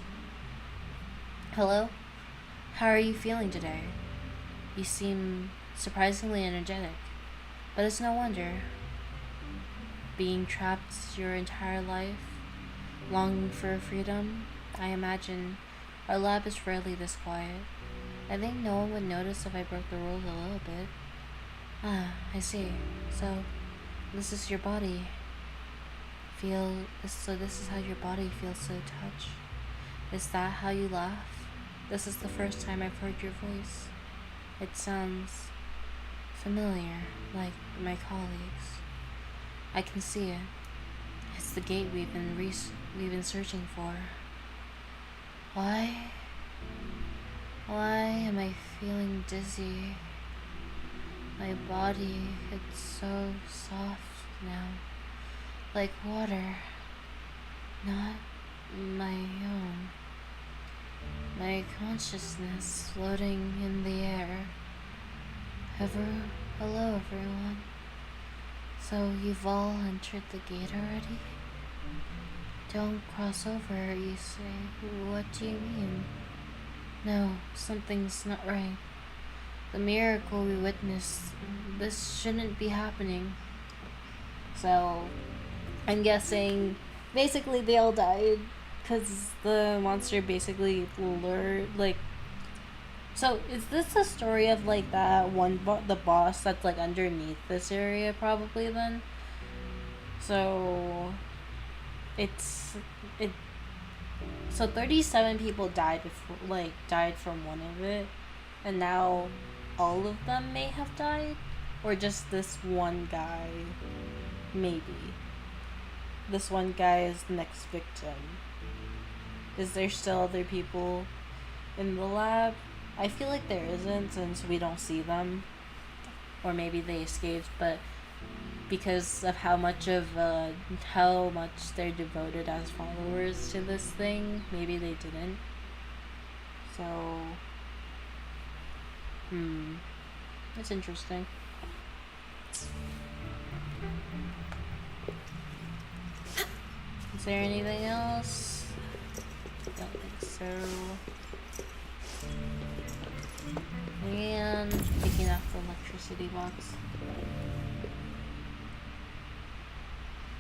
Hello? How are you feeling today? You seem surprisingly energetic, but it's no wonder. Being trapped your entire life, longing for freedom, I imagine our lab is rarely this quiet. I think no one would notice if I broke the rules a little bit. Ah, I see. So, this is your body. This is how your body feels to touch. Is that how you laugh? This is the first time I've heard your voice. It sounds familiar, like my colleagues. I can see it. It's the gate we've been searching for. Why am I feeling dizzy? My body, it's so soft now, like water, not my own. My consciousness floating in the air. Hello everyone. So you've all entered the gate already? Don't cross over, you say. What do you mean? No, something's not right. The miracle we witnessed, this shouldn't be happening. So, I'm guessing basically they all died because the monster basically lured, like. So, is this the story of like that one the boss that's like underneath this area probably then? So, so 37 people died died from one of it, and now all of them may have died, or just this one guy. Maybe this one guy is the next victim. Is there still other people in the lab? I feel like there isn't, since we don't see them, or maybe they escaped, but because of how much they're devoted as followers to this thing, maybe they didn't. So, that's interesting. Is there anything else? Don't think so. And picking up the electricity box.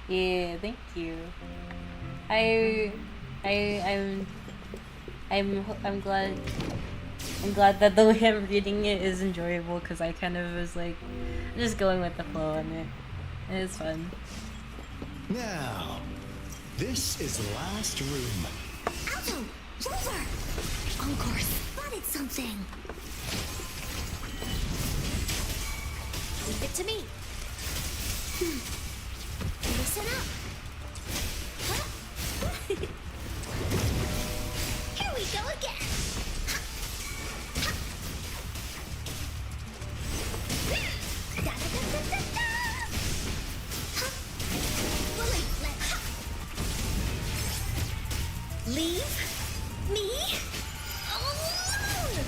Yeah, thank you. I'm glad that the way I'm reading it is enjoyable, because I kind of was like just going with the flow on it. And it's fun. Now, this is the last room. Alto! Rover! Encore spotted something! Leave it to me. Listen up. Huh? Leave me alone!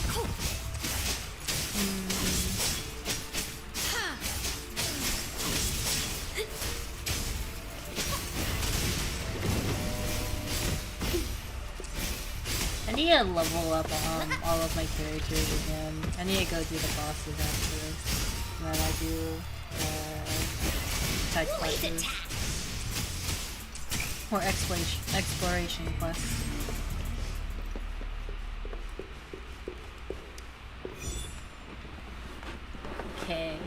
Oh. Ha. I need to level up all of my characters again. I need to go do the bosses after this. And then I'll do side quests. Or exploration quests. Okay.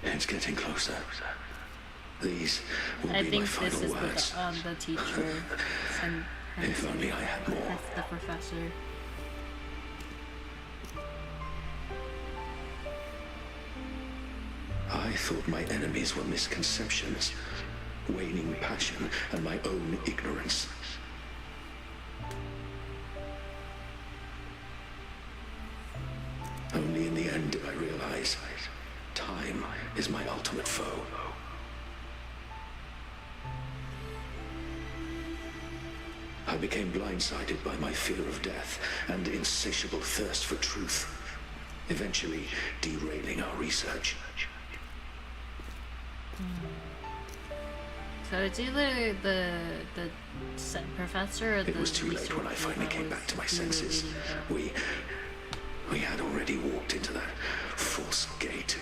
It's getting closer. These will I be think my final this is words. the teacher. If only I had more. That's the professor. I thought my enemies were misconceptions, waning passion, and my own ignorance. Only in the end did I realize time is my ultimate foe. I became blindsided by my fear of death and insatiable thirst for truth, eventually derailing our research. So it's either the professor or the It was too late when I finally came back to my senses. We had already walked into that false gate.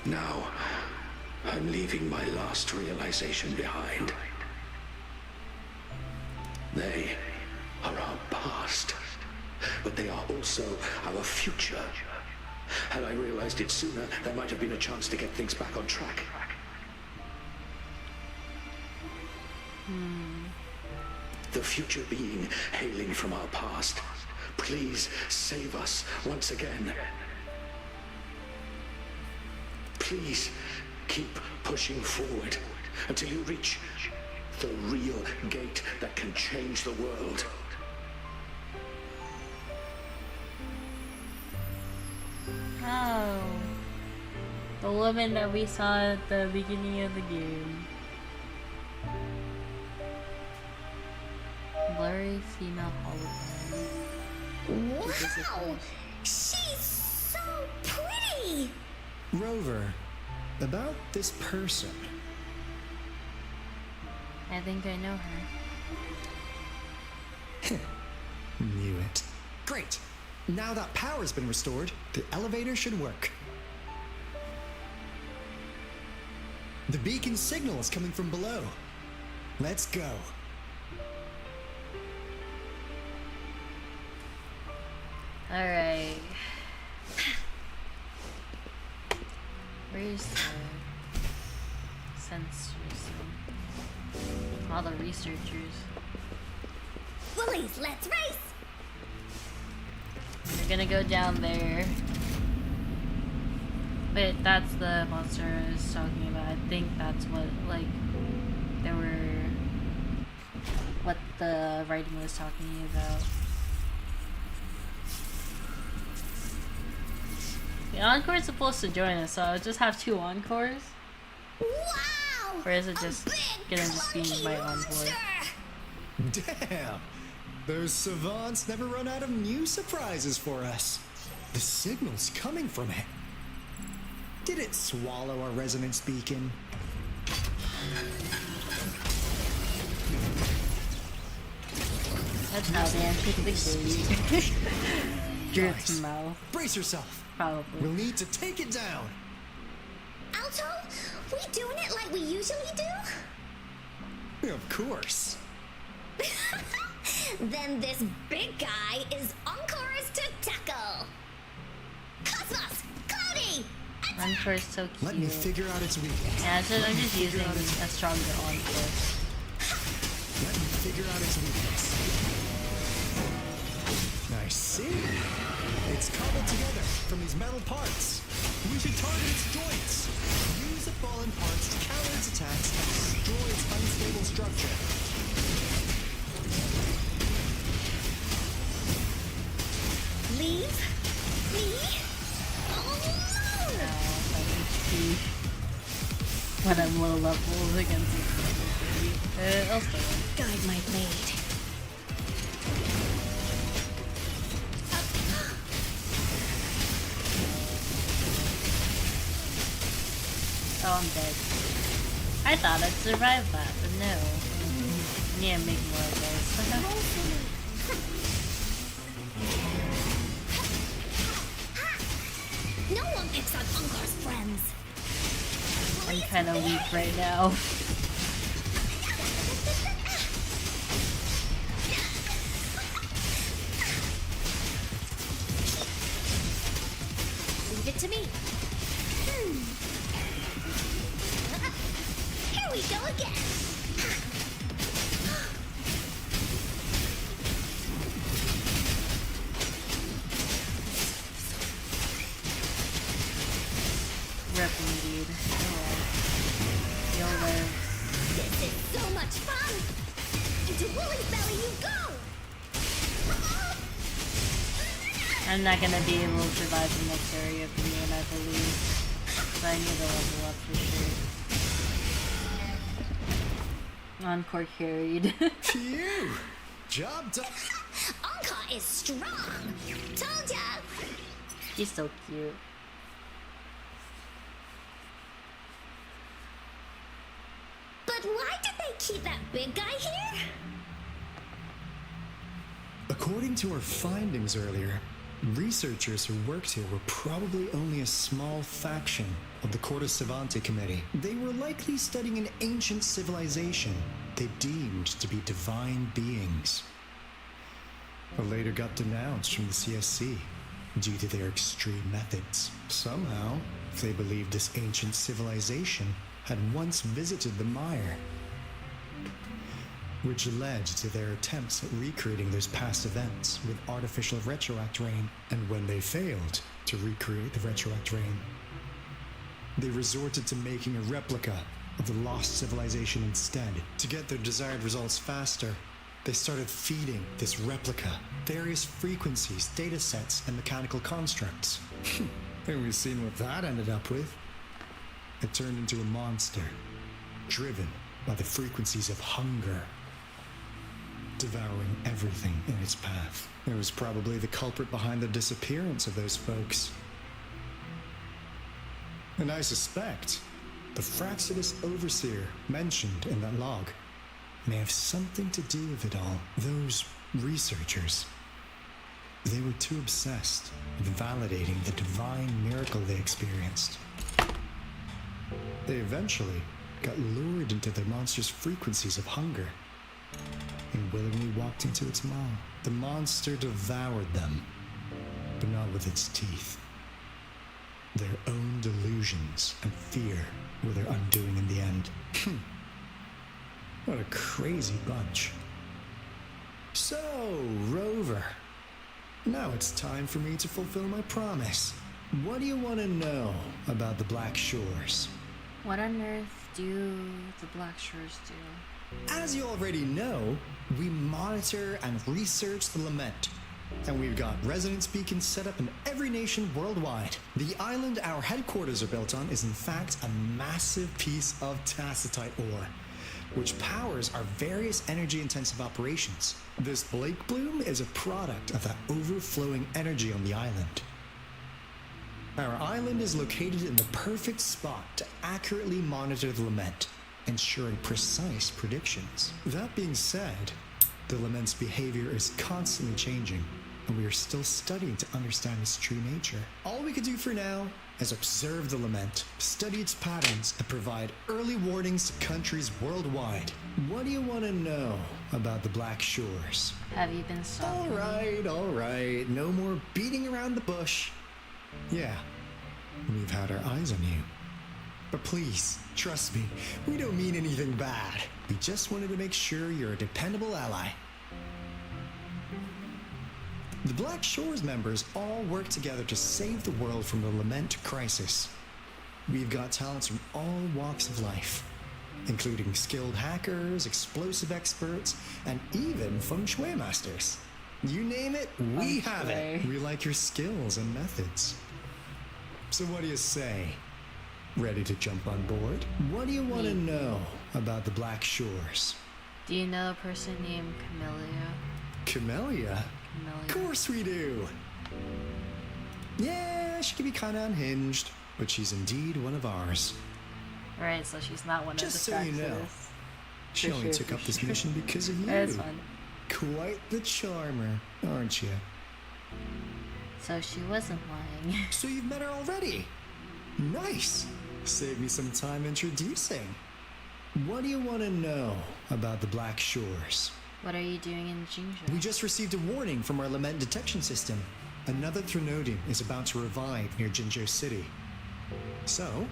Now, I'm leaving my last realization behind. They are our past, but they are also our future. Had I realized it sooner, there might have been a chance to get things back on track. The future being hailing from our past. Please save us once again. Please keep pushing forward until you reach the real gate that can change the world. Oh. The woman that we saw at the beginning of the game. Blurry female hologram. Wow! She's so pretty! Rover, about this person. I think I know her. Knew it. Great! Now that power's been restored, the elevator should work. The beacon signal is coming from below. Let's go. Alright. Where's the sensors? All the researchers. Bullies, let's race! We're gonna go down there. But that's the monster I was talking about. I think that's what, like, what the writing was talking about. The encore is supposed to join us, so I'll just have 2 encores? Wow! Or is it just gonna just be my encore? Damn! Those savants never run out of new surprises for us. The signal's coming from it. Did it swallow our resonance beacon? That's how they entered the gate. Through its Guys, mouth. brace yourself. Probably. We'll need to take it down. Alto, we doing it like we usually do? Of course. Then this big guy is Encore's to tackle. Cosmos, Cloudy, Encore is so cute. Let me figure out its weakness. Yeah, so I'm just using a stronger encore. Let me figure out its weakness. I see. It's cobbled together. from these metal parts. We should target its joints. Use the fallen parts to counter its attacks and destroy its unstable structure. Leave? Me? Oh no! When I'm low levels against it. I'll still win. Guide my blade. Oh, I'm dead. I thought I'd survive that, but no. I need to make more of those. No one picks on Ungar's friends. I'm kind of weak right now. Leave it to me. Here we go again. Rip indeed. You'll live. This is so much fun. Into Wooly's belly you go. I'm not gonna be able to survive the next area for me, and I believe. So I need to level up for sure. Encore carried. Phew! Job done. Anka is strong. Told ya. He's so cute. But why did they keep that big guy here? According to our findings earlier, researchers who worked here were probably only a small faction of the Corte Savante Committee. They were likely studying an ancient civilization they deemed to be divine beings, but later got denounced from the CSC due to their extreme methods. Somehow, they believed this ancient civilization had once visited the mire, which led to their attempts at recreating those past events with artificial retroact rain. And when they failed to recreate the retroact rain, they resorted to making a replica of the lost civilization instead. To get their desired results faster, they started feeding this replica various frequencies, data sets, and mechanical constructs. And we've seen what that ended up with. It turned into a monster, driven by the frequencies of hunger, devouring everything in its path. It was probably the culprit behind the disappearance of those folks. And I suspect the Fraxidus Overseer mentioned in that log may have something to do with it all. Those researchers, they were too obsessed with validating the divine miracle they experienced. They eventually got lured into the monster's frequencies of hunger and willingly walked into its maw. The monster devoured them, but not with its teeth. Their own delusions and fear were their undoing in the end. What a crazy bunch. So, Rover, now it's time for me to fulfill my promise. What do you want to know about the Black Shores? What on earth do the Black Shores do? As you already know, we monitor and research the Lament, and we've got resonance beacons set up in every nation worldwide. The island our headquarters are built on is in fact a massive piece of tacitite ore, which powers our various energy-intensive operations. This Blake Bloom is a product of that overflowing energy on the island. Our island is located in the perfect spot to accurately monitor the Lament, ensuring precise predictions. That being said, the Lament's behavior is constantly changing, and we are still studying to understand its true nature. All we can do for now is observe the Lament, study its patterns, and provide early warnings to countries worldwide. What do you want to know about the Black Shores? Have you been stalking me? All right, no more beating around the bush. Yeah, we've had our eyes on you. But please, trust me, we don't mean anything bad. We just wanted to make sure you're a dependable ally. The Black Shores members all work together to save the world from the Lament crisis. We've got talents from all walks of life, including skilled hackers, explosive experts, and even feng shui masters. You name it, we have it. We like your skills and methods. So what do you say? Ready to jump on board? What do you want to know about the Black Shores? Do you know a person named Camellia? Camellia? Of course we do. Yeah, she can be kind of unhinged, but she's indeed one of ours. Right, so she's not one Just of the so you know, she only took up this mission because of you. That's fun. Quite the charmer, aren't you? So she wasn't lying. So you've met her already? Nice. Save me some time introducing. What do you want to know about the Black Shores? What are you doing in Jinzhou? We just received a warning from our lament detection system. Another Threnodian is about to revive near Jinzhou City. So,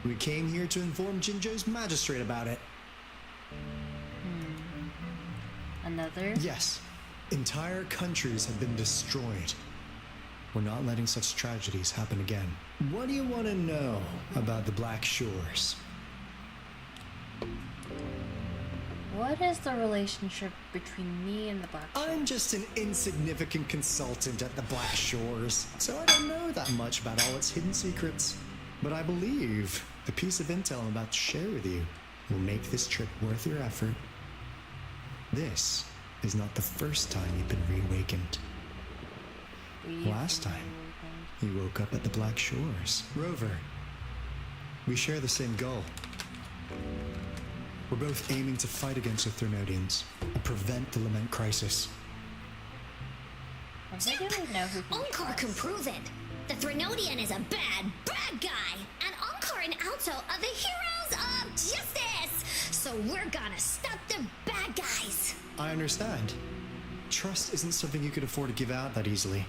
we came here to inform Jinzhou's magistrate about it. Another? Yes. Entire countries have been destroyed. We're not letting such tragedies happen again. What do you want to know about the Black Shores? What is the relationship between me and the Black Shores? I'm just an insignificant consultant at the Black Shores, so I don't know that much about all its hidden secrets. But I believe the piece of intel I'm about to share with you will make this trip worth your effort. This is not the first time you've been reawakened. Last time, you woke up at the Black Shores. Rover, we share the same goal. We're both aiming to fight against the Threnodians and prevent the Lament crisis. I think I would know who Onkar can prove it. The Threnodian is a bad, bad guy. And Onkar and Alto are the heroes of justice. So we're gonna stop the bad guys. I understand. Trust isn't something you could afford to give out that easily.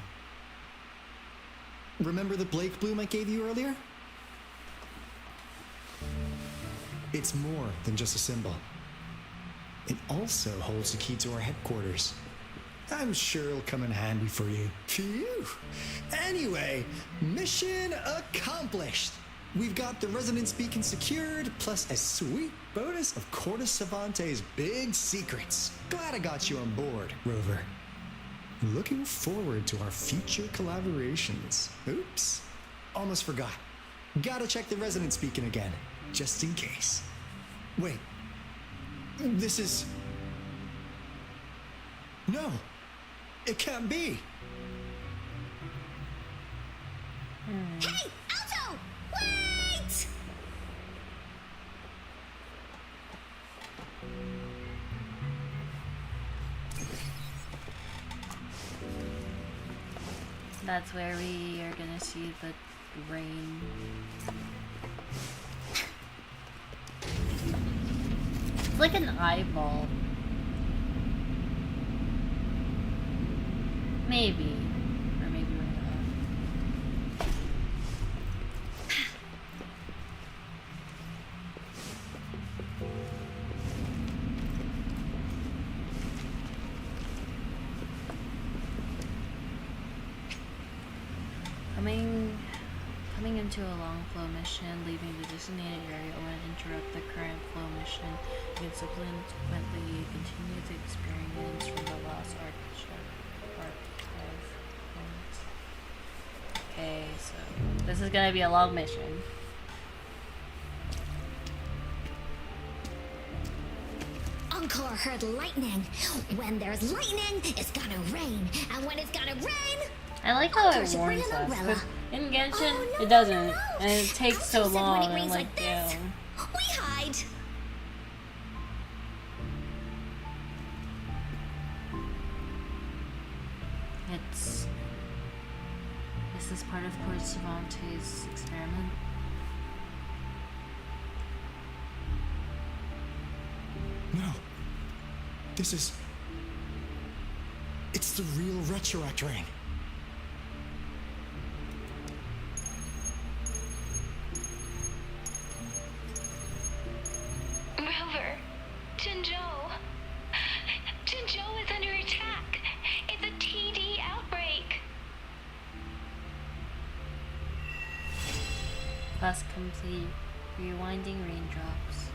Remember the Blake bloom I gave you earlier? It's more than just a symbol. It also holds the key to our headquarters. I'm sure it'll come in handy for you. Phew! Anyway, mission accomplished! We've got the resonance beacon secured, plus a sweet bonus of Cortus Savante's big secrets. Glad I got you on board, Rover. Looking forward to our future collaborations. Oops, almost forgot. Gotta check the resonance beacon again, just in case. Wait, this is... No, it can't be. Hey, Alto! Wait! That's where we are gonna see the rain. It's like an eyeball. Maybe. Or maybe we're not. Coming into a long flow mission, leaving the designated area will interrupt the current flow mission. You can subsequently continue the experience from the lost archive. Okay, so this is gonna be a long mission. Encore heard lightning. When there's lightning, it's gonna rain. And when it's gonna rain, I like how Encore it should bring warns an us. umbrella. 'Cause in Genshin, Oh, no, it doesn't, no, no. and it takes so Alto said long. when it And I'm rains like, like this, damn. we hide. Is this part of Cortus Savante's experiment? No. This is... It's the real Retroact ring. Rover, Jinzhou is under attack. It's a TD outbreak. Quest complete. Rewinding raindrops.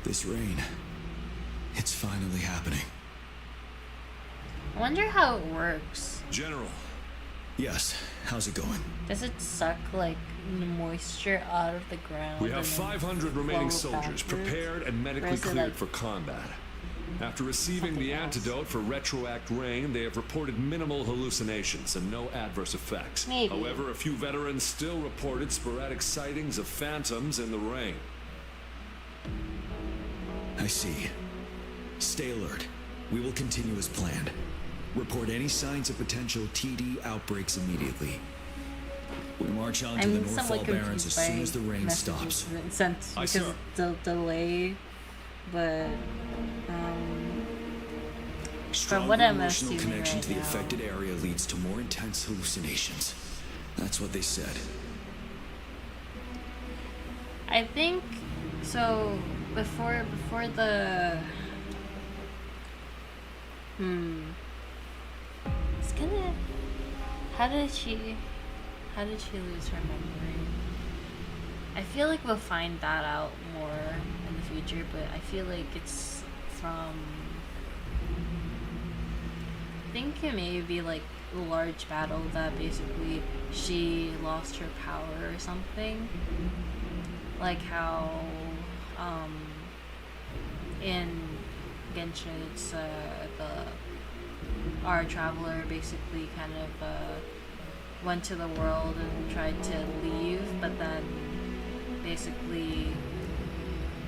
This rain, it's finally happening. I wonder how it works. General. Yes, how's it going? Does it suck like moisture out of the ground? We have and then 500 remaining flow soldiers backwards? prepared and Or medically is it, cleared like, for combat. After receiving something the else? antidote for retroact rain, they have reported minimal hallucinations and no adverse effects. Maybe. However, a few veterans still reported sporadic sightings of phantoms in the rain. I see. Stay alert. We will continue as planned. Report any signs of potential TD outbreaks immediately. We march on to the I'm somewhat Northfall Barrens as confused soon by as the rain messages stops. sent Aye, because sir. the delay, but Stronger what I'm emotional assuming connection right to the now- affected area leads to more intense hallucinations. That's what they said. I think so. Before the it's gonna. How did she lose her memory? I feel like we'll find that out more in the future, but I feel like it's from. I think it may be like a large battle that basically she lost her power or something. Like how in Genshin it's our traveler basically kind of went to the world and tried to leave, but then basically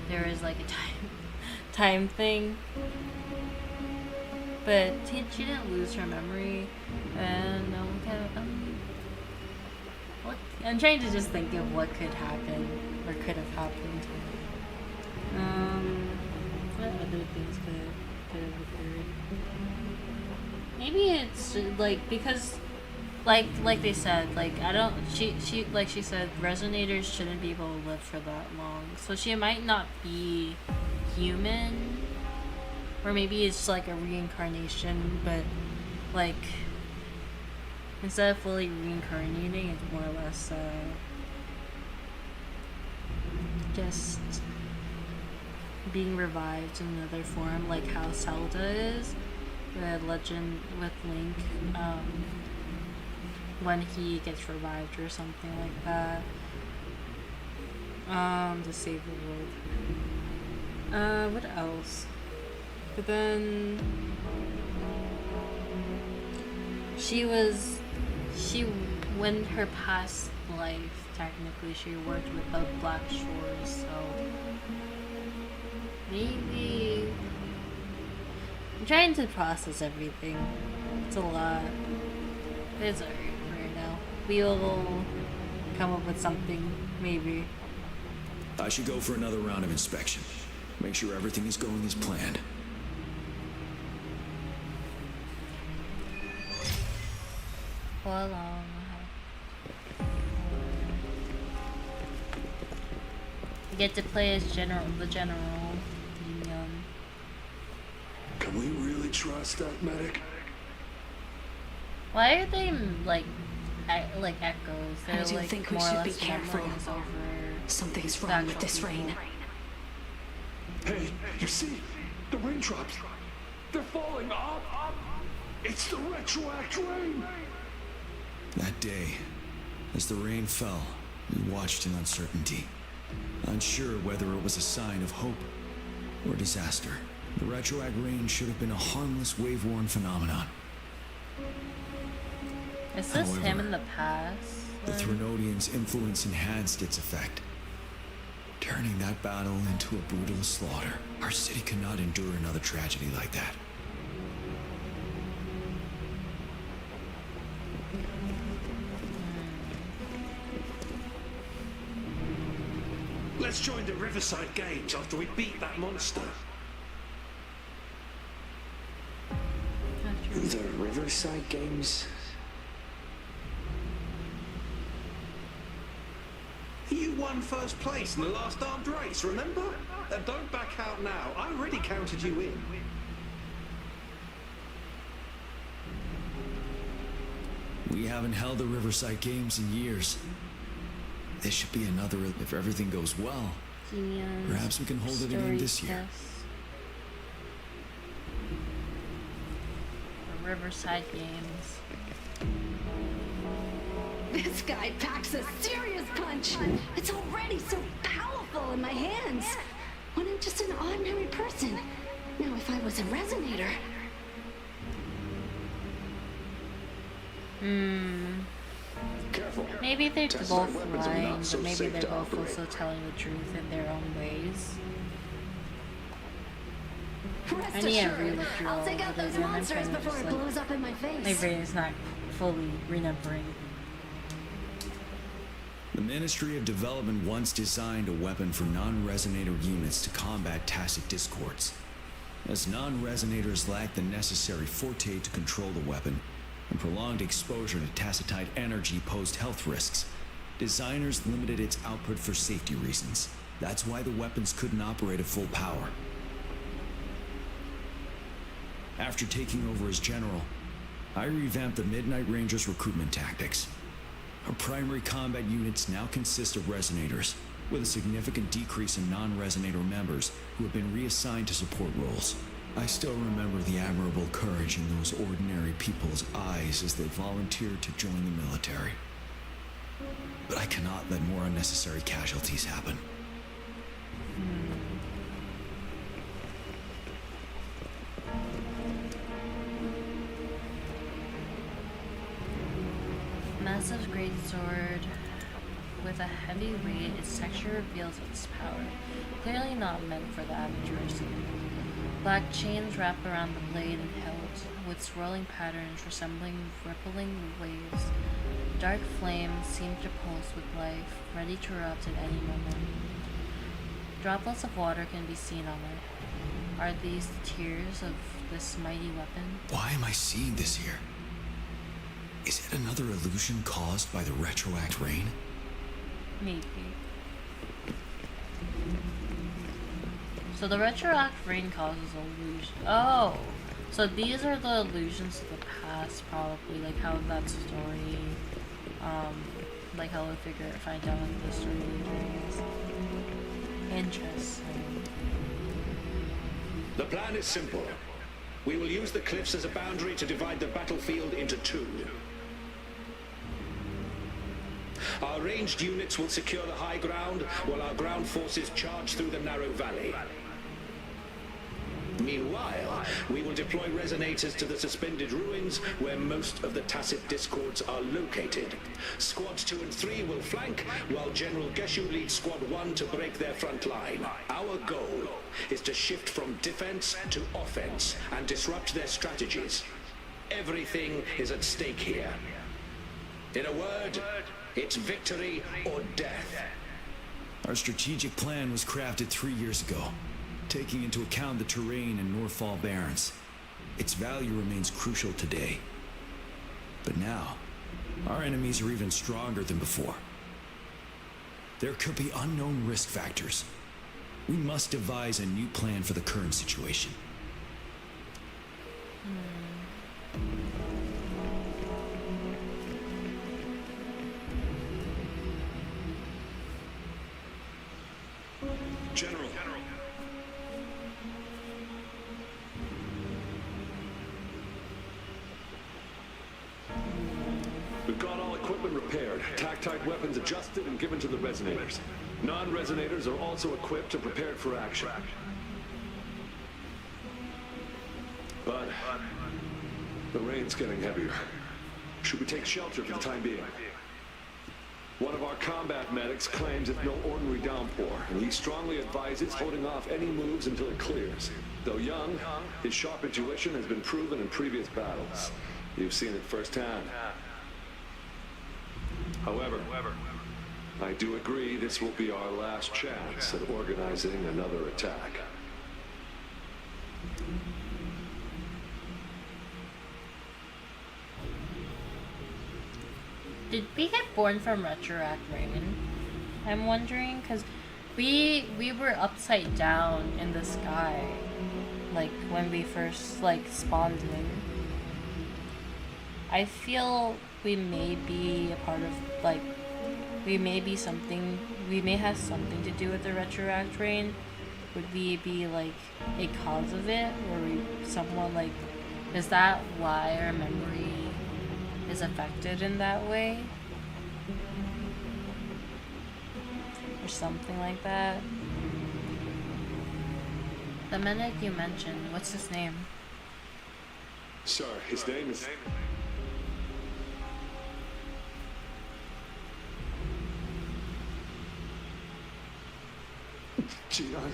there is like a time thing. But she didn't lose her memory, and what, I'm trying to just think of what could happen or could have happened. What other things could have occurred? Maybe it's like because, like they said, like I don't. She like she said, resonators shouldn't be able to live for that long, so she might not be human. Or maybe it's like a reincarnation, but like instead of fully reincarnating, it's more or less just being revived in another form, like how Zelda is, the legend with Link, when he gets revived or something like that, to save the world. What else? But then she when her past life, technically she worked with the Black Shores, so maybe I'm trying to process everything. It's a lot. It's alright for right now. We will come up with something, maybe. I should go for another round of inspection. Make sure everything is going as planned. Hold on. You get to play as the general. Yin Young. Can we really trust that medic? Why are they like echoes? They're I do like think we more or should be less careful. memories over Something's the wrong with actual this people. rain. Hey, you see? The raindrops. They're falling up. It's the retroact rain. That day, as the rain fell, we watched in uncertainty, unsure whether it was a sign of hope or disaster. The retroact rain should have been a harmless wave-worn phenomenon. Is this him However, in the past? The Threnodians' influence enhanced its effect, turning that battle into a brutal slaughter. Our city cannot endure another tragedy like that. Let's join the Riverside Games after we beat that monster. The Riverside Games? You You won first place in the last armed race, remember? Don't back out now. I already counted you in. We haven't held the Riverside Games in years. This should be another if everything goes well. Perhaps we can hold it again this year. The Riverside Games. This guy packs a serious punch. It's already so powerful in my hands. When I'm just an ordinary person. Now if I was a resonator. Careful. Maybe they're Tests both and weapons are lying, not so but maybe safe they're to both operate. also telling the truth in their own ways. Rest I need a assured, relook through all I'll take of out those, those and I'm monsters kind of before just it like, blows up in my face. my brain is not fully remembering. The Ministry of Development once designed a weapon for non-resonator units to combat tacit discords. As non-resonators lack the necessary forte to control the weapon, and prolonged exposure to tacitite energy posed health risks, designers limited its output for safety reasons. That's why the weapons couldn't operate at full power. After taking over as general, I revamped the Midnight Rangers' recruitment tactics. Our primary combat units now consist of resonators, with a significant decrease in non-resonator members who have been reassigned to support roles. I still remember the admirable courage in those ordinary people's eyes as they volunteered to join the military. But I cannot let more unnecessary casualties happen. Massive greatsword with a heavy weight, its texture reveals its power. Clearly not meant for the amateurs. Black chains wrap around the blade and hilt, with swirling patterns resembling rippling waves. Dark flames seem to pulse with life, ready to erupt at any moment. Droplets of water can be seen on it. Are these the tears of this mighty weapon? Why am I seeing this here? Is it another illusion caused by the retroact rain? Maybe. So the retroact rain causes illusion. Oh! So these are the illusions of the past, probably. Like how that story, like how we find out in the story later. Interesting. The plan is simple. We will use the cliffs as a boundary to divide the battlefield into two. Our ranged units will secure the high ground, while our ground forces charge through the narrow valley. Meanwhile, we will deploy resonators to the suspended ruins where most of the tacit discords are located. Squads 2 and 3 will flank, while General Geshu leads Squad 1 to break their front line. Our goal is to shift from defense to offense and disrupt their strategies. Everything is at stake here. In a word, it's victory or death. Our strategic plan was crafted 3 years ago, taking into account the terrain in Northfall Barrens. Its value remains crucial today. But now, our enemies are even stronger than before. There could be unknown risk factors. We must devise a new plan for the current situation. General. We've got all equipment repaired, tactite weapons adjusted and given to the resonators. Non-resonators are also equipped and prepared for action. But the rain's getting heavier. Should we take shelter for the time being? One of our combat medics claims it's no ordinary downpour, and he strongly advises holding off any moves until it clears. Though young, his sharp intuition has been proven in previous battles. You've seen it firsthand. However, I do agree this will be our last chance at organizing another attack. Did we get born from retroact rain? I'm wondering, because we were upside down in the sky, like when we first like spawned in. I feel we may be a part of, like, we may have something to do with the retroact rain. Would we be like a cause of it, or someone like, is that why our memory is affected in that way? Or something like that. The medic you mentioned, what's his name? Sorry, his name is... Gian.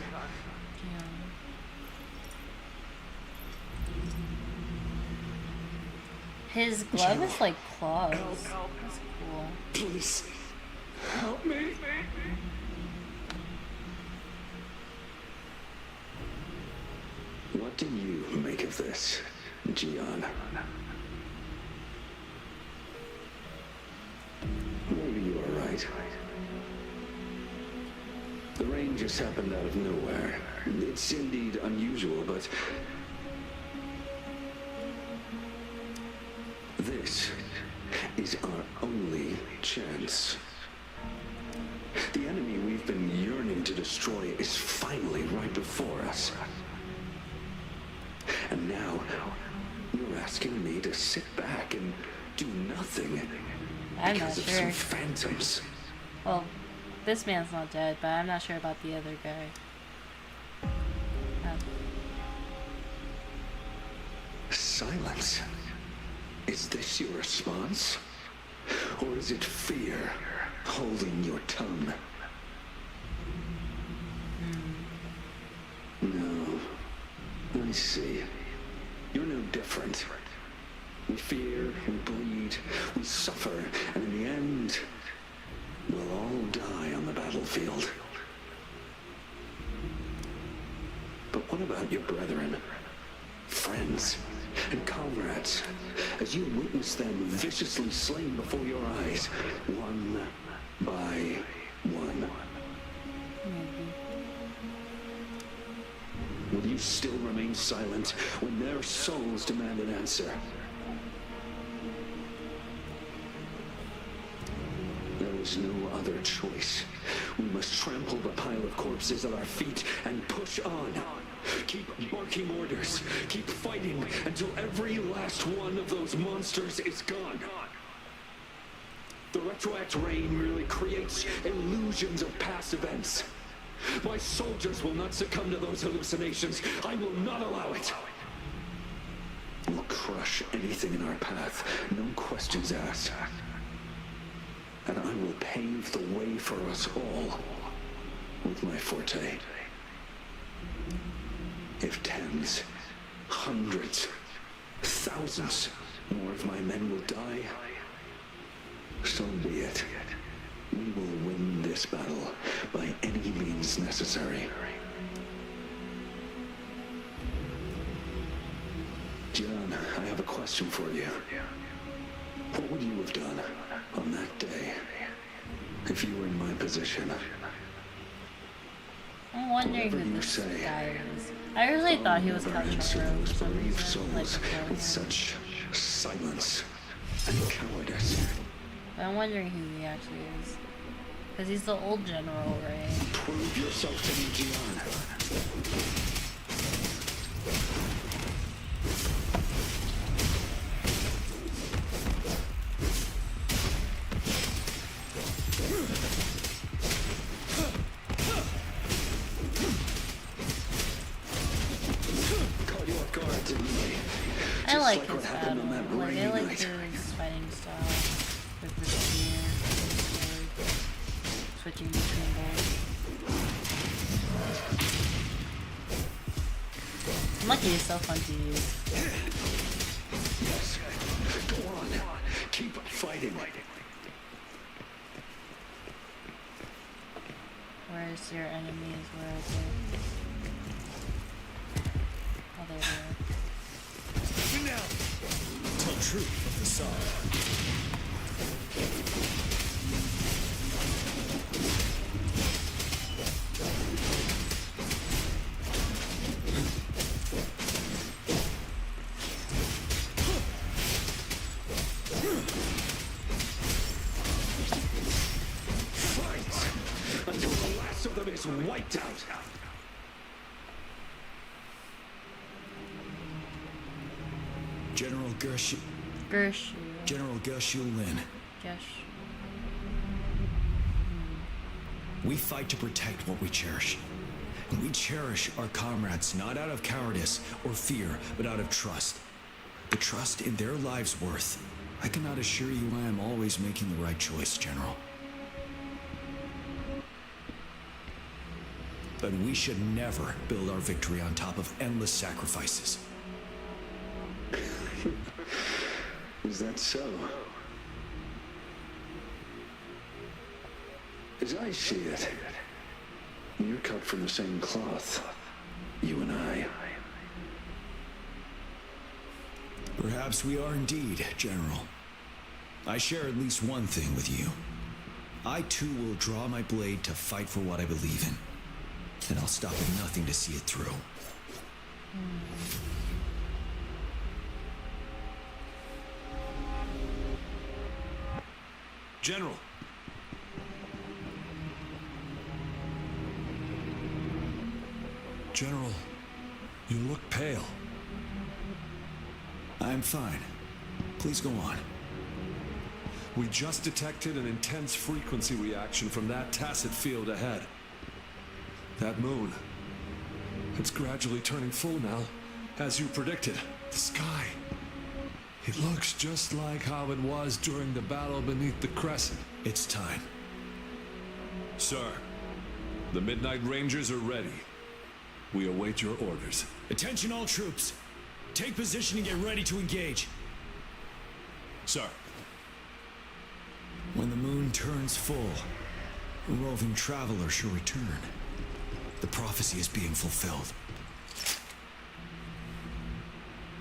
His glove is like claws. That's cool. Please, help me. What do you make of this, Gian? Maybe you are right. The rain just happened out of nowhere. It's indeed unusual, but this is our only chance. The enemy we've been yearning to destroy is finally right before us. And now, you're asking me to sit back and do nothing because of some phantoms. Well, this man's not dead, but I'm not sure about the other guy. Silence. Is this your response? Or is it fear holding your tongue? No. I see. You're no different. We fear, we bleed, we suffer, and in the end, we'll all die on the battlefield. But what about your brethren, friends, and comrades, as you witness them viciously slain before your eyes, one by one? Will you still remain silent when their souls demand an answer? There is no other choice. We must trample the pile of corpses at our feet and push on. Keep barking orders. Keep fighting until every last one of those monsters is gone. The retroact rain merely creates illusions of past events. My soldiers will not succumb to those hallucinations. I will not allow it. We'll crush anything in our path, no questions asked. And I will pave the way for us all with my forte. If tens, hundreds, thousands more of my men will die, so be it. We will win this battle by any means necessary. John, I have a question for you. What would you have done on that day if you were in my position? I'm wondering who this guy is. I really thought he was answer those bereaved souls with such silence and cowardice. But I'm wondering who he actually is. Because he's the old general, right? Prove yourself to me, Gian. I like his battle. Like, I like his fighting style. With the spear, the sword, switching between both. I'm lucky he's so fun to use. Yes. Go on. Keep fighting. Where's your enemies? Where are they? Oh, there they are. Now, tell truth of the song. is wiped out. General Gersh... General Gershu Lin. We fight to protect what we cherish. And we cherish our comrades not out of cowardice or fear, but out of trust. The trust in their lives' worth. I cannot assure you I am always making the right choice, General. But we should never build our victory on top of endless sacrifices. Is that so? As I see it, you're cut from the same cloth, you and I. Perhaps we are indeed, General. I share at least one thing with you. I too will draw my blade to fight for what I believe in. And I'll stop at nothing to see it through. General. General, you look pale. I'm fine. Please go on. We just detected an intense frequency reaction from that tacit field ahead. That moon. It's gradually turning full now, as you predicted. The sky. It looks just like how it was during the battle beneath the crescent. It's time. Sir, the Midnight Rangers are ready. We await your orders. Attention all troops. Take position and get ready to engage. Sir. When the moon turns full, a roving traveler shall return. The prophecy is being fulfilled.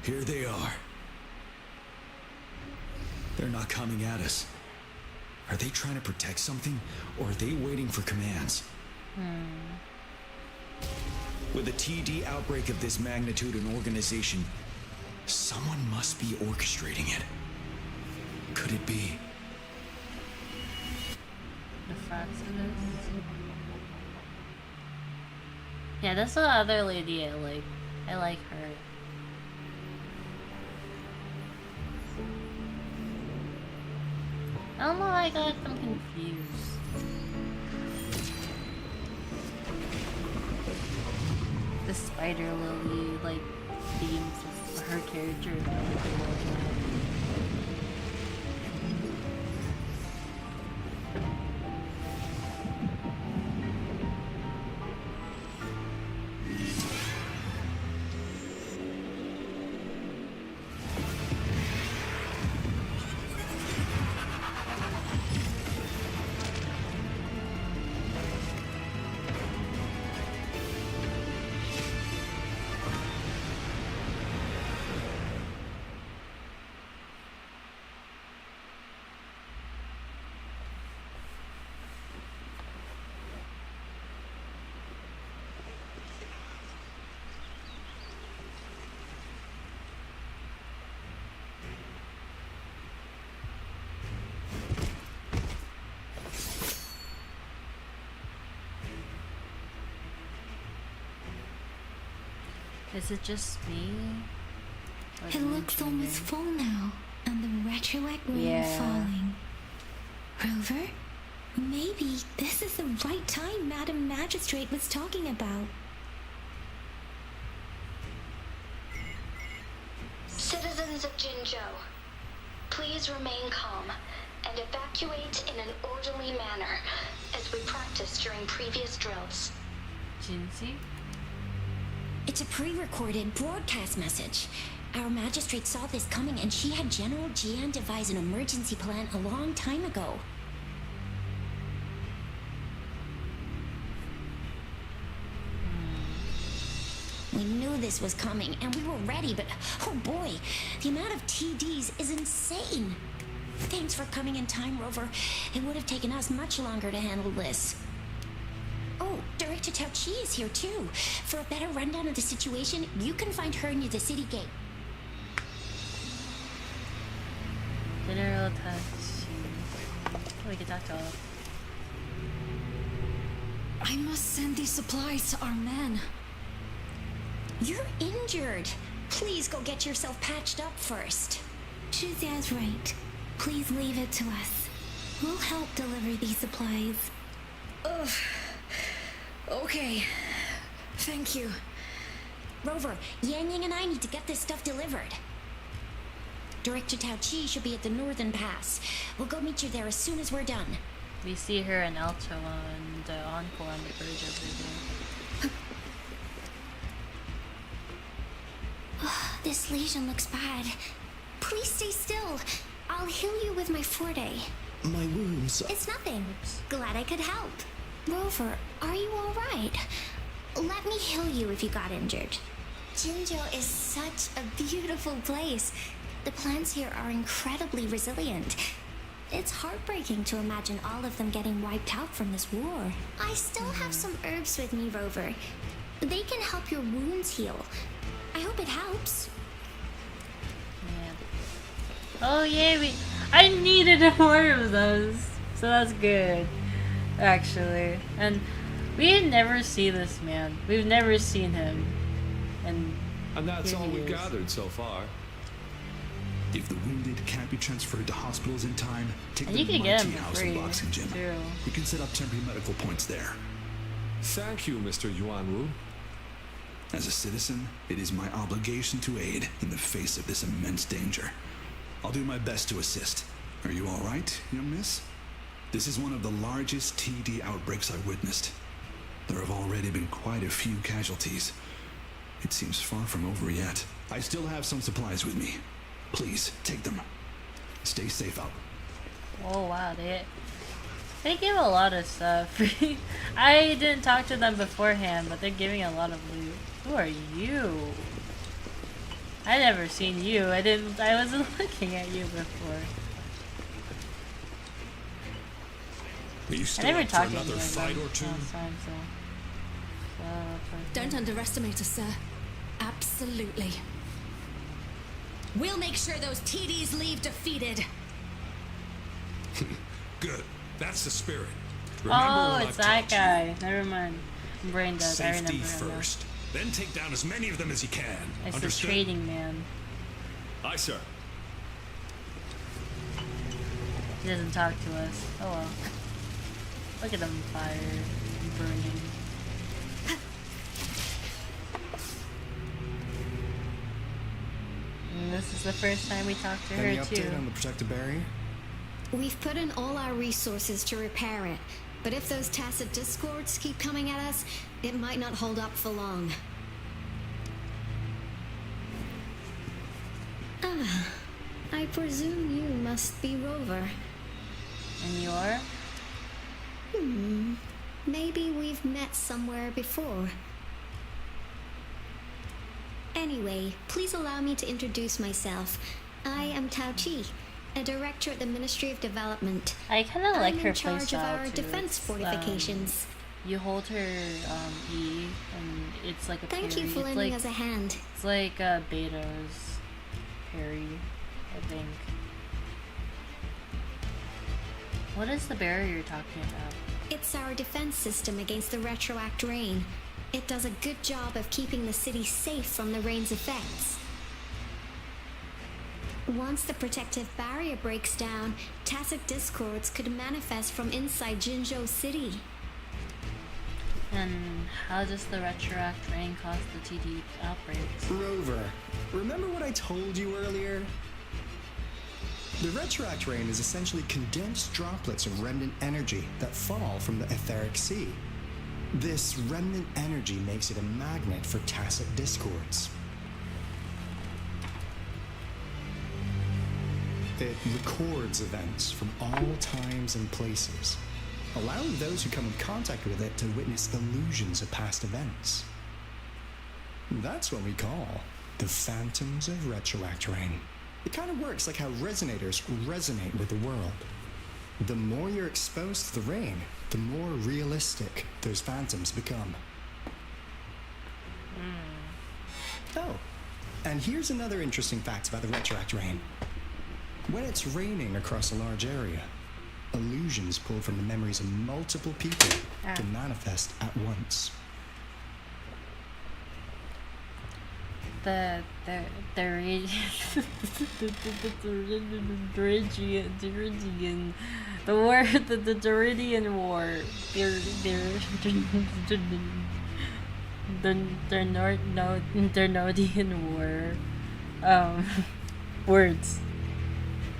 Here they are. They're not coming at us. Are they trying to protect something, or are they waiting for commands? With a TD outbreak of this magnitude and organization, someone must be orchestrating it. Could it be? The Fraxinus? Yeah, that's the other lady I like. I like her. I don't know, I got them confused. The spider lily, like, themes with her character. Is it just me? It looks almost full now, and the retroact rain falling. Rover, maybe this is the right time Madam Magistrate was talking about. Citizens of Jinzhou, please remain calm and evacuate in an orderly manner as we practiced during previous drills. Jinzi? It's a pre-recorded broadcast message. Our magistrate saw this coming and she had General Jian devise an emergency plan a long time ago. We knew this was coming and we were ready, but oh boy, the amount of TDs is insane. Thanks for coming in time, Rover. It would have taken us much longer to handle this. Oh, Director Tao Chi is here too. For a better rundown of the situation, you can find her near the city gate. General Tao Chi. We can talk to her. I must send these supplies to our men. You're injured. Please go get yourself patched up first. Shizia's right. Please leave it to us. We'll help deliver these supplies. Ugh. Okay. Thank you. Rover, Yang Yang and I need to get this stuff delivered. Director Tao Chi should be at the Northern Pass. We'll go meet you there as soon as we're done. We see her and Alto on the Encore on the bridge over there. This lesion looks bad. Please stay still. I'll heal you with my forte. My wounds. It's nothing. Glad I could help. Rover, are you alright? Let me heal you if you got injured. Jinzhou is such a beautiful place. The plants here are incredibly resilient. It's heartbreaking to imagine all of them getting wiped out from this war. I still have some herbs with me, Rover. They can help your wounds heal. I hope it helps. Yeah. Oh yeah, I needed more of those. So that's good. Actually. And we never see this man. We've never seen him. And that's here all he we've is. gathered so far. If the wounded can't be transferred to hospitals in time, take And them you to can my get tea them for house free, in Boxing Gym. too. We can set up temporary medical points there. Thank you, Mr. Yuanwu. As a citizen, it is my obligation to aid in the face of this immense danger. I'll do my best to assist. Are you all right, young miss? This is one of the largest TD outbreaks I've witnessed. There have already been quite a few casualties. It seems far from over yet. I still have some supplies with me. Please, take them. Stay safe out. Oh wow, they give a lot of stuff. I didn't talk to them beforehand, but they're giving a lot of loot. Who are you? I never seen you. I wasn't looking at you before. Are you I still never up for talked to another you fight or two? last time, so. Don't underestimate us, sir. Absolutely. We'll make sure those TDs leave defeated. Good. That's the spirit. Oh, what it's I've that taught guy. Never mind. I'm brain dead. I Safety remember him now. first. Then take down as many of them as you can. It's the Understood? trading man. Aye, sir. He doesn't talk to us. Oh well. Look at him fire and burning. And this is the first time we talked to Any her too. update on the protective barrier? We've put in all our resources to repair it, but if those tacit discords keep coming at us, it might not hold up for long. Ah, I presume you must be Rover. And you are? Maybe we've met somewhere before. Anyway, please allow me to introduce myself. I am Tao Chi, a director at the Ministry of Development. I kind of like I'm her in charge of playstyle our too. defense fortifications. You hold her E, and it's like a Thank parry. you for It's lending like, us a hand. It's like Beto's parry, I think. What is the barrier you're talking about? It's our defense system against the retroact rain. It does a good job of keeping the city safe from the rain's effects. Once the protective barrier breaks down, tacit discords could manifest from inside Jinzhou City. And how does the retroact rain cause the TD outbreaks? Rover, remember what I told you earlier? The retroact rain is essentially condensed droplets of remnant energy that fall from the etheric sea. This remnant energy makes it a magnet for tacit discords. It records events from all times and places, allowing those who come in contact with it to witness illusions of past events. That's what we call the phantoms of retroact rain. It kind of works like how resonators resonate with the world. The more you're exposed to the rain, the more realistic those phantoms become. Oh, and here's another interesting fact about the retroact rain. When it's raining across a large area, Illusions pulled from the memories of multiple people can manifest at once. The Duridian, the war, the Duridian War, the Nodian War, words.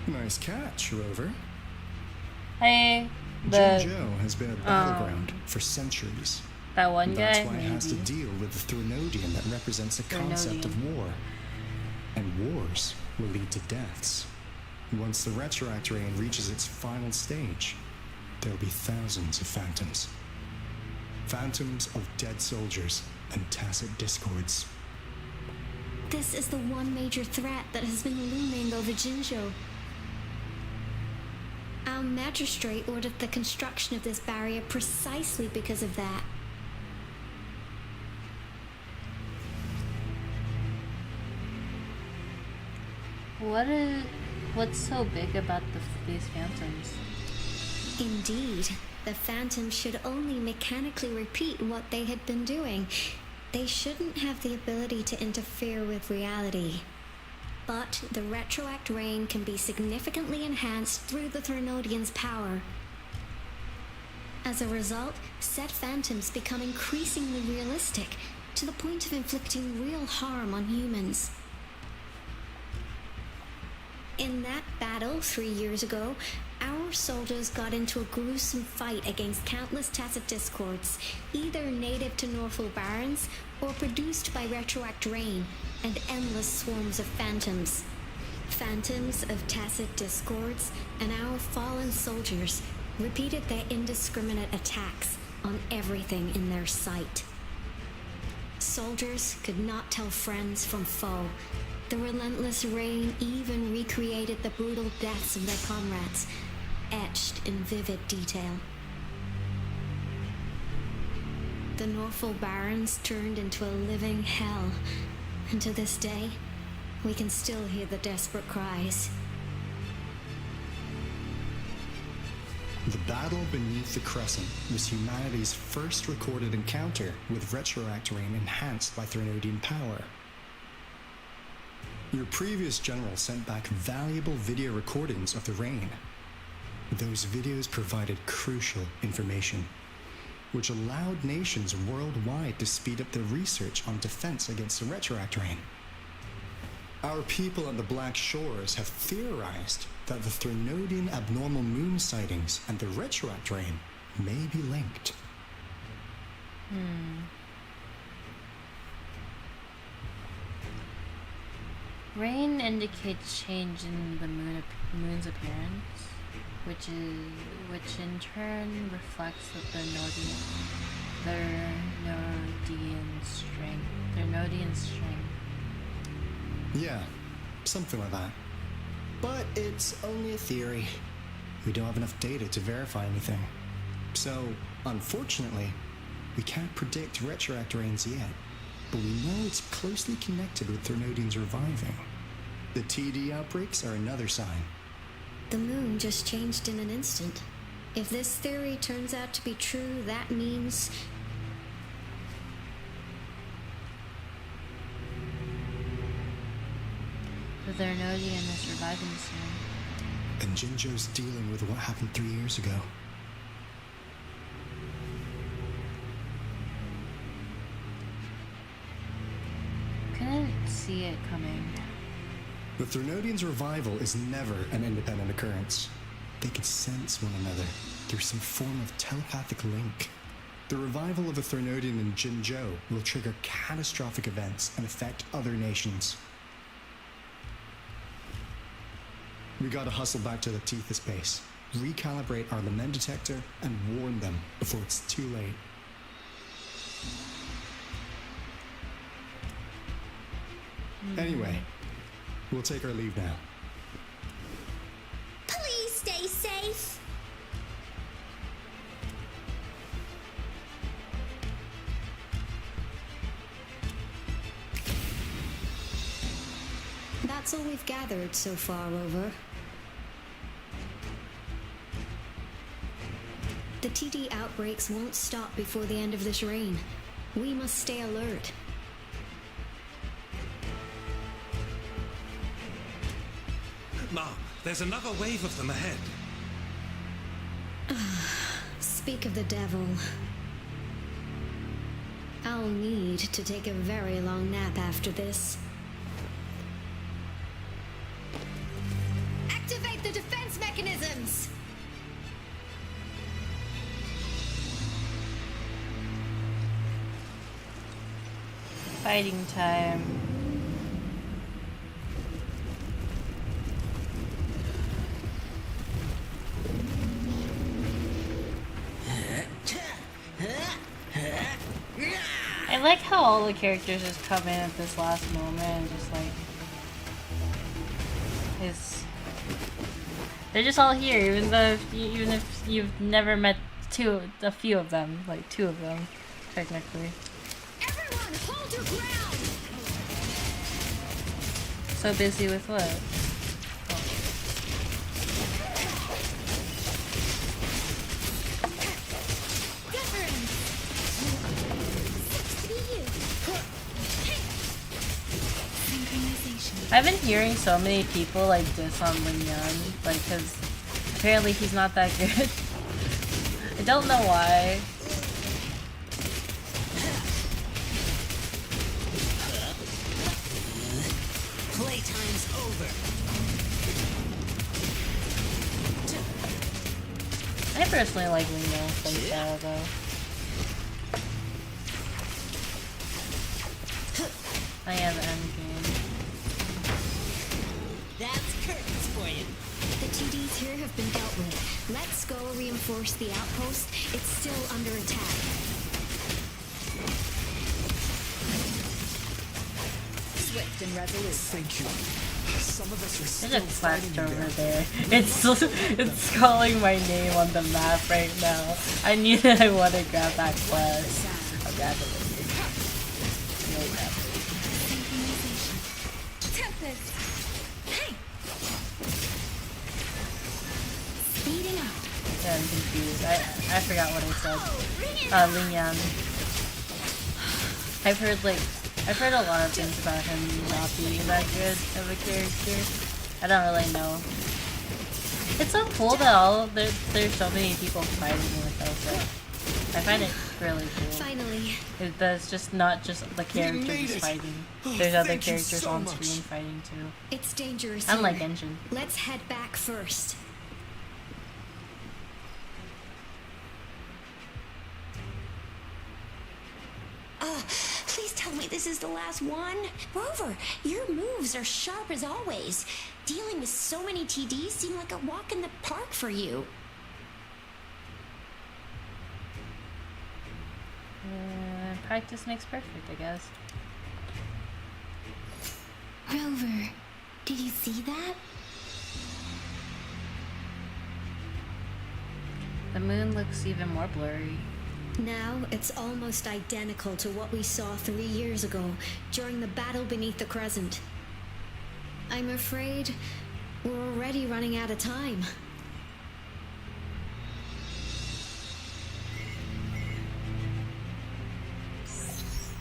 Nice catch, Rover. Hey, Jinzhou has been a battleground for centuries. That one guy, That's why it has to deal with the Threnodian that represents the concept of war. And wars will lead to deaths. Once the Retroact Rain reaches its final stage, there'll be thousands of phantoms. Phantoms of dead soldiers and tacit discords. This is the one major threat that has been looming over Jinzhou. Our magistrate ordered the construction of this barrier precisely because of that. What's so big about these phantoms? Indeed, the phantoms should only mechanically repeat what they had been doing. They shouldn't have the ability to interfere with reality. But the Retroact Rain can be significantly enhanced through the Threnodian's power. As a result, said phantoms become increasingly realistic, to the point of inflicting real harm on humans. In that battle 3 years ago, our soldiers got into a gruesome fight against countless tacit discords, either native to Norfolk Barrens or produced by Retroact Rain and endless swarms of phantoms. Phantoms of tacit discords and our fallen soldiers repeated their indiscriminate attacks on everything in their sight. Soldiers could not tell friends from foe. The relentless rain even recreated the brutal deaths of their comrades, etched in vivid detail. The Norfolk Barrens turned into a living hell, and to this day, we can still hear the desperate cries. The battle beneath the Crescent was humanity's first recorded encounter with Retroact Rain enhanced by Threnodian power. Your previous general sent back valuable video recordings of the rain. Those videos provided crucial information, which allowed nations worldwide to speed up their research on defense against the Retroact Rain. Our people on the Black Shores have theorized that the Threnodian abnormal moon sightings and the Retroact Rain may be linked. Rain indicates change in the moon's appearance, which in turn reflects the Threnodian strength. Yeah, something like that. But it's only a theory. We don't have enough data to verify anything. So, unfortunately, we can't predict Retroact Rains yet. But we know it's closely connected with Threnodians reviving. The TD outbreaks are another sign. The moon just changed in an instant. If this theory turns out to be true, that means... The Threnodian is reviving soon. And Jinzhou's dealing with what happened 3 years ago. Couldn't see it coming. The Threnodians' revival is never an independent occurrence. They can sense one another through some form of telepathic link. The revival of a Threnodian in Jinzhou will trigger catastrophic events and affect other nations. We gotta hustle back to the Tethys base, recalibrate our lament detector, and warn them before it's too late. Anyway, we'll take our leave now. Please stay safe. That's all we've gathered so far, Rover. The TD outbreaks won't stop before the end of this reign. We must stay alert. Mom, there's another wave of them ahead. Speak of the devil. I'll need to take a very long nap after this. Activate the defense mechanisms! Fighting time. I like how all the characters just come in at this last moment and just like they're just all here, even if you've never met a few of them, like two of them, technically. Everyone, hold your ground! So busy with what? I've been hearing so many people like diss on Lin Yan, like, cause apparently he's not that good. I don't know why. Playtime's over. I personally like Lin Yan's playstyle though. I am endgame. That's curtains for you. The TDs here have been dealt with. Let's go reinforce the outpost. It's still under attack. Swift and resolute. Thank you. Some of us are still There's a fighting quest over there. there. It's calling my name on the map right now. I knew that I want to grab that quest. I'll grab it. You'll grab it. Tempest! Hey! Speeding up. Yeah, I'm confused. I forgot what I said. Lin Yan. I've heard a lot of things about him not being that good of a character. I don't really know. It's so cool that there's so many people fighting with us. I find it really cool. Finally. That's just not just the characters fighting. There's other characters on screen fighting too. It's dangerous. Unlike here. Engine. Let's head back first. Please tell me this is the last one. Rover, your moves are sharp as always. Dealing with so many TDs seem like a walk in the park for you. Practice makes perfect, I guess. Rover, did you see that? The moon looks even more blurry. Now it's almost identical to what we saw 3 years ago during the battle beneath the crescent. I'm afraid we're already running out of time.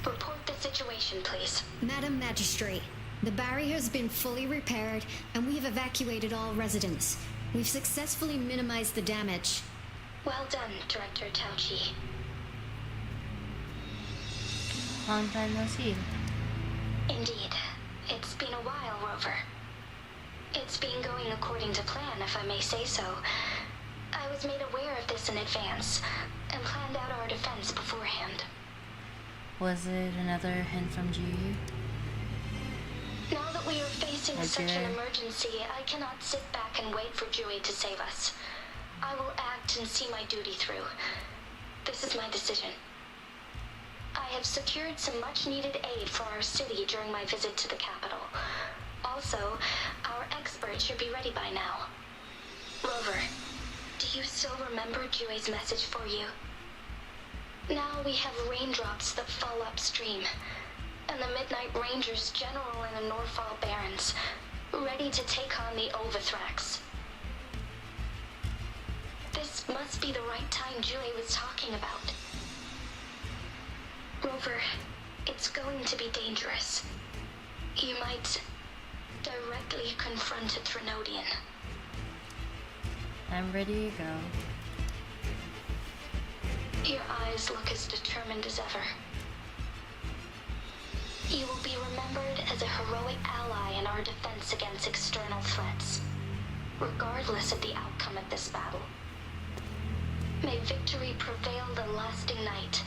Report the situation, please. Madam Magistrate, the barrier has been fully repaired and we've evacuated all residents. We've successfully minimized the damage. Well done, Director Tauchi. Long time no see. Indeed. It's been a while, Rover. It's been going according to plan, if I may say so. I was made aware of this in advance, and planned out our defense beforehand. Was it another hint from Ji? Now that we are facing Like such your- an emergency, I cannot sit back and wait for Jui to save us. I will act and see my duty through. This is my decision. I have secured some much-needed aid for our city during my visit to the capital. Also, our expert should be ready by now. Rover, do you still remember Jue's message for you? Now we have raindrops that fall upstream, and the Midnight Rangers general in the Norfall Barrens, ready to take on the Overthrax. This must be the right time Jue was talking about. Rover, it's going to be dangerous. You might directly confront a Trinodian. I'm ready to go. Your eyes look as determined as ever. You will be remembered as a heroic ally in our defense against external threats, regardless of the outcome of this battle. May victory prevail the lasting night.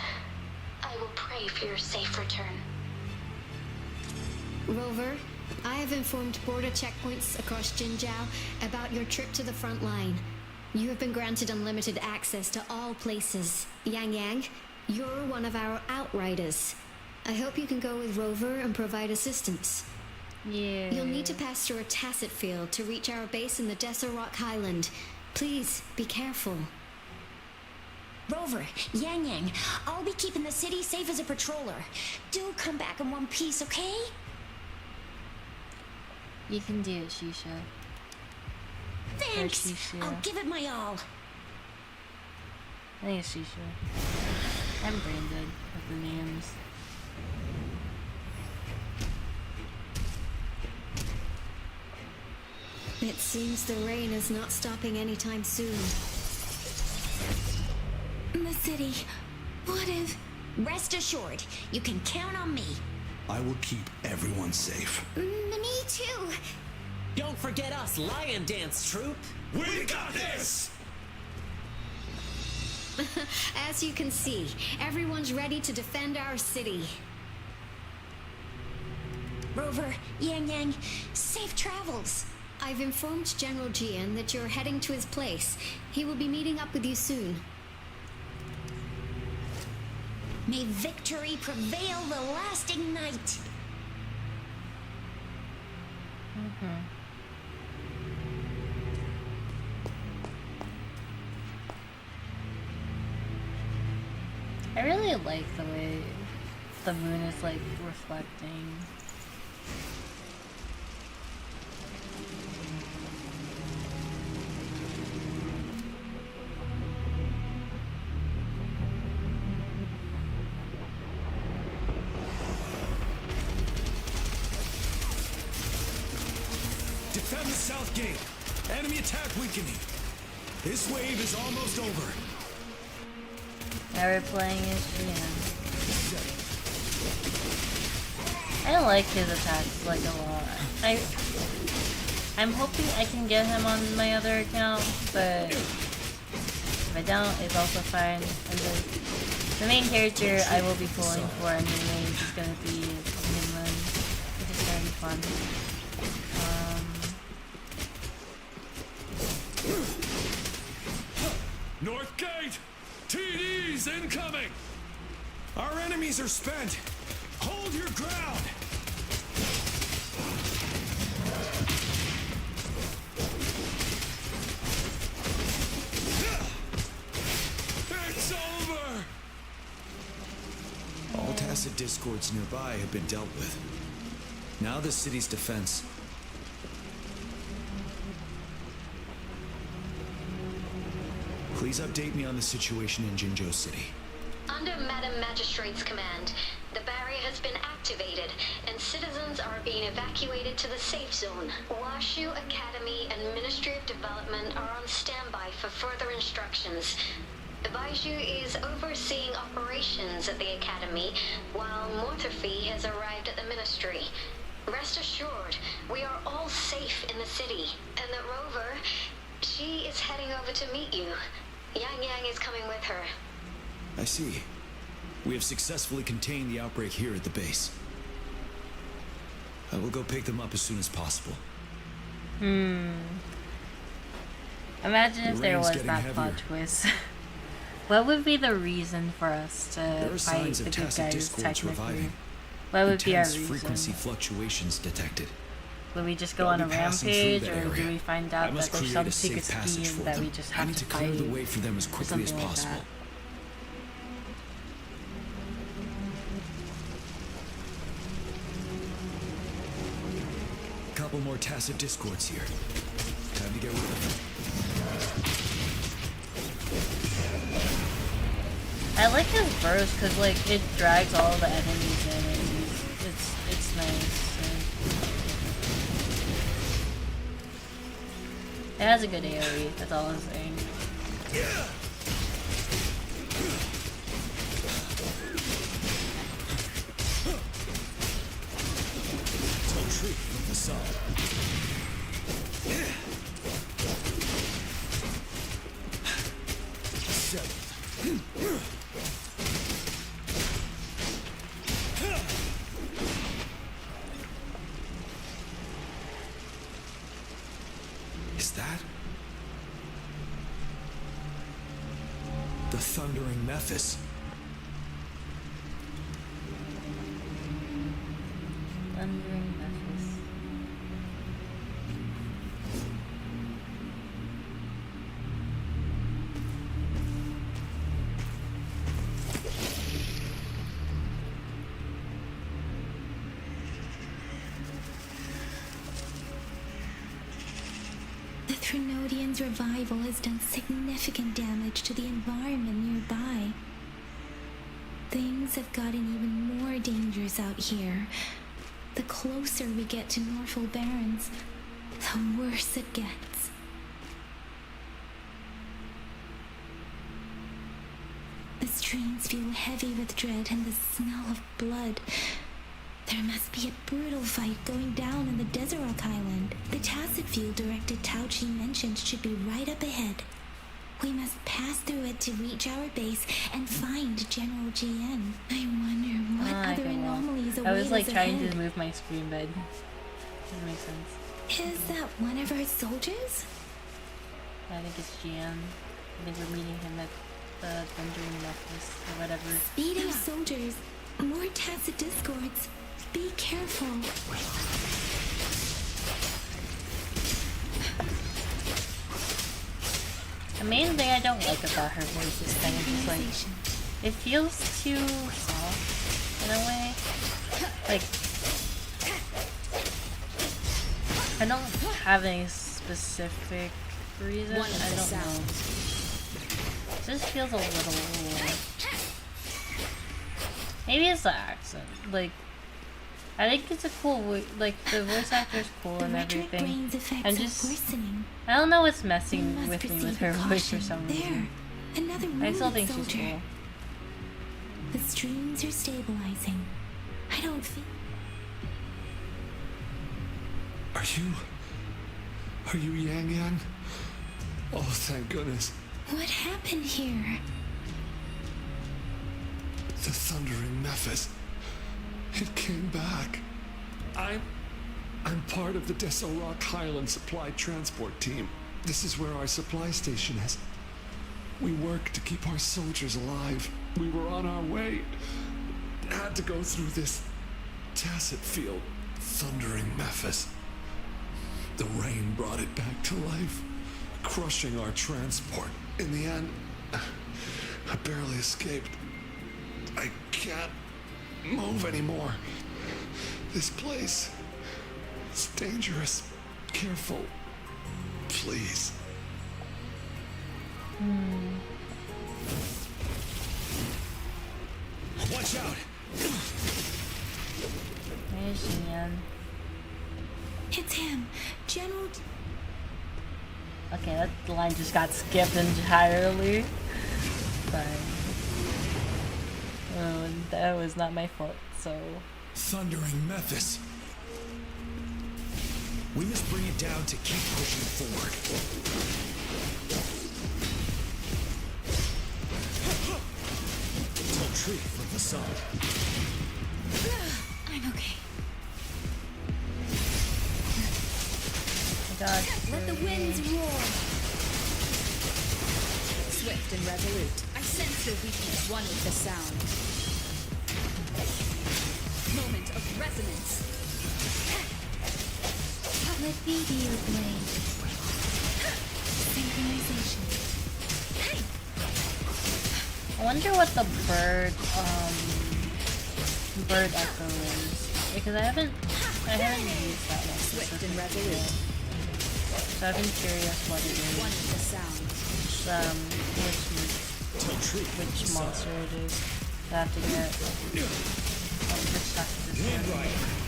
I will pray for your safe return. Rover, I have informed border checkpoints across Jinzhou about your trip to the front line. You have been granted unlimited access to all places. Yang Yang, you're one of our outriders. I hope you can go with Rover and provide assistance. Yeah. You'll need to pass through a tacit field to reach our base in the Desert Rock Highland. Please, be careful. Rover, Yang Yang, I'll be keeping the city safe as a patroller. Do come back in one piece, okay? You can do it, Shisha. Thanks. Shisha. I'll give it my all. I think it's Shisha. I'm branded with the names. It seems the rain is not stopping anytime soon. The city. What if... Rest assured, you can count on me. I will keep everyone safe. Me too. Don't forget us, Lion Dance Troupe. We got this! As you can see, everyone's ready to defend our city. Rover, Yang Yang, safe travels. I've informed General Jian that you're heading to his place. He will be meeting up with you soon. May victory prevail the lasting night. I really like the way the moon is like reflecting. Defend the south gate. Enemy attack weakening. This wave is almost over. Now we're playing as Jian. I don't like his attacks like a lot. I'm hoping I can get him on my other account, but if I don't, it's also fine. And the main character I will be pulling for anyway is gonna be Minlan, which is gonna be fun. North Gate! TDs incoming! Our enemies are spent! Hold your ground! It's over! All tacit discords nearby have been dealt with. Now the city's defense. Please update me on the situation in Jinzhou City. Under Madam Magistrate's command, the barrier has been activated, and citizens are being evacuated to the safe zone. Washu Academy and Ministry of Development are on standby for further instructions. Baiju is overseeing operations at the Academy, while Mortherfee has arrived at the Ministry. Rest assured, we are all safe in the city, and that Rover, she is heading over to meet you. Yang Yang is coming with her. I see. We have successfully contained the outbreak here at the base. I will go pick them up as soon as possible. Imagine if there was getting that heavier. plot twist. What would be the reason for us to There are fight signs the of good tacit guys discords technically? reviving. What would be our Intense reason? frequency fluctuations detected. Would we just go I'll on a be passing through rampage, that or do area. we find I out that must there's create some a safe secret passage scheme for that them. we just I have need to to clear fight? the way for them as or quickly as something like possible. that? Couple more tacit discords here. Time to get rid of them. I like his burst because like it drags all the enemies in and it's nice. It has a good AoE, that's all I'm saying. Retreat from the sun. Is that the thundering Mephis? Thundering Mephis. The Threnodian's revival has done significant damage to the environment nearby. Things have gotten even more dangerous out here. The closer we get to Norfolk Barrens, the worse it gets. The streams feel heavy with dread and the smell of blood. There must be a brutal fight going down in the Deseret Island. The Tacit Field Director Tauchi mentioned should be right up ahead. We must pass through it to reach our base and find General GN. I wonder what other anomalies await I was like us trying ahead. to move my screen bed. Doesn't make sense. Is that one of our soldiers? I think it's GM. I think we're meeting him at the Thundering Mephis or whatever. Speeding soldiers, more Tacit discords. Be careful. The main thing I don't like about her voice is kind of just like it feels too soft in a way. Like I don't have any specific reason. I don't know. It just feels a little. Maybe it's the accent. Like I think it's a cool like the voice actor's cool and everything. And just I don't know what's messing with me with her voice for some reason. Another I still think soldier. she's cool. The streams are stabilizing. I don't feel. Are you Yang Yang? Oh, thank goodness. What happened here? The thundering Mephis. It came back. I'm part of the Deseret Highland Supply Transport Team. This is where our supply station is. We work to keep our soldiers alive. We were on our way. Had to go through this Tacit Field, thundering Mephis. The rain brought it back to life, crushing our transport. In the end, I barely escaped. I can't move anymore. This place, it's dangerous. Careful, please. Watch out! There's Xian. It's him, General. Okay, that line just got skipped entirely. Fine. Oh, that was not my fault, so. Thundering Mephis. We must bring it down to keep pushing forward. Retreat from the sun. I'm okay. God. Let the winds roar. Swift and resolute. I sense your weakness, one with the sound. Moment of resonance. Let me be your blade. Synchronization. I wonder what the bird echo is. Because I haven't used that one. Swift and resolute. So I've been curious what it is. One with the sound. Which which monster it is that I have to get. Which tactic is it?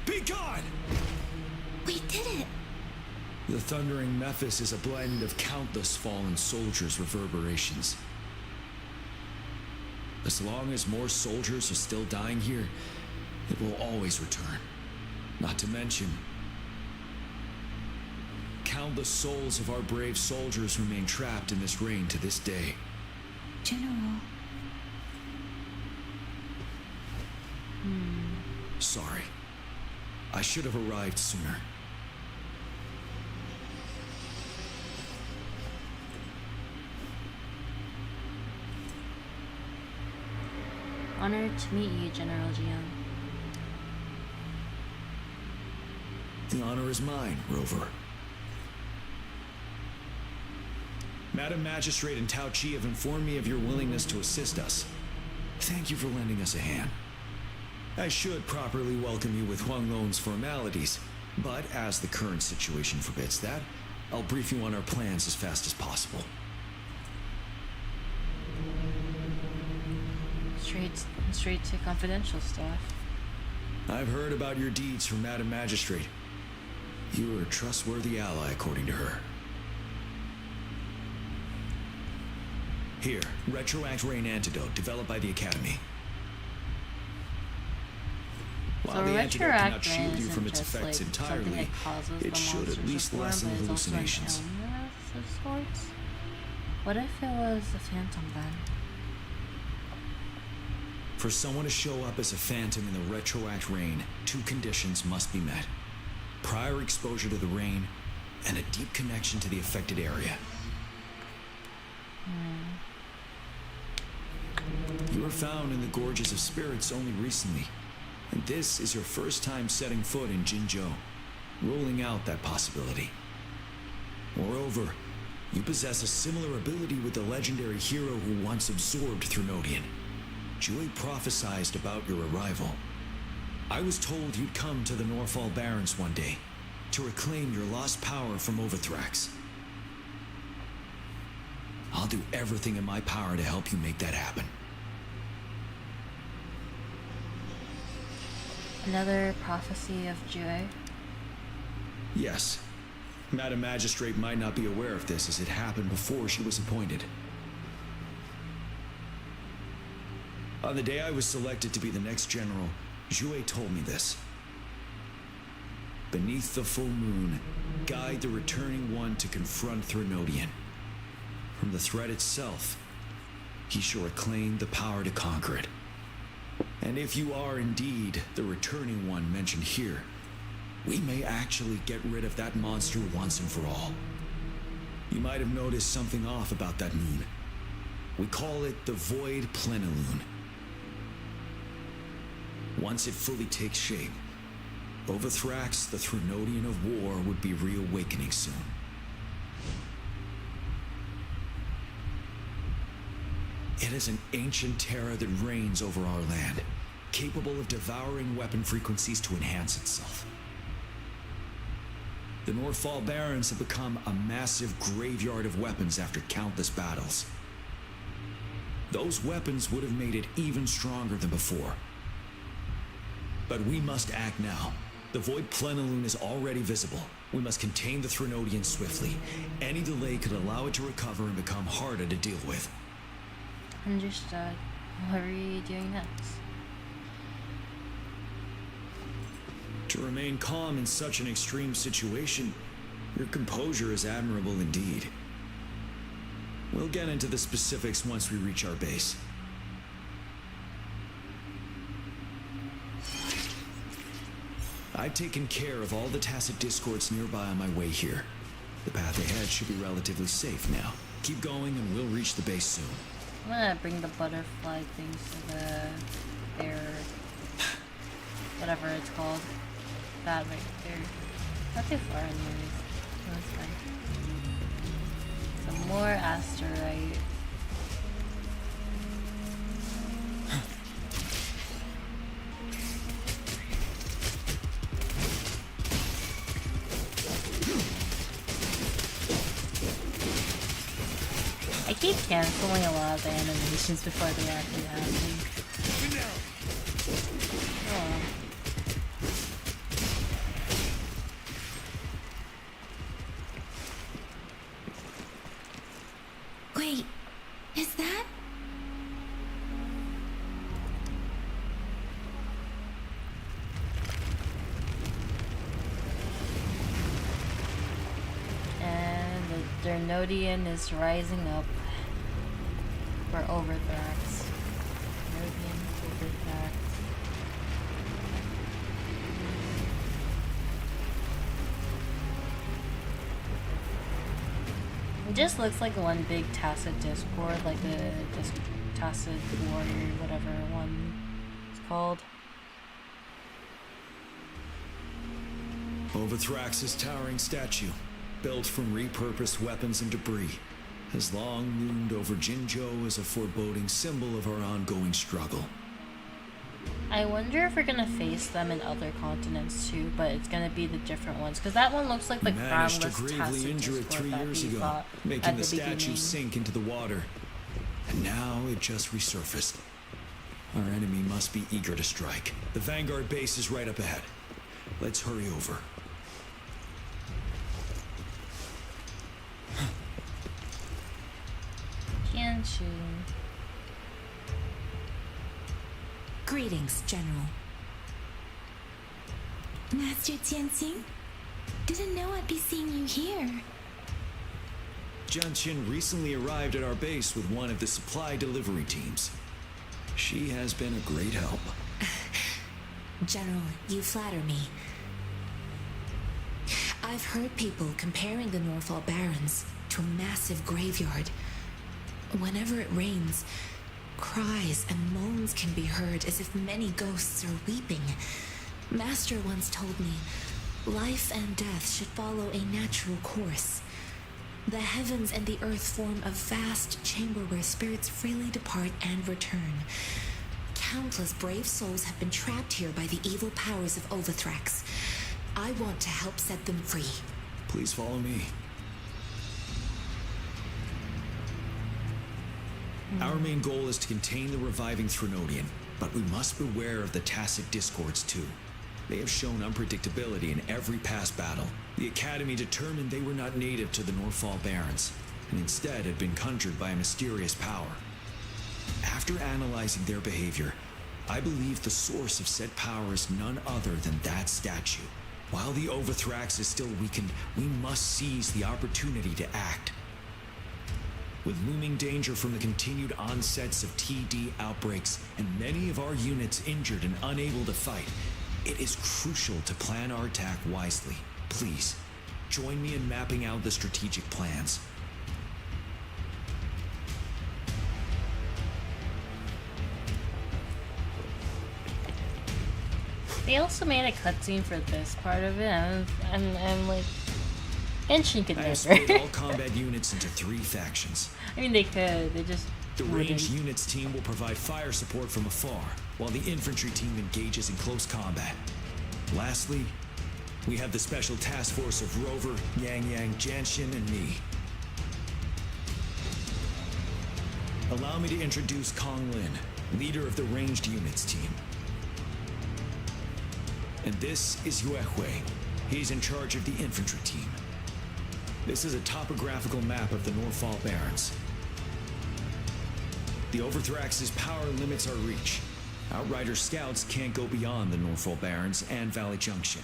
Be gone! We did it! The thundering Mephis is a blend of countless fallen soldiers' reverberations. As long as more soldiers are still dying here, it will always return. Not to mention, countless souls of our brave soldiers remain trapped in this rain to this day. General. Sorry. I should have arrived sooner. Honored to meet you, General Jiang. The honor is mine, Rover. Madam Magistrate and Tao Chi have informed me of your willingness to assist us. Thank you for lending us a hand. I should properly welcome you with Huang Lon's formalities, but as the current situation forbids that, I'll brief you on our plans as fast as possible. Straight to confidential stuff. I've heard about your deeds from Madam Magistrate. You are a trustworthy ally, according to her. Here, Retroact Rain Antidote, developed by the Academy. While the antidote cannot shield you from its effects entirely, it should at least lessen hallucinations. Of sorts. What if it was a phantom then? For someone to show up as a phantom in the Retroact Rain, two conditions must be met. Prior exposure to the rain, and a deep connection to the affected area. You were found in the Gorges of Spirits only recently, and this is your first time setting foot in Jinzhou, ruling out that possibility. Moreover, you possess a similar ability with the legendary hero who once absorbed Threnodian. Jue prophesied about your arrival. I was told you'd come to the Norfall Barrens one day to reclaim your lost power from Overthrax. I'll do everything in my power to help you make that happen. Another prophecy of Jue? Yes. Madam Magistrate might not be aware of this as it happened before she was appointed. On the day I was selected to be the next general, Jue told me this. Beneath the full moon, guide the returning one to confront Threnodian. From the threat itself, he shall reclaim the power to conquer it. And if you are indeed the returning one mentioned here, we may actually get rid of that monster once and for all. You might have noticed something off about that moon. We call it the Void Plenilune. Once it fully takes shape, Overthrax, the Threnodian of War, would be reawakening soon. It is an ancient terror that reigns over our land, capable of devouring weapon frequencies to enhance itself. The Norfall Barrens have become a massive graveyard of weapons after countless battles. Those weapons would have made it even stronger than before. But we must act now. The Void Plenilune is already visible. We must contain the Threnodian swiftly. Any delay could allow it to recover and become harder to deal with. Understood. What are you doing next? To remain calm in such an extreme situation, your composure is admirable indeed. We'll get into the specifics once we reach our base. I've taken care of all the tacit discords nearby on my way here. The path ahead should be relatively safe now. Keep going and we'll reach the base soon. I'm gonna bring the butterfly things to the air, whatever it's called. That right there. Not too far anyways. That's fine. Some more asteroid. keep canceling a lot of the animations before they actually happen. Oh. Wait, is that? And the Dernodian is rising up for Overthrax. Dernodian, Overthrax. It just looks like one big tacit discord, like the tacit warrior, whatever one it's called. Overthrax's towering statue, built from repurposed weapons and debris, has long loomed over Jinzhou as a foreboding symbol of our ongoing struggle. I wonder if we're gonna face them in other continents too, but it's gonna be the different ones, because that one looks like the Managed to crownless gravely tacit injure it discord 3 that years we ago, fought making at the the statue beginning. sink into the water. And now it just resurfaced. Our enemy must be eager to strike. The Vanguard base is right up ahead. Let's hurry over. Qianqun. Greetings, General. Master Jianxing? Didn't know I'd be seeing you here. Jianqun recently arrived at our base with one of the supply delivery teams. She has been a great help. General, you flatter me. I've heard people comparing the Norfall Barrens to a massive graveyard. Whenever it rains, cries and moans can be heard as if many ghosts are weeping. Master once told me, life and death should follow a natural course. The heavens and the earth form a vast chamber where spirits freely depart and return. Countless brave souls have been trapped here by the evil powers of Overthrax. I want to help set them free. Please follow me. Our main goal is to contain the reviving Threnodian, but we must beware of the tacit discords too. They have shown unpredictability in every past battle. The Academy determined they were not native to the Norfall Barrens, and instead had been conjured by a mysterious power. After analyzing their behavior, I believe the source of said power is none other than that statue. While the Overthrax is still weakened, we must seize the opportunity to act. With looming danger from the continued onsets of TD outbreaks and many of our units injured and unable to fight, it is crucial to plan our attack wisely. Please, join me in mapping out the strategic plans. They also made a cutscene for this part of it, and I'm like, Genshin could I have never. split all combat units into 3 factions. I mean, they could. They just The wouldn't. ranged units team will provide fire support from afar, while the infantry team engages in close combat. Lastly, we have the special task force of Rover, Yang Yang, Janshin, and me. Allow me to introduce Kong Lin, leader of the ranged units team. And this is Yue Hui. He's in charge of the infantry team. This is a topographical map of the Norfall Barrens. The Overthrax's power limits our reach. Outrider scouts can't go beyond the Norfall Barrens and Valley Junction.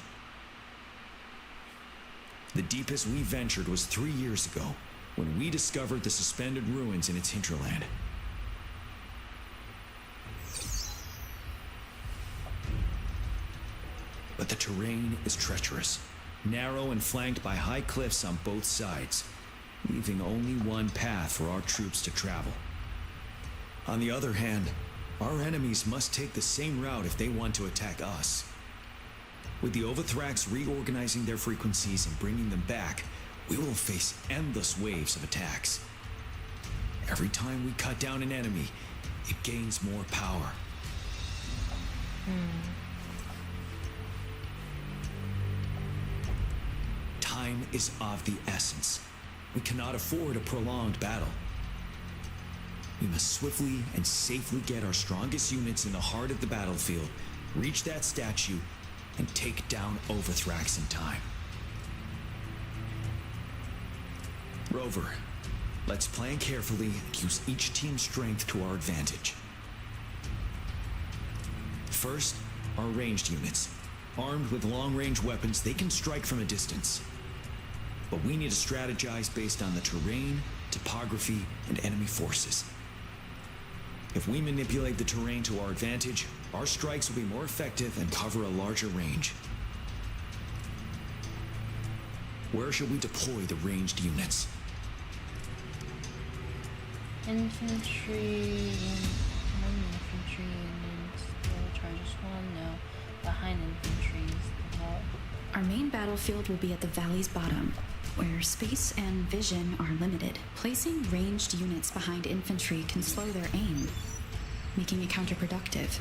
The deepest we ventured was 3 years ago, when we discovered the suspended ruins in its hinterland. But the terrain is treacherous, narrow and flanked by high cliffs on both sides, leaving only one path for our troops to travel. On the other hand, our enemies must take the same route if they want to attack us. With the Overthrax reorganizing their frequencies and bringing them back, we will face endless waves of attacks. Every time we cut down an enemy, it gains more power. Time is of the essence. We cannot afford a prolonged battle. We must swiftly and safely get our strongest units in the heart of the battlefield, reach that statue, and take down Overthrax in time. Rover, let's plan carefully and use each team's strength to our advantage. First, our ranged units. Armed with long-range weapons, they can strike from a distance. But we need to strategize based on the terrain, topography, and enemy forces. If we manipulate the terrain to our advantage, our strikes will be more effective and cover a larger range. Where should we deploy the ranged units? Infantry units. Charges 1, no. Behind infantry is the wall. Our main battlefield will be at the valley's bottom, where space and vision are limited. Placing ranged units behind infantry can slow their aim, making it counterproductive.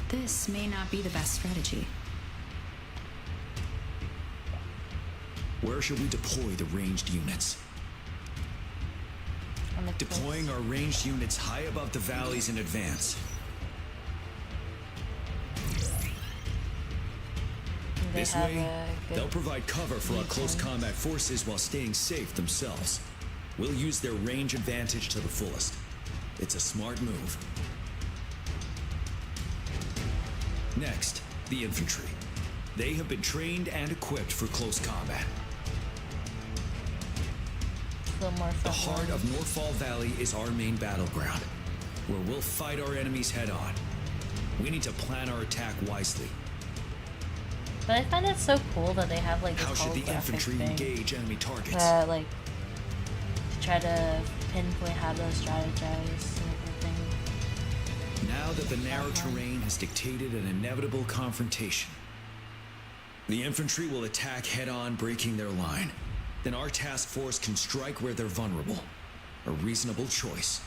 This may not be the best strategy. Where should we deploy the ranged units? Deploying our ranged units high above the valleys in advance. This way, they'll provide cover for our close combat forces while staying safe themselves. We'll use their range advantage to the fullest. It's a smart move. Next, the infantry. They have been trained and equipped for close combat. The heart of Northfall Valley is our main battleground, where we'll fight our enemies head on. We need to plan our attack wisely. But I find it so cool that they have like this How should the holographic infantry thing engage enemy targets? like to try to pinpoint how to strategize and everything. Now that the narrow terrain has dictated an inevitable confrontation, the infantry will attack head-on, breaking their line. Then our task force can strike where they're vulnerable. A reasonable choice.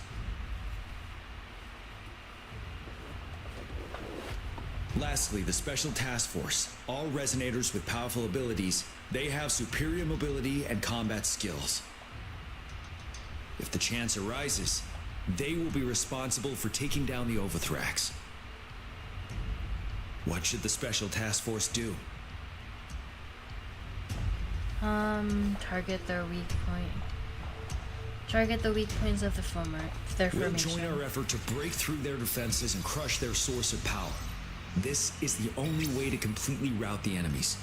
Lastly, the Special Task Force. All resonators with powerful abilities, they have superior mobility and combat skills. If the chance arises, they will be responsible for taking down the Overthrax. What should the Special Task Force do? Target their weak point. Target the weak points of their We'll formation. join our effort to break through their defenses and crush their source of power. This is the only way to completely rout the enemies.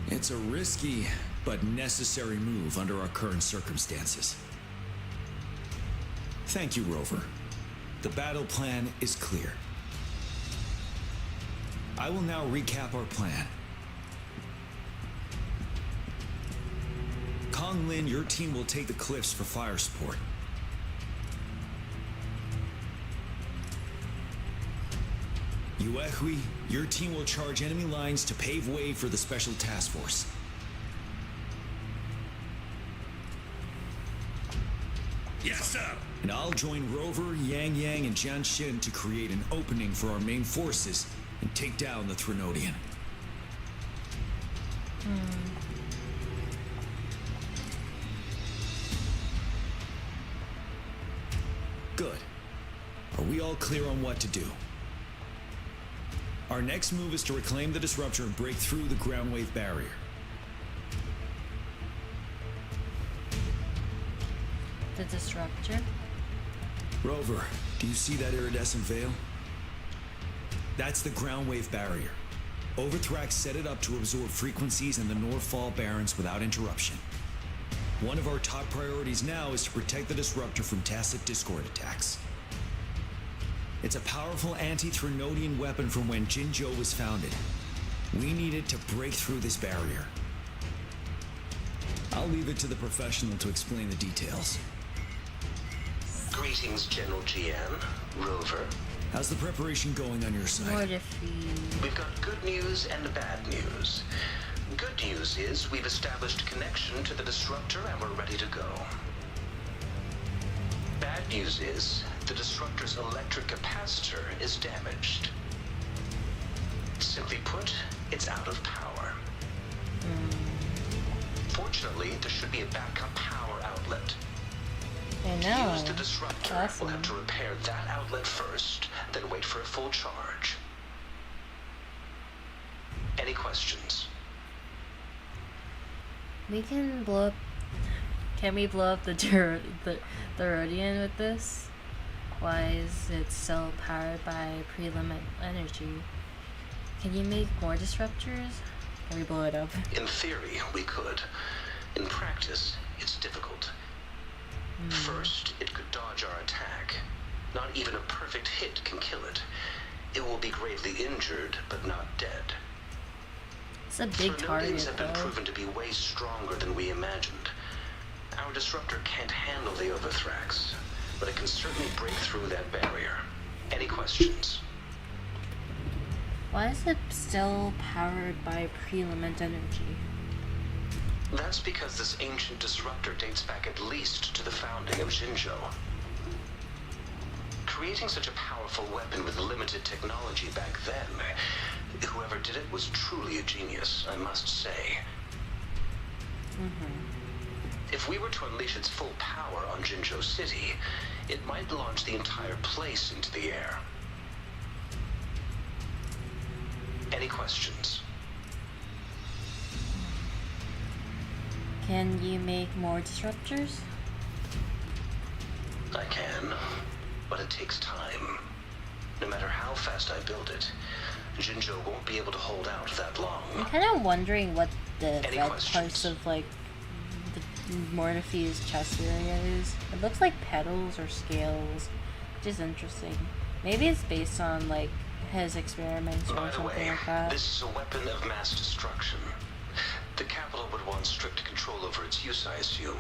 It's a risky but necessary move under our current circumstances. Thank you, Rover. The battle plan is clear. I will now recap our plan. Kong Lin, your team will take the cliffs for fire support. Yuehui, your team will charge enemy lines to pave way for the Special Task Force. Yes, sir! And I'll join Rover, Yang Yang, and Jian Xin to create an opening for our main forces and take down the Threnodian. Good. Are we all clear on what to do? Our next move is to reclaim the disruptor and break through the ground wave barrier. The disruptor? Rover, do you see that iridescent veil? That's the ground wave barrier. Overthrax set it up to absorb frequencies in the Northfall Barrens without interruption. One of our top priorities now is to protect the disruptor from tacit Discord attacks. It's a powerful anti-Threnodian weapon from when Jinzhou was founded. We need it to break through this barrier. I'll leave it to the professional to explain the details. Greetings, General GM. Rover. How's the preparation going on your side? We've got good news and bad news. Good news is we've established a connection to the disruptor and we're ready to go. Bad news is the disruptor's electric capacitor is damaged. Simply put, it's out of power. Fortunately, there should be a backup power outlet. I To know. use the disruptor, Awesome. we'll have to repair that outlet first, then wait for a full charge. Any questions? We can blow up. Can we blow up the Rodian with this? Why is it still powered by pre-limit energy? Can you make more disruptors? Can we blow it up? In theory, we could. In practice, it's difficult. First, it could dodge our attack. Not even a perfect hit can kill it. It will be gravely injured, but not dead. It's a big target, have been though. proven to be way stronger than we imagined. Our disruptor can't handle the Overthrax, but it can certainly break through that barrier. Any questions? Why is it still powered by pre-limit energy? That's because this ancient disruptor dates back at least to the founding of Jinzhou. Creating such a powerful weapon with limited technology back then, whoever did it was truly a genius, I must say. If we were to unleash its full power on Jinzhou City, it might launch the entire place into the air. Any questions? Can you make more disruptors? I can, but it takes time. No matter how fast I build it, Jinzhou won't be able to hold out that long. I'm kind of wondering what the Any red questions? parts of like the Mortefeu's chest area is. It looks like petals or scales, which is interesting. Maybe it's based on like his experiments or By the something way, like that. this is a weapon of mass destruction. The capital would want strict control over its use, I assume.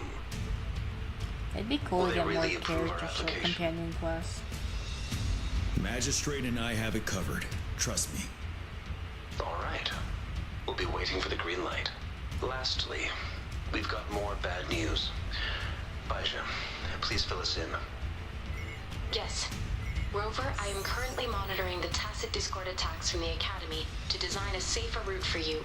It'd be cool Will to they get really more approve our characters for application? companion quests. Magistrate and I have it covered. Trust me. All right. We'll be waiting for the green light. Lastly, we've got more bad news. Baija, please fill us in. Yes. Rover, I am currently monitoring the tacit discord attacks from the Academy to design a safer route for you.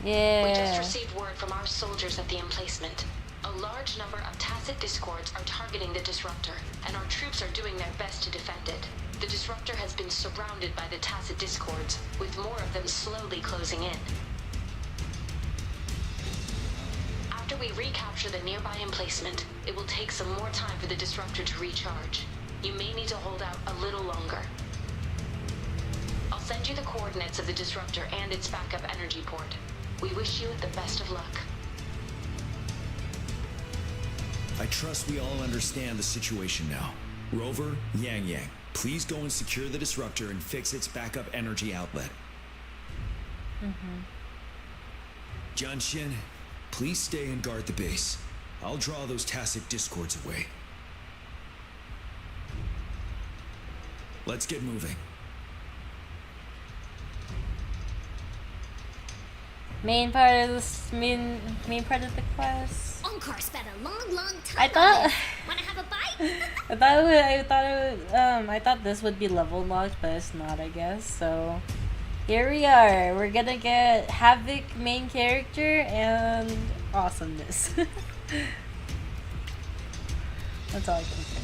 Yeah. We just received word from our soldiers at the emplacement. A large number of tacit discords are targeting the disruptor, and our troops are doing their best to defend it. The disruptor has been surrounded by the tacit discords, with more of them slowly closing in. After we recapture the nearby emplacement, it will take some more time for the disruptor to recharge. You may need to hold out a little longer. I'll send you the coordinates of the disruptor and its backup energy port. We wish you the best of luck. I trust we all understand the situation now. Rover, Yang Yang, please go and secure the disruptor and fix its backup energy outlet. Jianxian, please stay and guard the base. I'll draw those tacit discords away. Let's get moving. Main part of this main part of the quest. Onkar spent a long time I thought- on this. Wanna have a bite? I thought this would be level locked, but it's not, I guess. So here we are. We're gonna get Havoc main character and awesomeness. That's all I can say.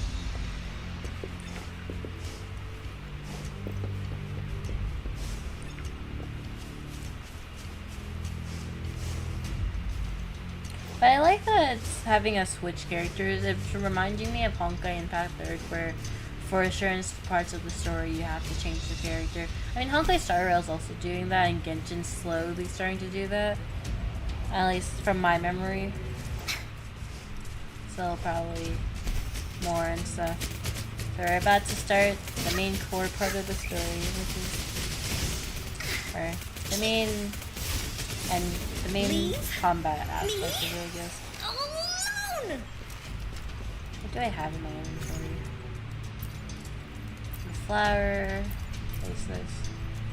But I like that it's having us switch characters. It's reminding me of Honkai in Path 3rd, where for certain parts of the story you have to change the character. I mean, Honkai Star Rail's also doing that, and Genshin's slowly starting to do that. At least from my memory. So probably more and stuff. So we're about to start the main core part of the story, which is... or the main... and the main combat aspect of it, I guess. Alone! What do I have in my inventory? The flower. What's this?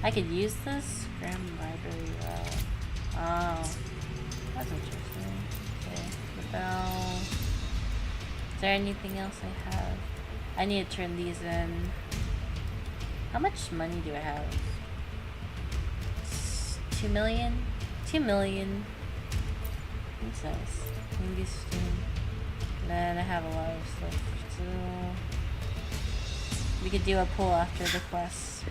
I could use this? Scram library route. Oh. That's interesting. Okay. The bell. Is there anything else I have? I need to turn these in. How much money do I have? 2 million? 2 million. What's this? Kingston. Then I have a lot of stuff still. We could do a pull after the quest.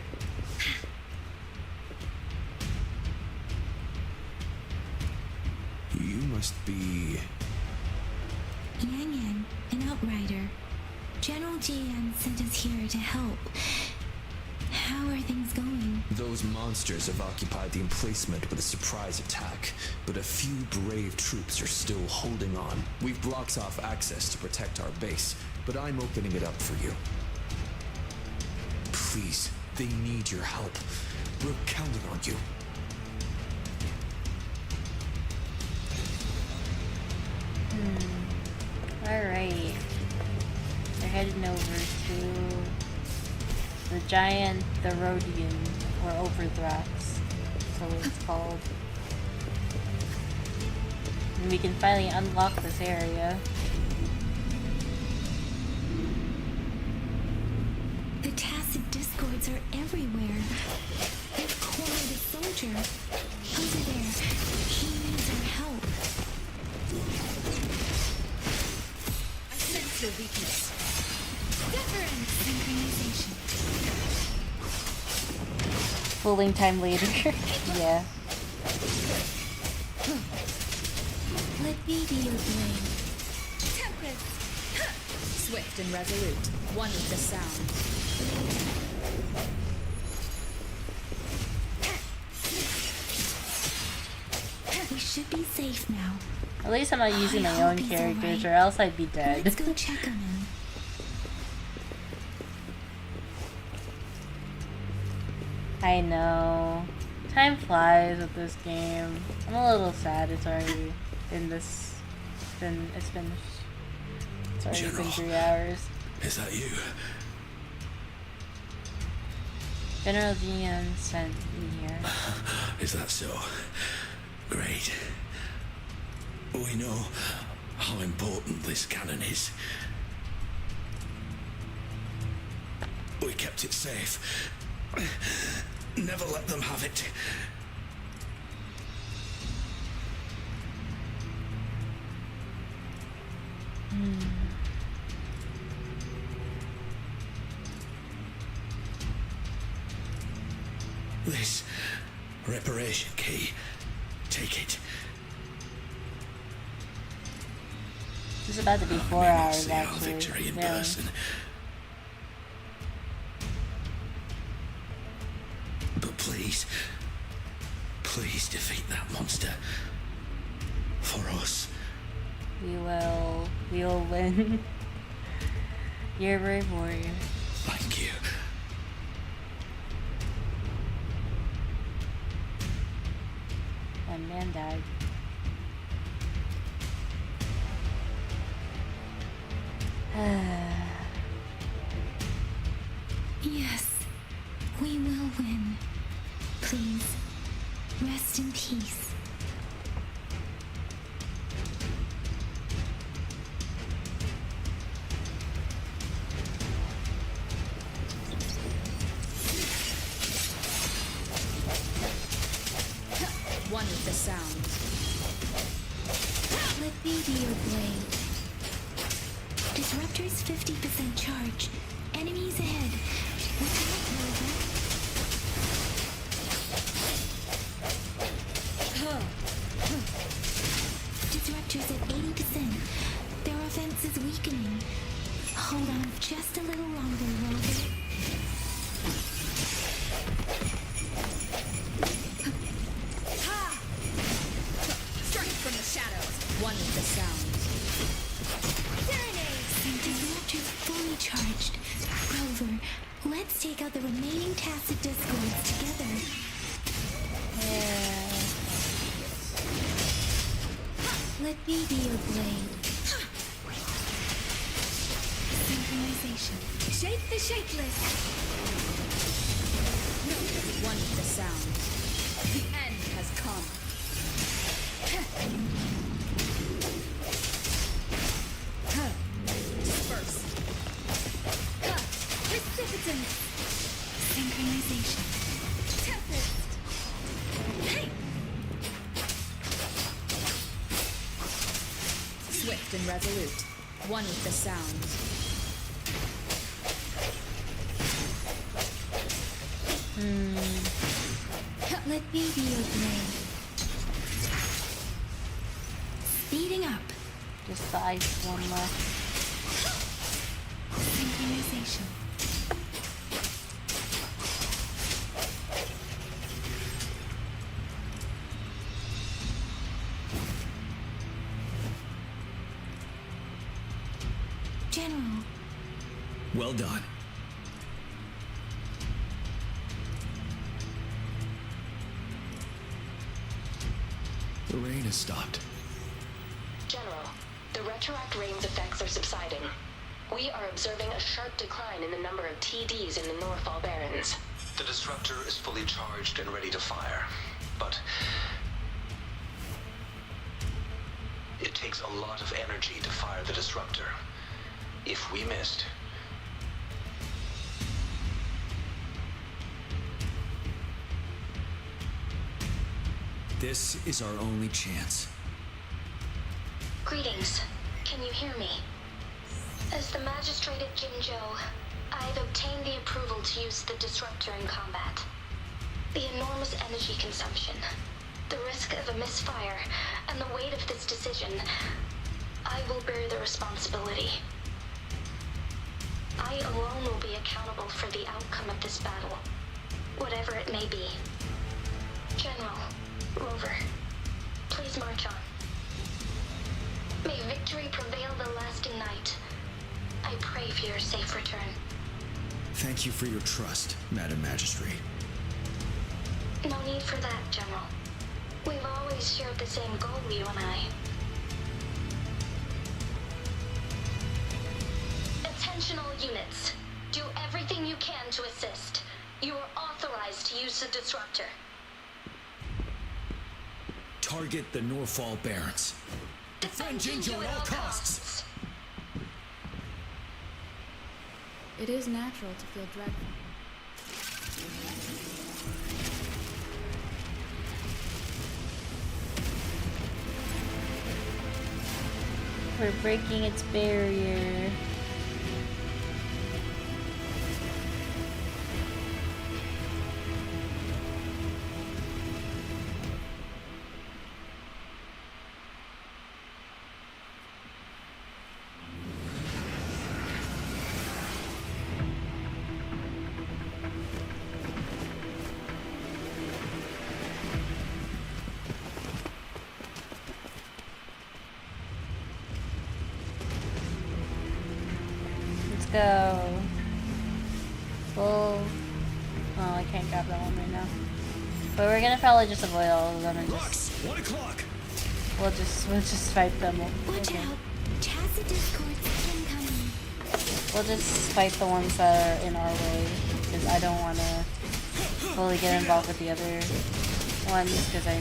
You must be... Yang Yang, an outrider. General GM sent us here to help. How are things going? Those monsters have occupied the emplacement with a surprise attack, but a few brave troops are still holding on. We've blocked off access to protect our base, but I'm opening it up for you. Please, they need your help. We're counting on you. Alright. They're heading over to the giant Therodian, or Overthrax, so it's called. And we can finally unlock this area. The tacit discords are everywhere. They've cornered a soldier. Over there. He needs our help. I sense your weakness. Different synchronization. Fooling time later. Yeah. Let me be your blade. Tempest! Swift and resolute, one with the sound. We should be safe now. At least I'm not using my own characters, or else I'd be dead. Let's go check on him. I know. Time flies with this game. I'm a little sad it's already been this. It's already General, been 3 hours. Is that you? General Dion sent me here. Is that so? Great. We know how important this cannon is. We kept it safe. Never let them have it. This reparation key. Take it. This is about to be 4 I may not hours see our actually. victory in Really. person, but please defeat that monster. For us. We will win. You're a brave warrior. Thank you. One man died. Yes, we will win. Please, rest in peace. One with the sound. Let me be your blade. Disruptor's 50% charge. Enemies ahead. Look out, Rover. Disruptor's at 80%. Their offense is weakening. Hold on just a little longer, Rover. Strike from the shadows. One with the sound. Disruptor's fully charged. Rover, let's take out the remaining tacit discords together. Let me be your blade. Synchronization. Shake the shapeless. No, one with the sound. The end has come. Disperse. Precipitant. Synchronization. Tempest. Hey. and resolute, one with the sound. Let me be your blade. Speeding up. Just the ice one left. Synchronization. General. Well done. The rain has stopped. General, the retroact rain's effects are subsiding. We are observing a sharp decline in the number of TDs in the Norfall Barrens. The disruptor is fully charged and ready to fire, but it takes a lot of energy to fire the disruptor. If we missed, this is our only chance. Greetings. Can you hear me? As the magistrate at Jinzhou, I've obtained the approval to use the disruptor in combat. The enormous energy consumption, the risk of a misfire, and the weight of this decision, I will bear the responsibility. I alone will be accountable for the outcome of this battle, whatever it may be. General, Rover, please march on. May victory prevail the lasting night. I pray for your safe return. Thank you for your trust, Madam Magistrate. No need for that, General. We've always shared the same goal, you and I. Attention all units. Do everything you can to assist. You are authorized to use the disruptor. Target the Norfall Barrens. Defend Jinzhou at all costs. It is natural to feel dreadful. We're breaking its barrier. Go. Well, oh, I can't grab that one right now. But we're gonna probably just avoid all of them and just. 1 o'clock. We'll just fight them. Watch out. Tacit discords incoming. We'll just fight the ones that are in our way because I don't want to fully get involved with the other ones because I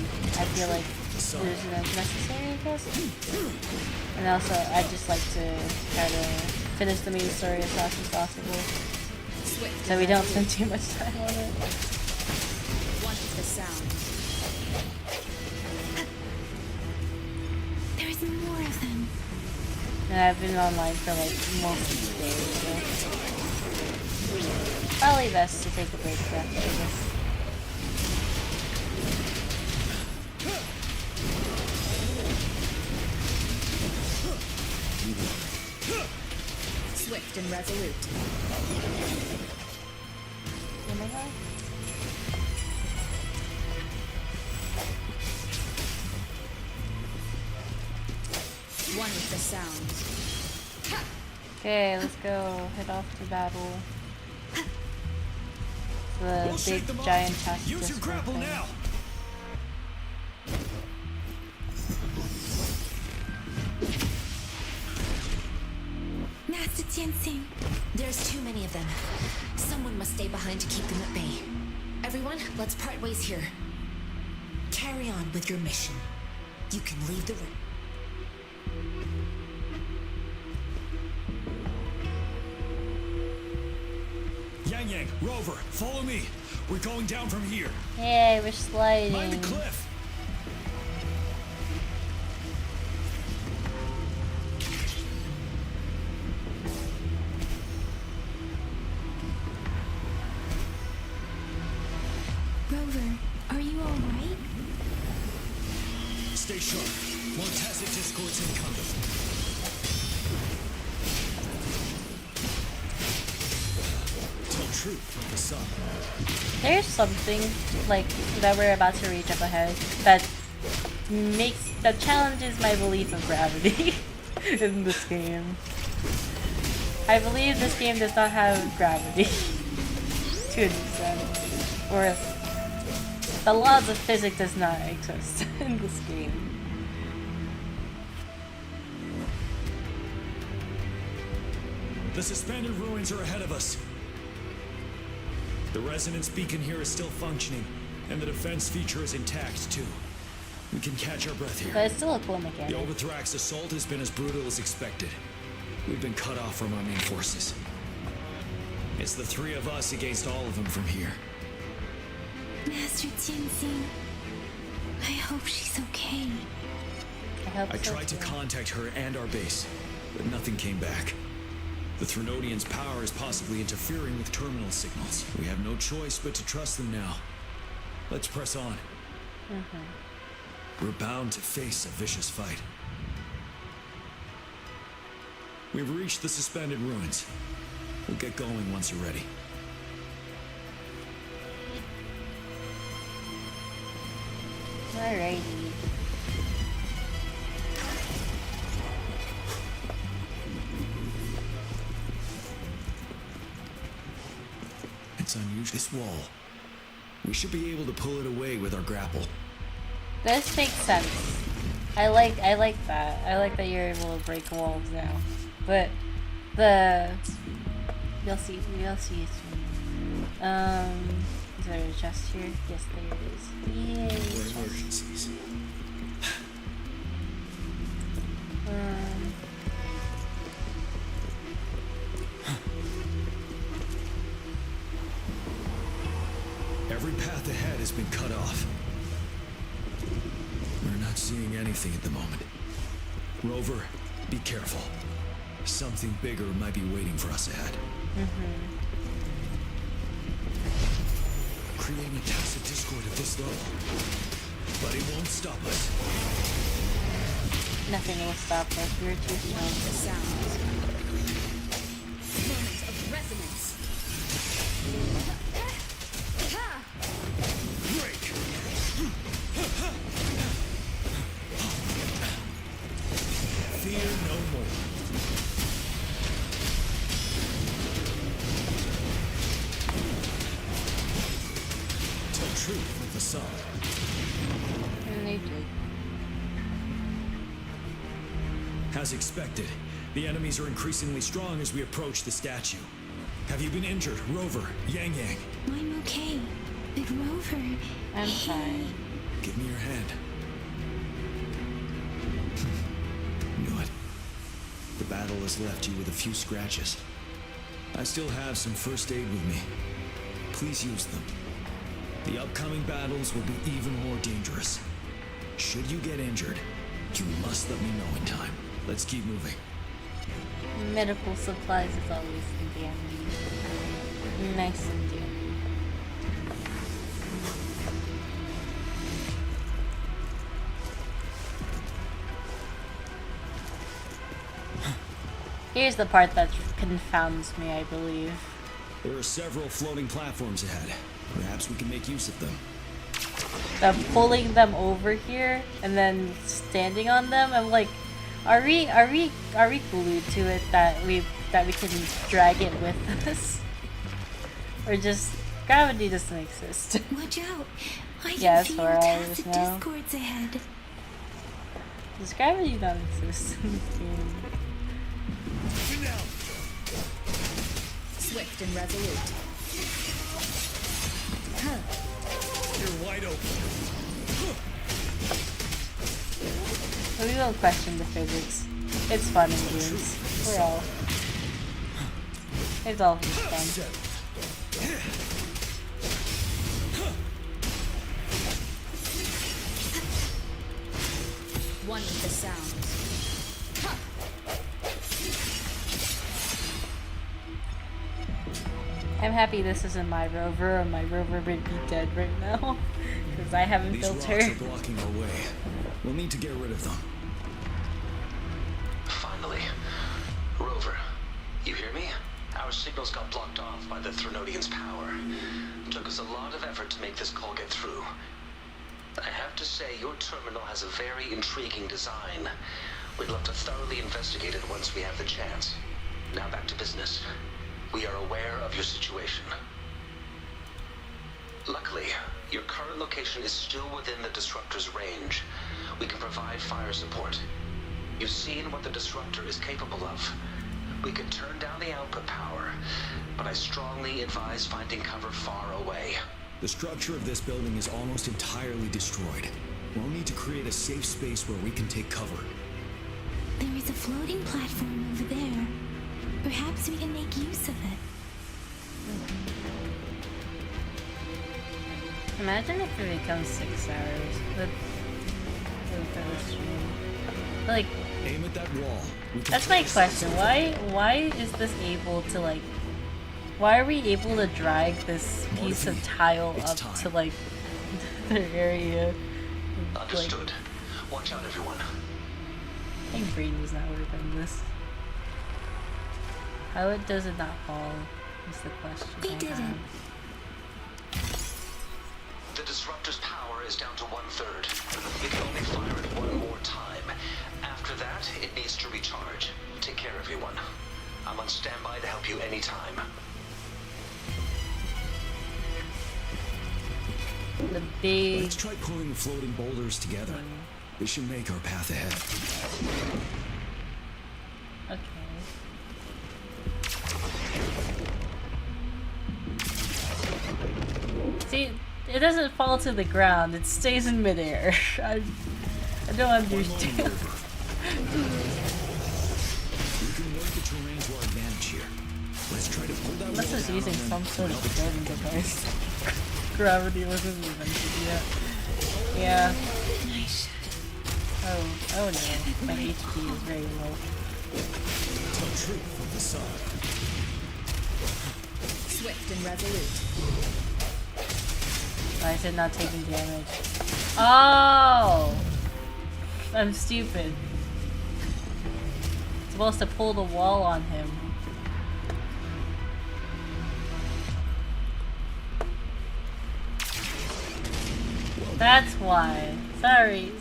feel like there's no necessary, I guess. And also, I just like to try to finish the main story as fast as possible, so we don't spend too much time on it. One is the sound. There's more of them. And I've been online for like most of the day, so probably best to take a break after this. Swift and resolute. Oh my god. One with the sound. Okay, let's go. Head off to battle. The big giant chest. Use your grapple now. Master Tensing. There's too many of them. Someone must stay behind to keep them at bay. Everyone, let's part ways here. Carry on with your mission. You can leave the room. Yang, Rover, follow me. We're going down from here. Yay, we're sliding. Mind the cliff. Stay sharp. More tacit discords incoming. Tell truth from the sun. There's something like that we're about to reach up ahead that challenges my belief of gravity in this game. I believe this game does not have gravity to an extent, or the laws of physics does not exist in this game. The suspended ruins are ahead of us. The resonance beacon here is still functioning, and the defense feature is intact too. We can catch our breath here. But it's still a cool mechanic. The Overthrax assault has been as brutal as expected. We've been cut off from our main forces. It's the three of us against all of them from here. Master Jinxing, I hope she's okay. I tried to contact her and our base, but nothing came back. The Threnodians' power is possibly interfering with terminal signals. We have no choice but to trust them now. Let's press on. We're bound to face a vicious fight. We've reached the suspended ruins. We'll get going once you're ready. Alrighty. It's unusual. This wall. We should be able to pull it away with our grapple. This makes sense. I like that. I like that you're able to break walls now. But you'll see soon. Is there a chest here? Yes, there is. Yay! For emergencies. Every path ahead has been cut off. We're not seeing anything at the moment. Rover, be careful. Something bigger might be waiting for us ahead. Creating a tacit discord at this level. But it won't stop us. Nothing will stop us. We're too strong. The sounds. Moment of resonance. Break! Fear no more. Tell truth with the sun. And they did. As expected, the enemies are increasingly strong as we approach the statue. Have you been injured, Rover, Yang Yang? I'm okay, but Rover... I'm fine. Give me your hand. Knew it. The battle has left you with a few scratches. I still have some first aid with me. Please use them. The upcoming battles will be even more dangerous. Should you get injured, you must let me know in time. Let's keep moving. Medical supplies is always dandy. Nice and dandy. Here's the part that confounds me, I believe. There are several floating platforms ahead. Perhaps we can make use of them. Pulling them over here and then standing on them. I'm like, are we glued to it that we can drag it with us, or just gravity doesn't exist? Watch out! I Yes, can feel where I tacit was now. discords ahead. Does gravity not exist in this game? Swift and resolute. You're wide open. We don't question the physics. It's fun in games. We're all. It's all fun. One with the sounds. I'm happy this isn't my rover, or my rover would be dead right now. Because I haven't These built rocks her. are blocking our way. We'll need to get rid of them. Finally. Rover, you hear me? Our signals got blocked off by the Threnodian's power. It took us a lot of effort to make this call get through. I have to say, your terminal has a very intriguing design. We'd love to thoroughly investigate it once we have the chance. Now back to business. We are aware of your situation. Luckily, your current location is still within the Disruptor's range. We can provide fire support. You've seen what the Disruptor is capable of. We could turn down the output power, but I strongly advise finding cover far away. The structure of this building is almost entirely destroyed. We'll need to create a safe space where we can take cover. There is a floating platform over there. Perhaps we can make use of it. Imagine if it becomes 6 hours. Like, aim at that wall. That's my question. Why is this able to, like, why are we able to drag this piece of tile up to, like, the area? Understood. Watch out, everyone. I think Brain does not work on this. How does it not fall is the question. We did it. The Disruptor's power is down to 1/3. We can only fire it one more time. After that, it needs to recharge. Take care, everyone. I'm on standby to help you anytime. The big... Let's try pulling the floating boulders together. This should make our path ahead. Okay. See, it doesn't fall to the ground. It stays in midair. I don't understand. We can work the terrain to our advantage here. Let's try to pull that Unless wall it's down using and some then sort of help it building device. Gravity wasn't invented yet. Yeah. Nice. Oh no. My HP is very low. Tell truth from the sun. Swift and resolute. Why is it not taking damage? Oh! I'm stupid. It's supposed to pull the wall on him. That's why. Sorry.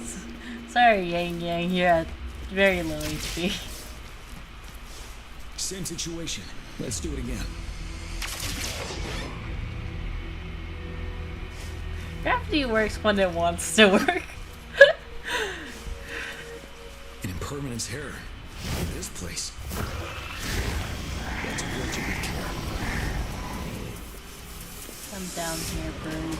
Sorry, Yang Yang. You're at very low HP. Same situation. Let's do it again. Gravity works when it wants to work. An impermanence error in this place. Let's approach it with care. Come down here, bird.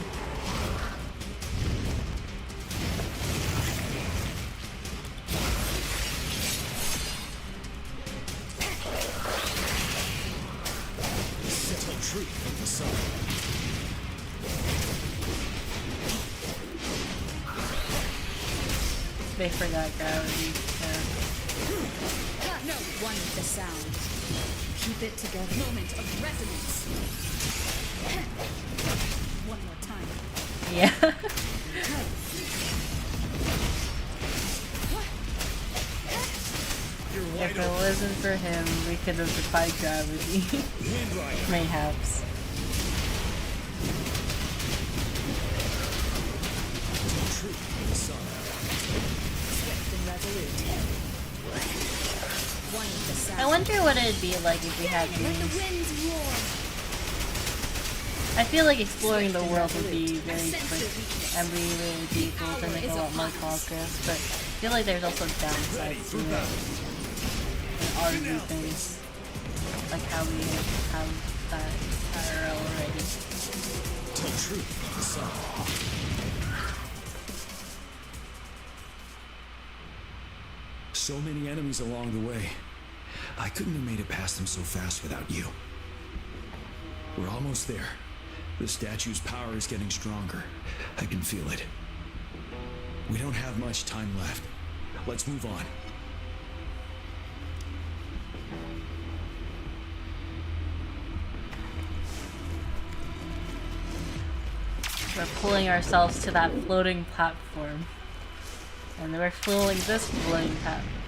Settle tree from the sun. They forgot gravity. Yeah. No one with the sound. Keep it together. Moment of resonance. One more time. Yeah. If it wasn't for him, we could have defied gravity. Mayhaps. I wonder what it'd be like if we had wings. I feel like exploring the world would be very quick, and we would be able to make a lot more progress, but I feel like there's also downsides to it. And argue things, like how we have that IRL already. Tell truth, the sun. So many enemies along the way. I couldn't have made it past them so fast without you. We're almost there. The statue's power is getting stronger. I can feel it. We don't have much time left. Let's move on. We're pulling ourselves to that floating platform. And we're fooling this floating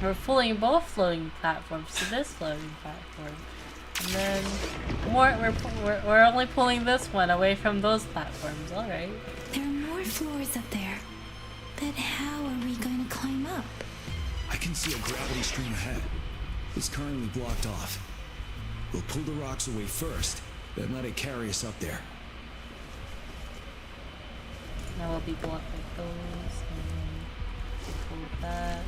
we're fooling both floating platforms to this floating platform. And then we're only pulling this one away from those platforms. All right. There are more floors up there. But how are we going to climb up? I can see a gravity stream ahead. It's currently blocked off. We'll pull the rocks away first, then let it carry us up there. Now we'll be blocked like those, and then pull that.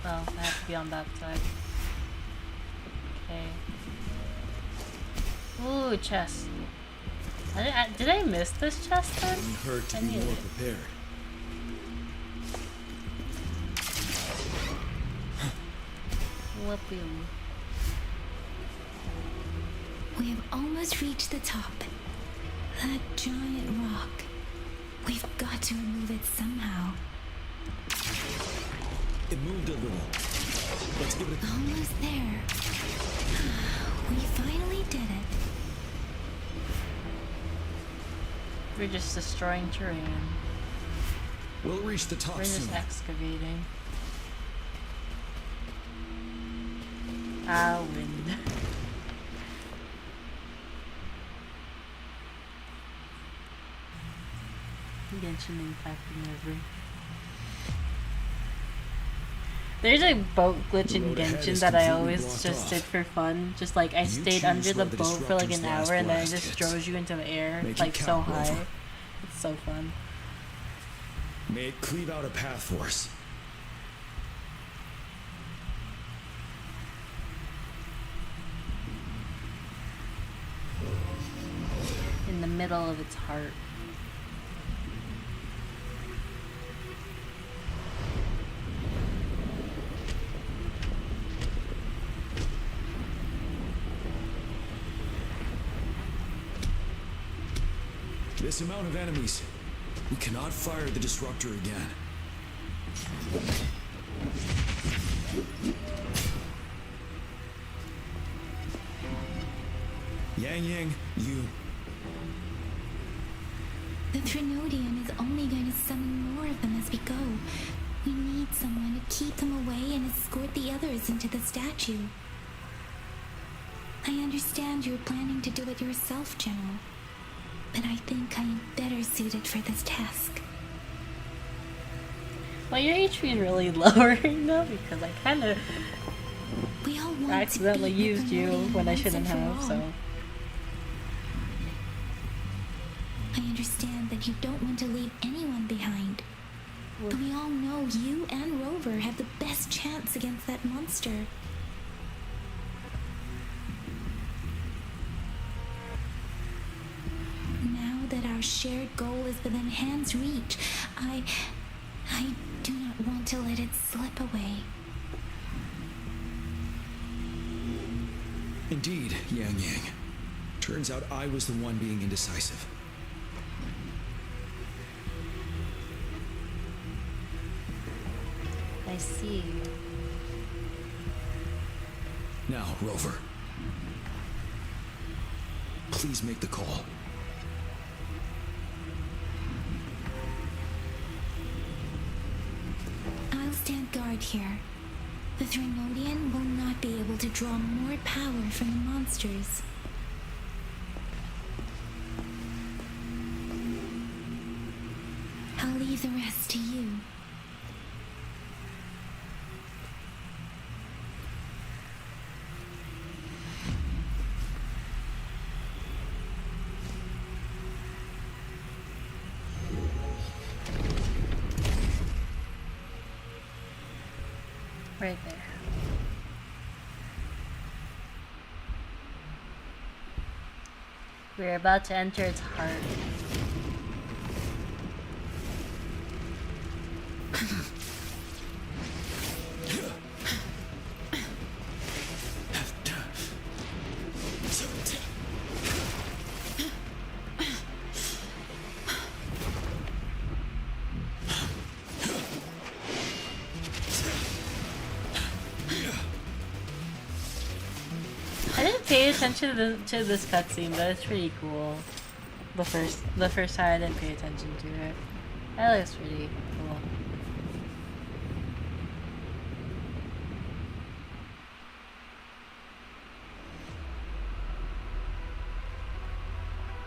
Well, I have to be on that side. Okay. Ooh, chest. Did I miss this chest then? Wouldn't hurt to be more prepared. Whoopee. We have almost reached the top. That giant rock. We've got to remove it somehow. It moved a little. Let's give it a... Almost there. We finally did it. We're just destroying terrain. We'll reach the top We're just soon. excavating. Ah, wind. Genshin Impact River. There's a boat glitch in Genshin that I always just did for fun. Just like I stayed under the boat for like an hour and then it just throws you into the air, like so high. It's so fun. May it cleave out a path for us. In the middle of its heart. This amount of enemies. We cannot fire the disruptor again. Yang, you... The Trinodian is only going to summon more of them as we go. We need someone to keep them away and escort the others into the statue. I understand you're planning to do it yourself, General. But I think I am better suited for this task. Well, your HP is really low right now because I kind of accidentally used you when I shouldn't have, so... I understand that you don't want to leave anyone behind. But we all know you and Rover have the best chance against that monster. Now that our shared goal is within hand's reach, I do not want to let it slip away. Indeed, Yang. Turns out I was the one being indecisive. I see. Now, Rover. Please make the call. I'll stand guard here. The Trinodian will not be able to draw more power from the monsters. I'll leave the rest to you. Right there. We're about to enter its heart. I didn't pay attention to this cutscene, but it's pretty cool. The first time I didn't pay attention to it. That looks pretty cool.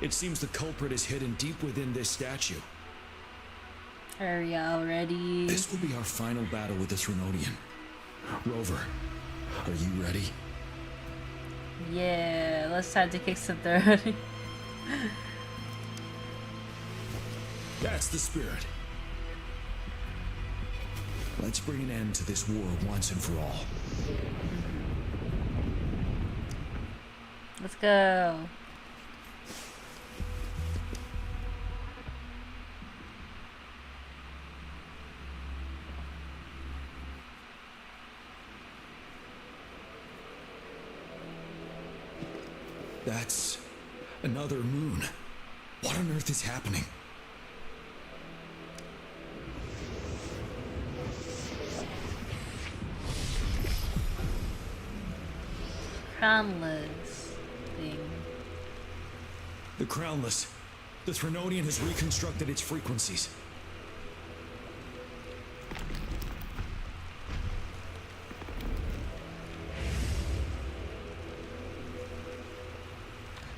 It seems the culprit is hidden deep within this statue. Hurry already. This will be our final battle with this Renodian. Rover, are you ready? Yeah, let's try to kick some dirt. That's the spirit. Let's bring an end to this war once and for all. Let's go. That's another moon. What on earth is happening? Crownless thing. The Crownless. The Threnodian has reconstructed its frequencies.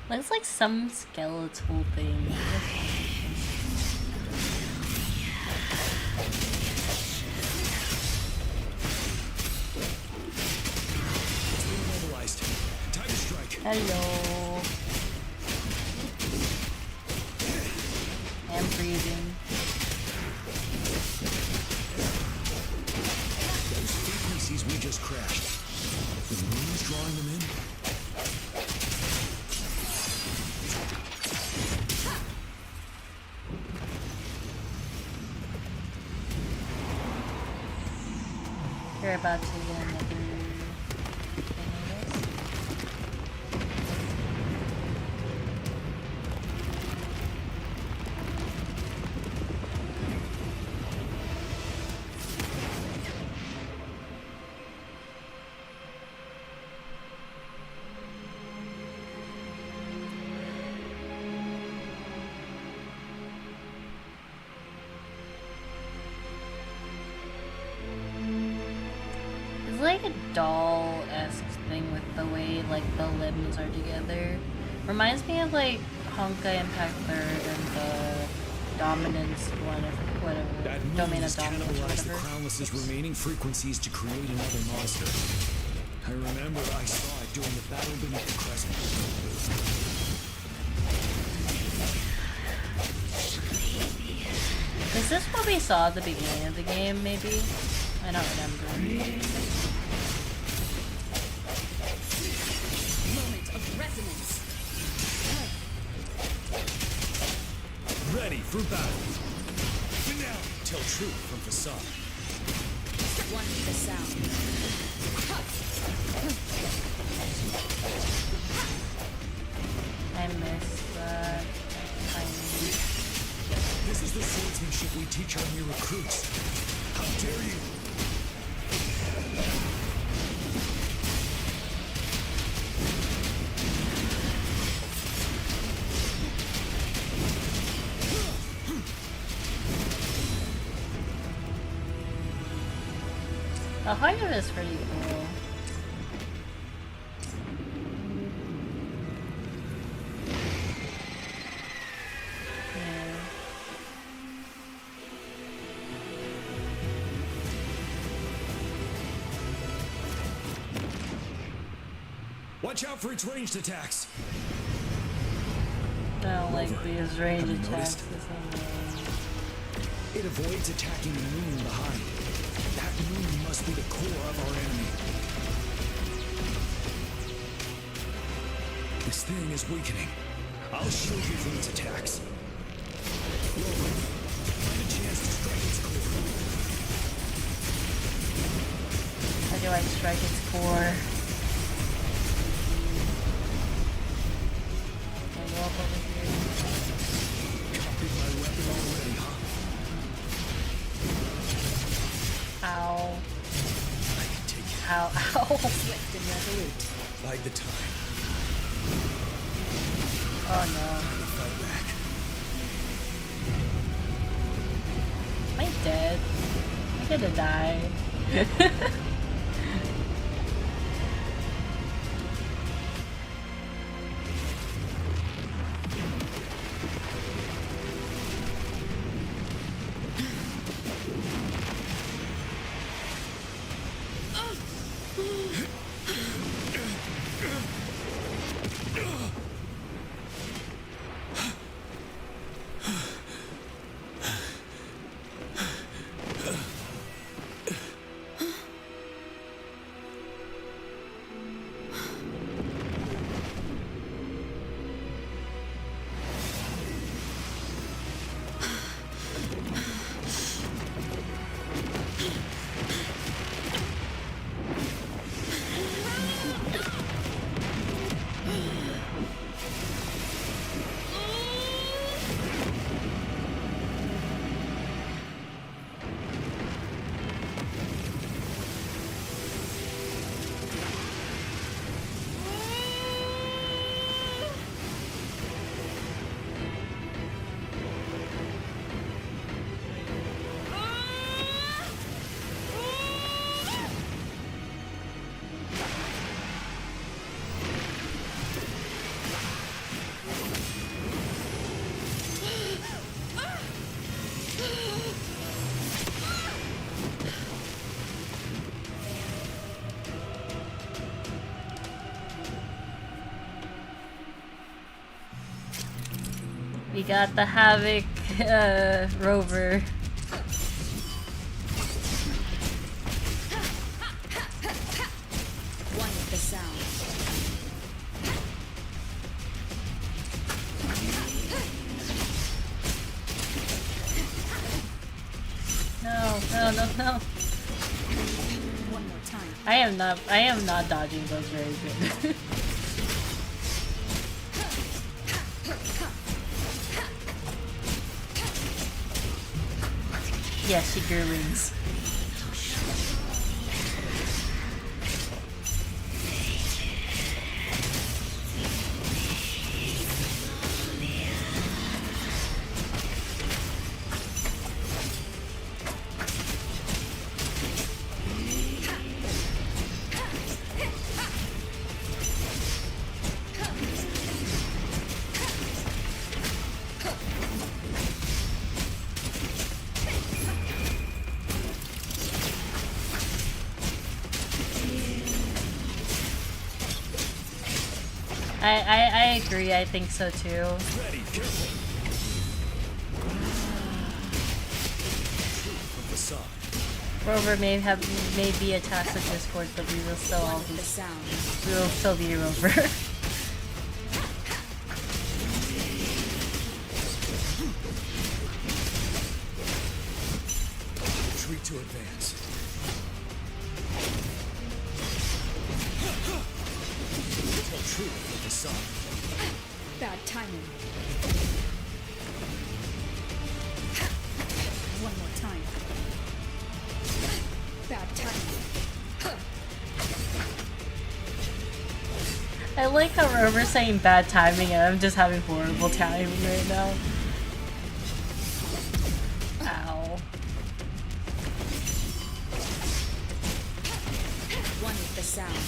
Looks like some skeletal thing. Immobilized. Time to strike. Hello. I'm breathing. Those frequencies we just crashed. The moon's drawing them in. You're about to get another thing of this. It's like a doll-esque thing with the way like the limbs are together. Reminds me of like Honka Impact Third and the Dominance one or whatever. That moon Domain of has Dominance or cannibalized the whatever. Crownless's remaining frequencies to create another monster. I remember I saw it during the battle beneath the crescent. Is this what we saw at the beginning of the game, maybe? I don't remember. Moment of resonance. Ready for battle. Finale. Tell truth from facade. One with the sound. I missed that. This is the swordsmanship we teach our new recruits. How dare you? The height of it is pretty cool. Yeah. Watch out for its ranged attacks. I don't like these range Have you attacks. noticed? This one. It avoids attacking the moon behind. That moon must be the core of our enemy. This thing is weakening. I'll shield you from its attacks. Rover, find a chance to strike its core. How do I strike its core? Can I go up over here? Copied my weapon already, huh? Ow. I can take it. Ow, ow. Swift and resolute. Bide the time. Oh no. Fight back. dead. I'm gonna die. We got the Havoc rover. One with the sound. No. One more time. I am not dodging those very good. Yes, she grew wings. I agree, I think so too. Rover may be a task of Discord, but we will still be Rover. Retreat to advance. Tell truth with the sun. Bad timing. One more time. Bad timing. I like how Rover's saying bad timing and I'm just having horrible timing right now. Ow. One with the sound.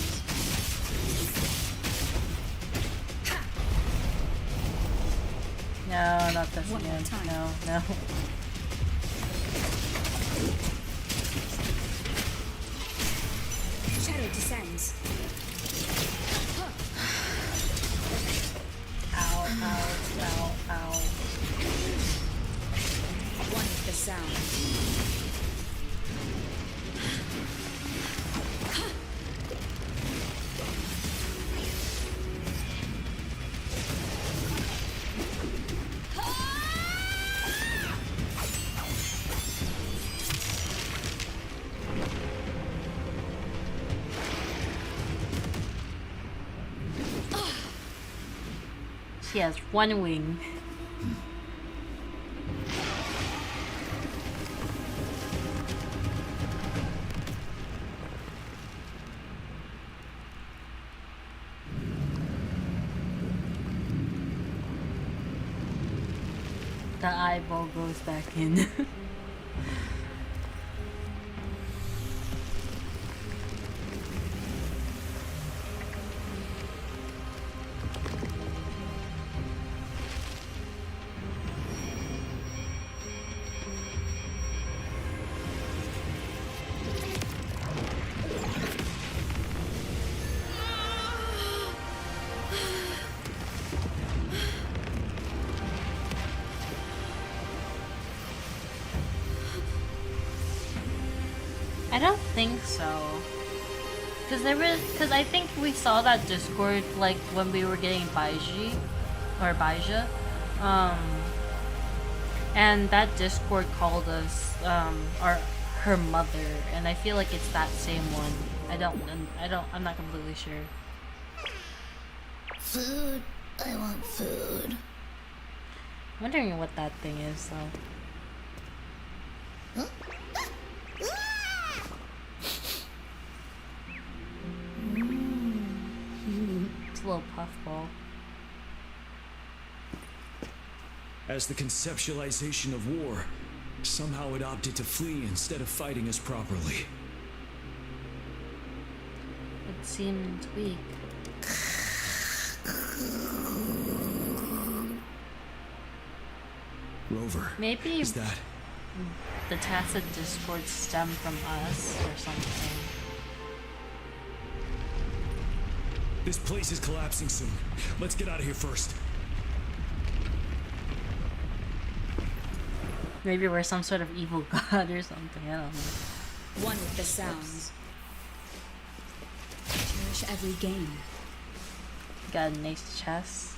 No, not this again. No. Shadow descends. Ow. One with the sound. She has one wing. The eyeball goes back in. I don't think so. Cause I think we saw that Discord like when we were getting Baiji or Baija, and that Discord called us her mother, and I feel like it's that same one. I'm not completely sure. Food. I want food. I'm wondering what that thing is though. It's a little puffball. As the conceptualization of war, somehow it opted to flee instead of fighting us properly. It seemed weak. Rover, maybe is that the tacit discord stem from us or something? This place is collapsing soon. Let's get out of here first. Maybe we're some sort of evil god or something, I don't know. One with the sounds. Cherish every gain. Got a nice chest.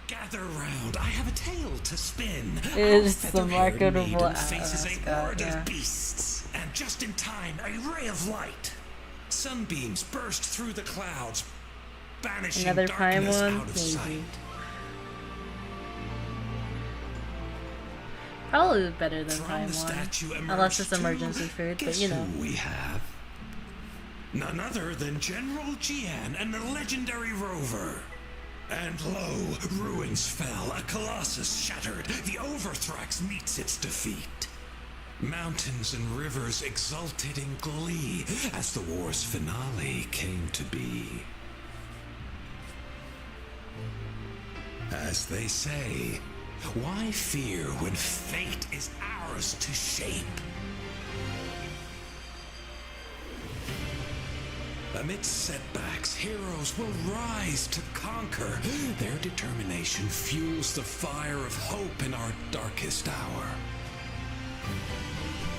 Gather round, I have a tale to spin. It's the marketable maiden faces a ascot, horde yeah. of beasts, and just in time, a ray of light. Sunbeams burst through the clouds, banishing Another prime darkness one? out of Maybe. sight. Probably better than From prime the one. statue Unless it's emerged emergency two. food, but Guess you know. who we have? None other than General Jian and the legendary Rover. And lo, ruins fell, a colossus shattered, the Overthrax meets its defeat. Mountains and rivers exulted in glee as the war's finale came to be. As they say, why fear when fate is ours to shape? Amidst setbacks, heroes will rise to conquer. Their determination fuels the fire of hope in our darkest hour.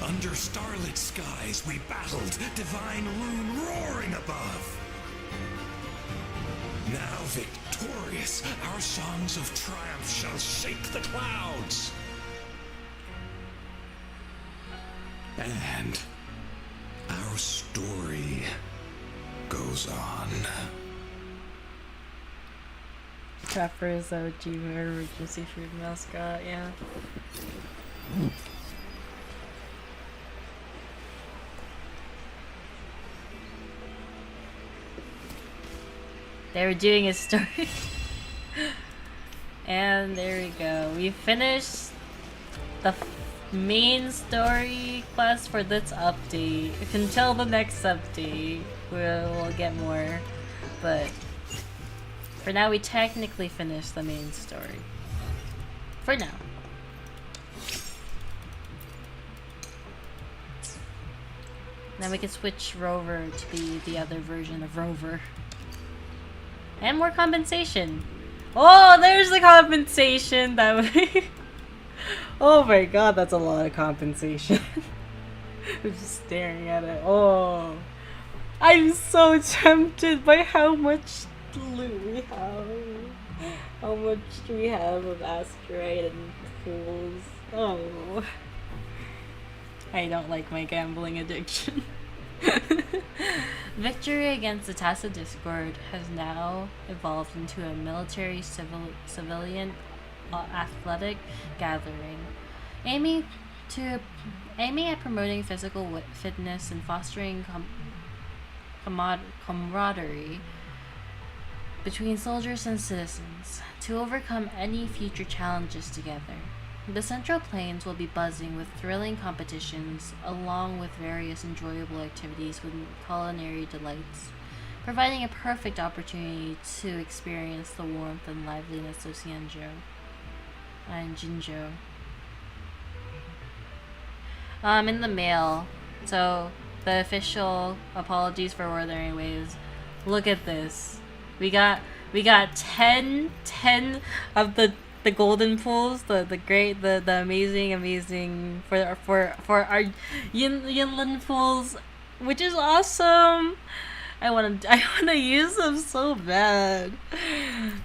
Under starlit skies we battled, divine loon roaring above. Now victorious, our songs of triumph shall shake the clouds. And our story goes on. Trapper is OG emergency food mascot, yeah. They were doing a story. And there we go. We finished the main story quest for this update. Until the next update, we'll get more. But for now, we technically finished the main story. For now. Then we can switch Rover to be the other version of Rover. And more compensation. Oh, there's the compensation that we... Oh my god, that's a lot of compensation. I'm just staring at it. Oh. I'm so tempted by how much loot we have. How much we have of asteroid and pools. Oh. I don't like my gambling addiction. Victory against the tacit discord has now evolved into a military civilian athletic gathering, aiming at promoting physical fitness and fostering camaraderie between soldiers and citizens to overcome any future challenges together. The Central Plains will be buzzing with thrilling competitions, along with various enjoyable activities with culinary delights, providing a perfect opportunity to experience the warmth and liveliness of Xianzhou and Jinzhou. In the mail, so the official apologies for Wuthering Waves. Look at this. We got 10 of the the golden pools, the great, the amazing for our Yinland pools, which is awesome. I wanna use them so bad.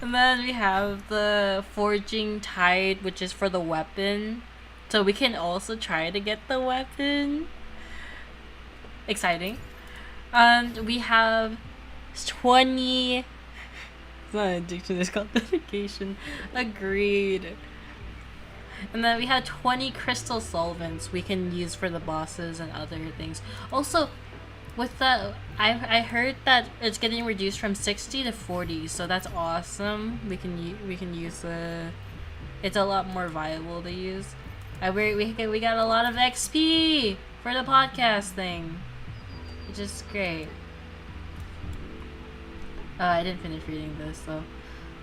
And then we have the forging tide, which is for the weapon, so we can also try to get the weapon. Exciting. And we have 20. It's not addiction, it's called dedication. Agreed. And then we have 20 crystal solvents we can use for the bosses and other things. Also, with the I heard that it's getting reduced from 60 to 40, so that's awesome. We can use the. It's a lot more viable to use. We got a lot of XP for the podcast thing, which is great. I didn't finish reading this though.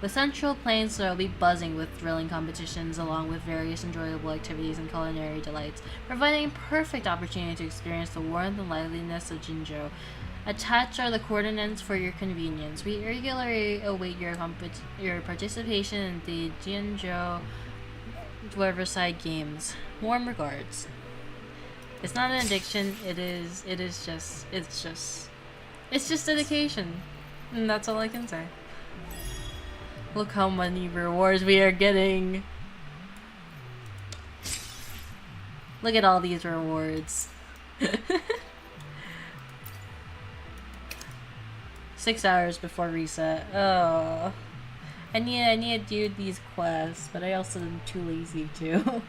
The Central Plains will be buzzing with thrilling competitions along with various enjoyable activities and culinary delights, providing a perfect opportunity to experience the warmth and liveliness of Jinzhou. Attached are the coordinates for your convenience. We regularly await your participation in the Jinzhou Riverside Games. Warm regards. It's not an addiction, it's just dedication. And that's all I can say. Look how many rewards we are getting. Look at all these rewards. 6 hours before reset. Oh, I need to do these quests, but I also am too lazy to.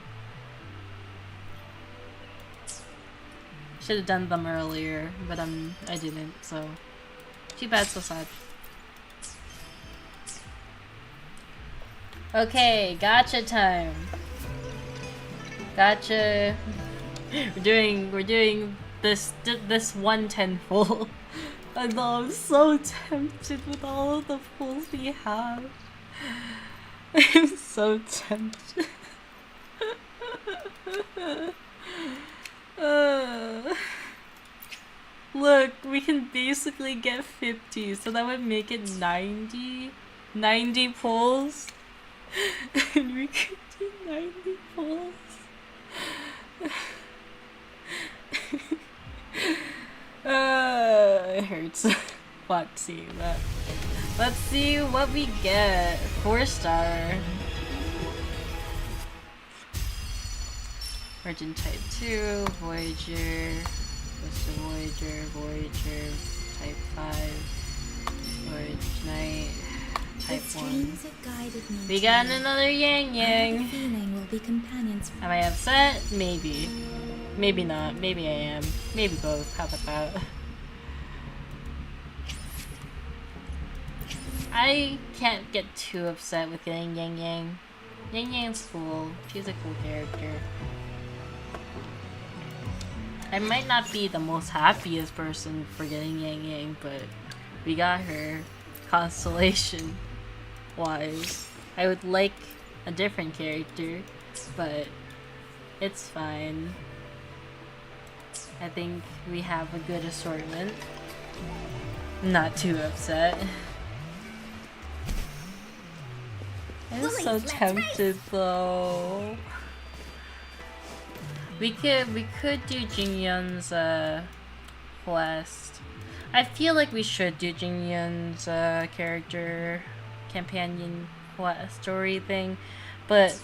Should have done them earlier, but I didn't. So too bad, so sad. Okay, gotcha time. Gotcha. We're doing this 110 full. I know, I'm so tempted with all of the pulls we have. I'm so tempted. Look, we can basically get 50, so that would make it 90 pulls. And we could do 90 pulls. It hurts. Let's see that. Let's see what we get. 4-star. Virgin Type 2, Voyager, Mr. Voyager, Type 5, Voyager Knight, Type 1. We got another Yang Yang. Am I upset? Maybe. Maybe not. Maybe I am. Maybe both. How about that? I can't get too upset with getting Yang Yang. Yang Yang's cool. She's a cool character. I might not be the most happiest person for getting Yang Yang, but we got her. Constellation wise. I would like a different character, but it's fine. I think we have a good assortment. Not too upset. I'm so tempted though. We could do Jingyun's quest. I feel like we should do Jingyun's character companion quest story thing, but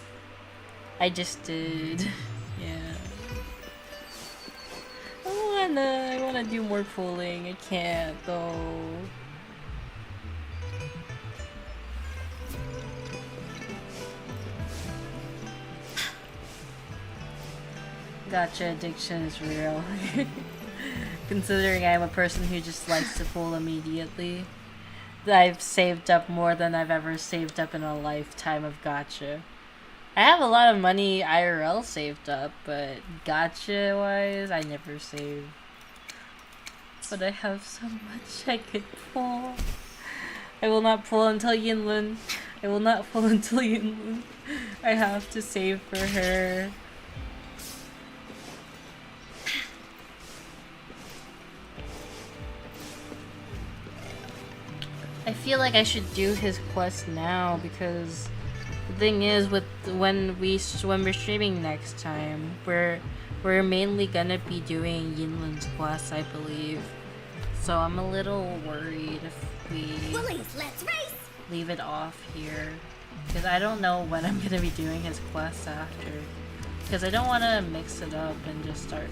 I just did. Yeah. I wanna do more pulling. I can't though. Gotcha, addiction is real. Considering I'm a person who just likes to pull immediately. I've saved up more than I've ever saved up in a lifetime of gacha. I have a lot of money IRL saved up, but gacha wise, I never save. But I have so much I could pull. I will not pull until Yinlun. I will not pull until Yinlun. I have to save for her. I feel like I should do his quest now because The thing is, with when we're streaming next time, we're mainly gonna be doing Yinlin's quest, I believe. So I'm a little worried if we let's race. leave it off here, because I don't know when I'm gonna be doing his quest after. Because I don't want to mix it up and just start.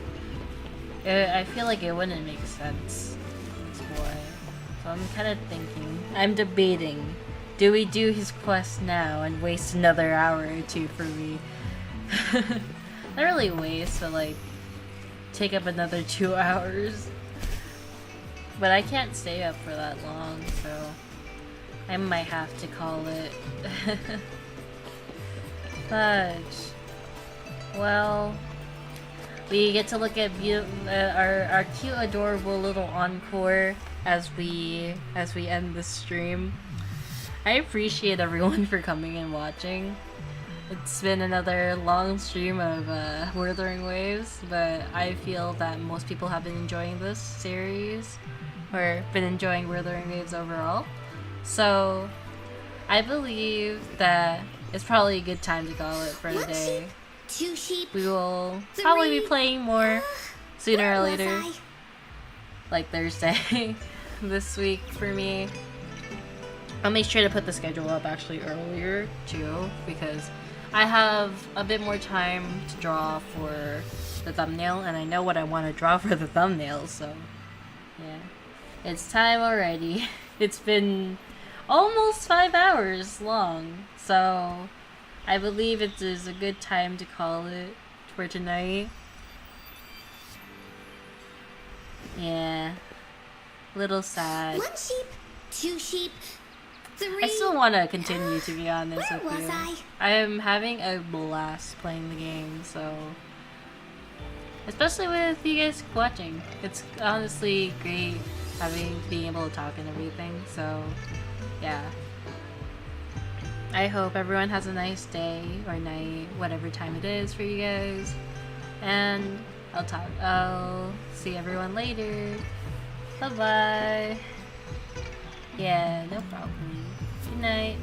I feel like it wouldn't make sense. That's why. So I'm kind of thinking. I'm debating. Do we do his quest now and waste another hour or two for me? Not really waste, but like take up another 2 hours. But I can't stay up for that long, so I might have to call it. But well, we get to look at our cute, adorable little encore as we end the stream. I appreciate everyone for coming and watching. It's been another long stream of Wuthering Waves, but I feel that most people have been enjoying this series, or been enjoying Wuthering Waves overall. So I believe that it's probably a good time to call it for today. 2 sheep. We will probably be playing more sooner or later, like Thursday this week for me. I'll make sure to put the schedule up actually earlier too, because I have a bit more time to draw for the thumbnail, and I know what I want to draw for the thumbnail, so yeah. It's time already. It's been almost 5 hours long, so I believe it is a good time to call it for tonight. Yeah. Little sad. 1 sheep, 2 sheep, 3. I still want to continue, to be honest Where with was you. I am having a blast playing the game, so especially with you guys watching. It's honestly great being able to talk and everything, so yeah. I hope everyone has a nice day or night, whatever time it is for you guys. And I'll see everyone later. Bye bye. Yeah, no problem. Good night.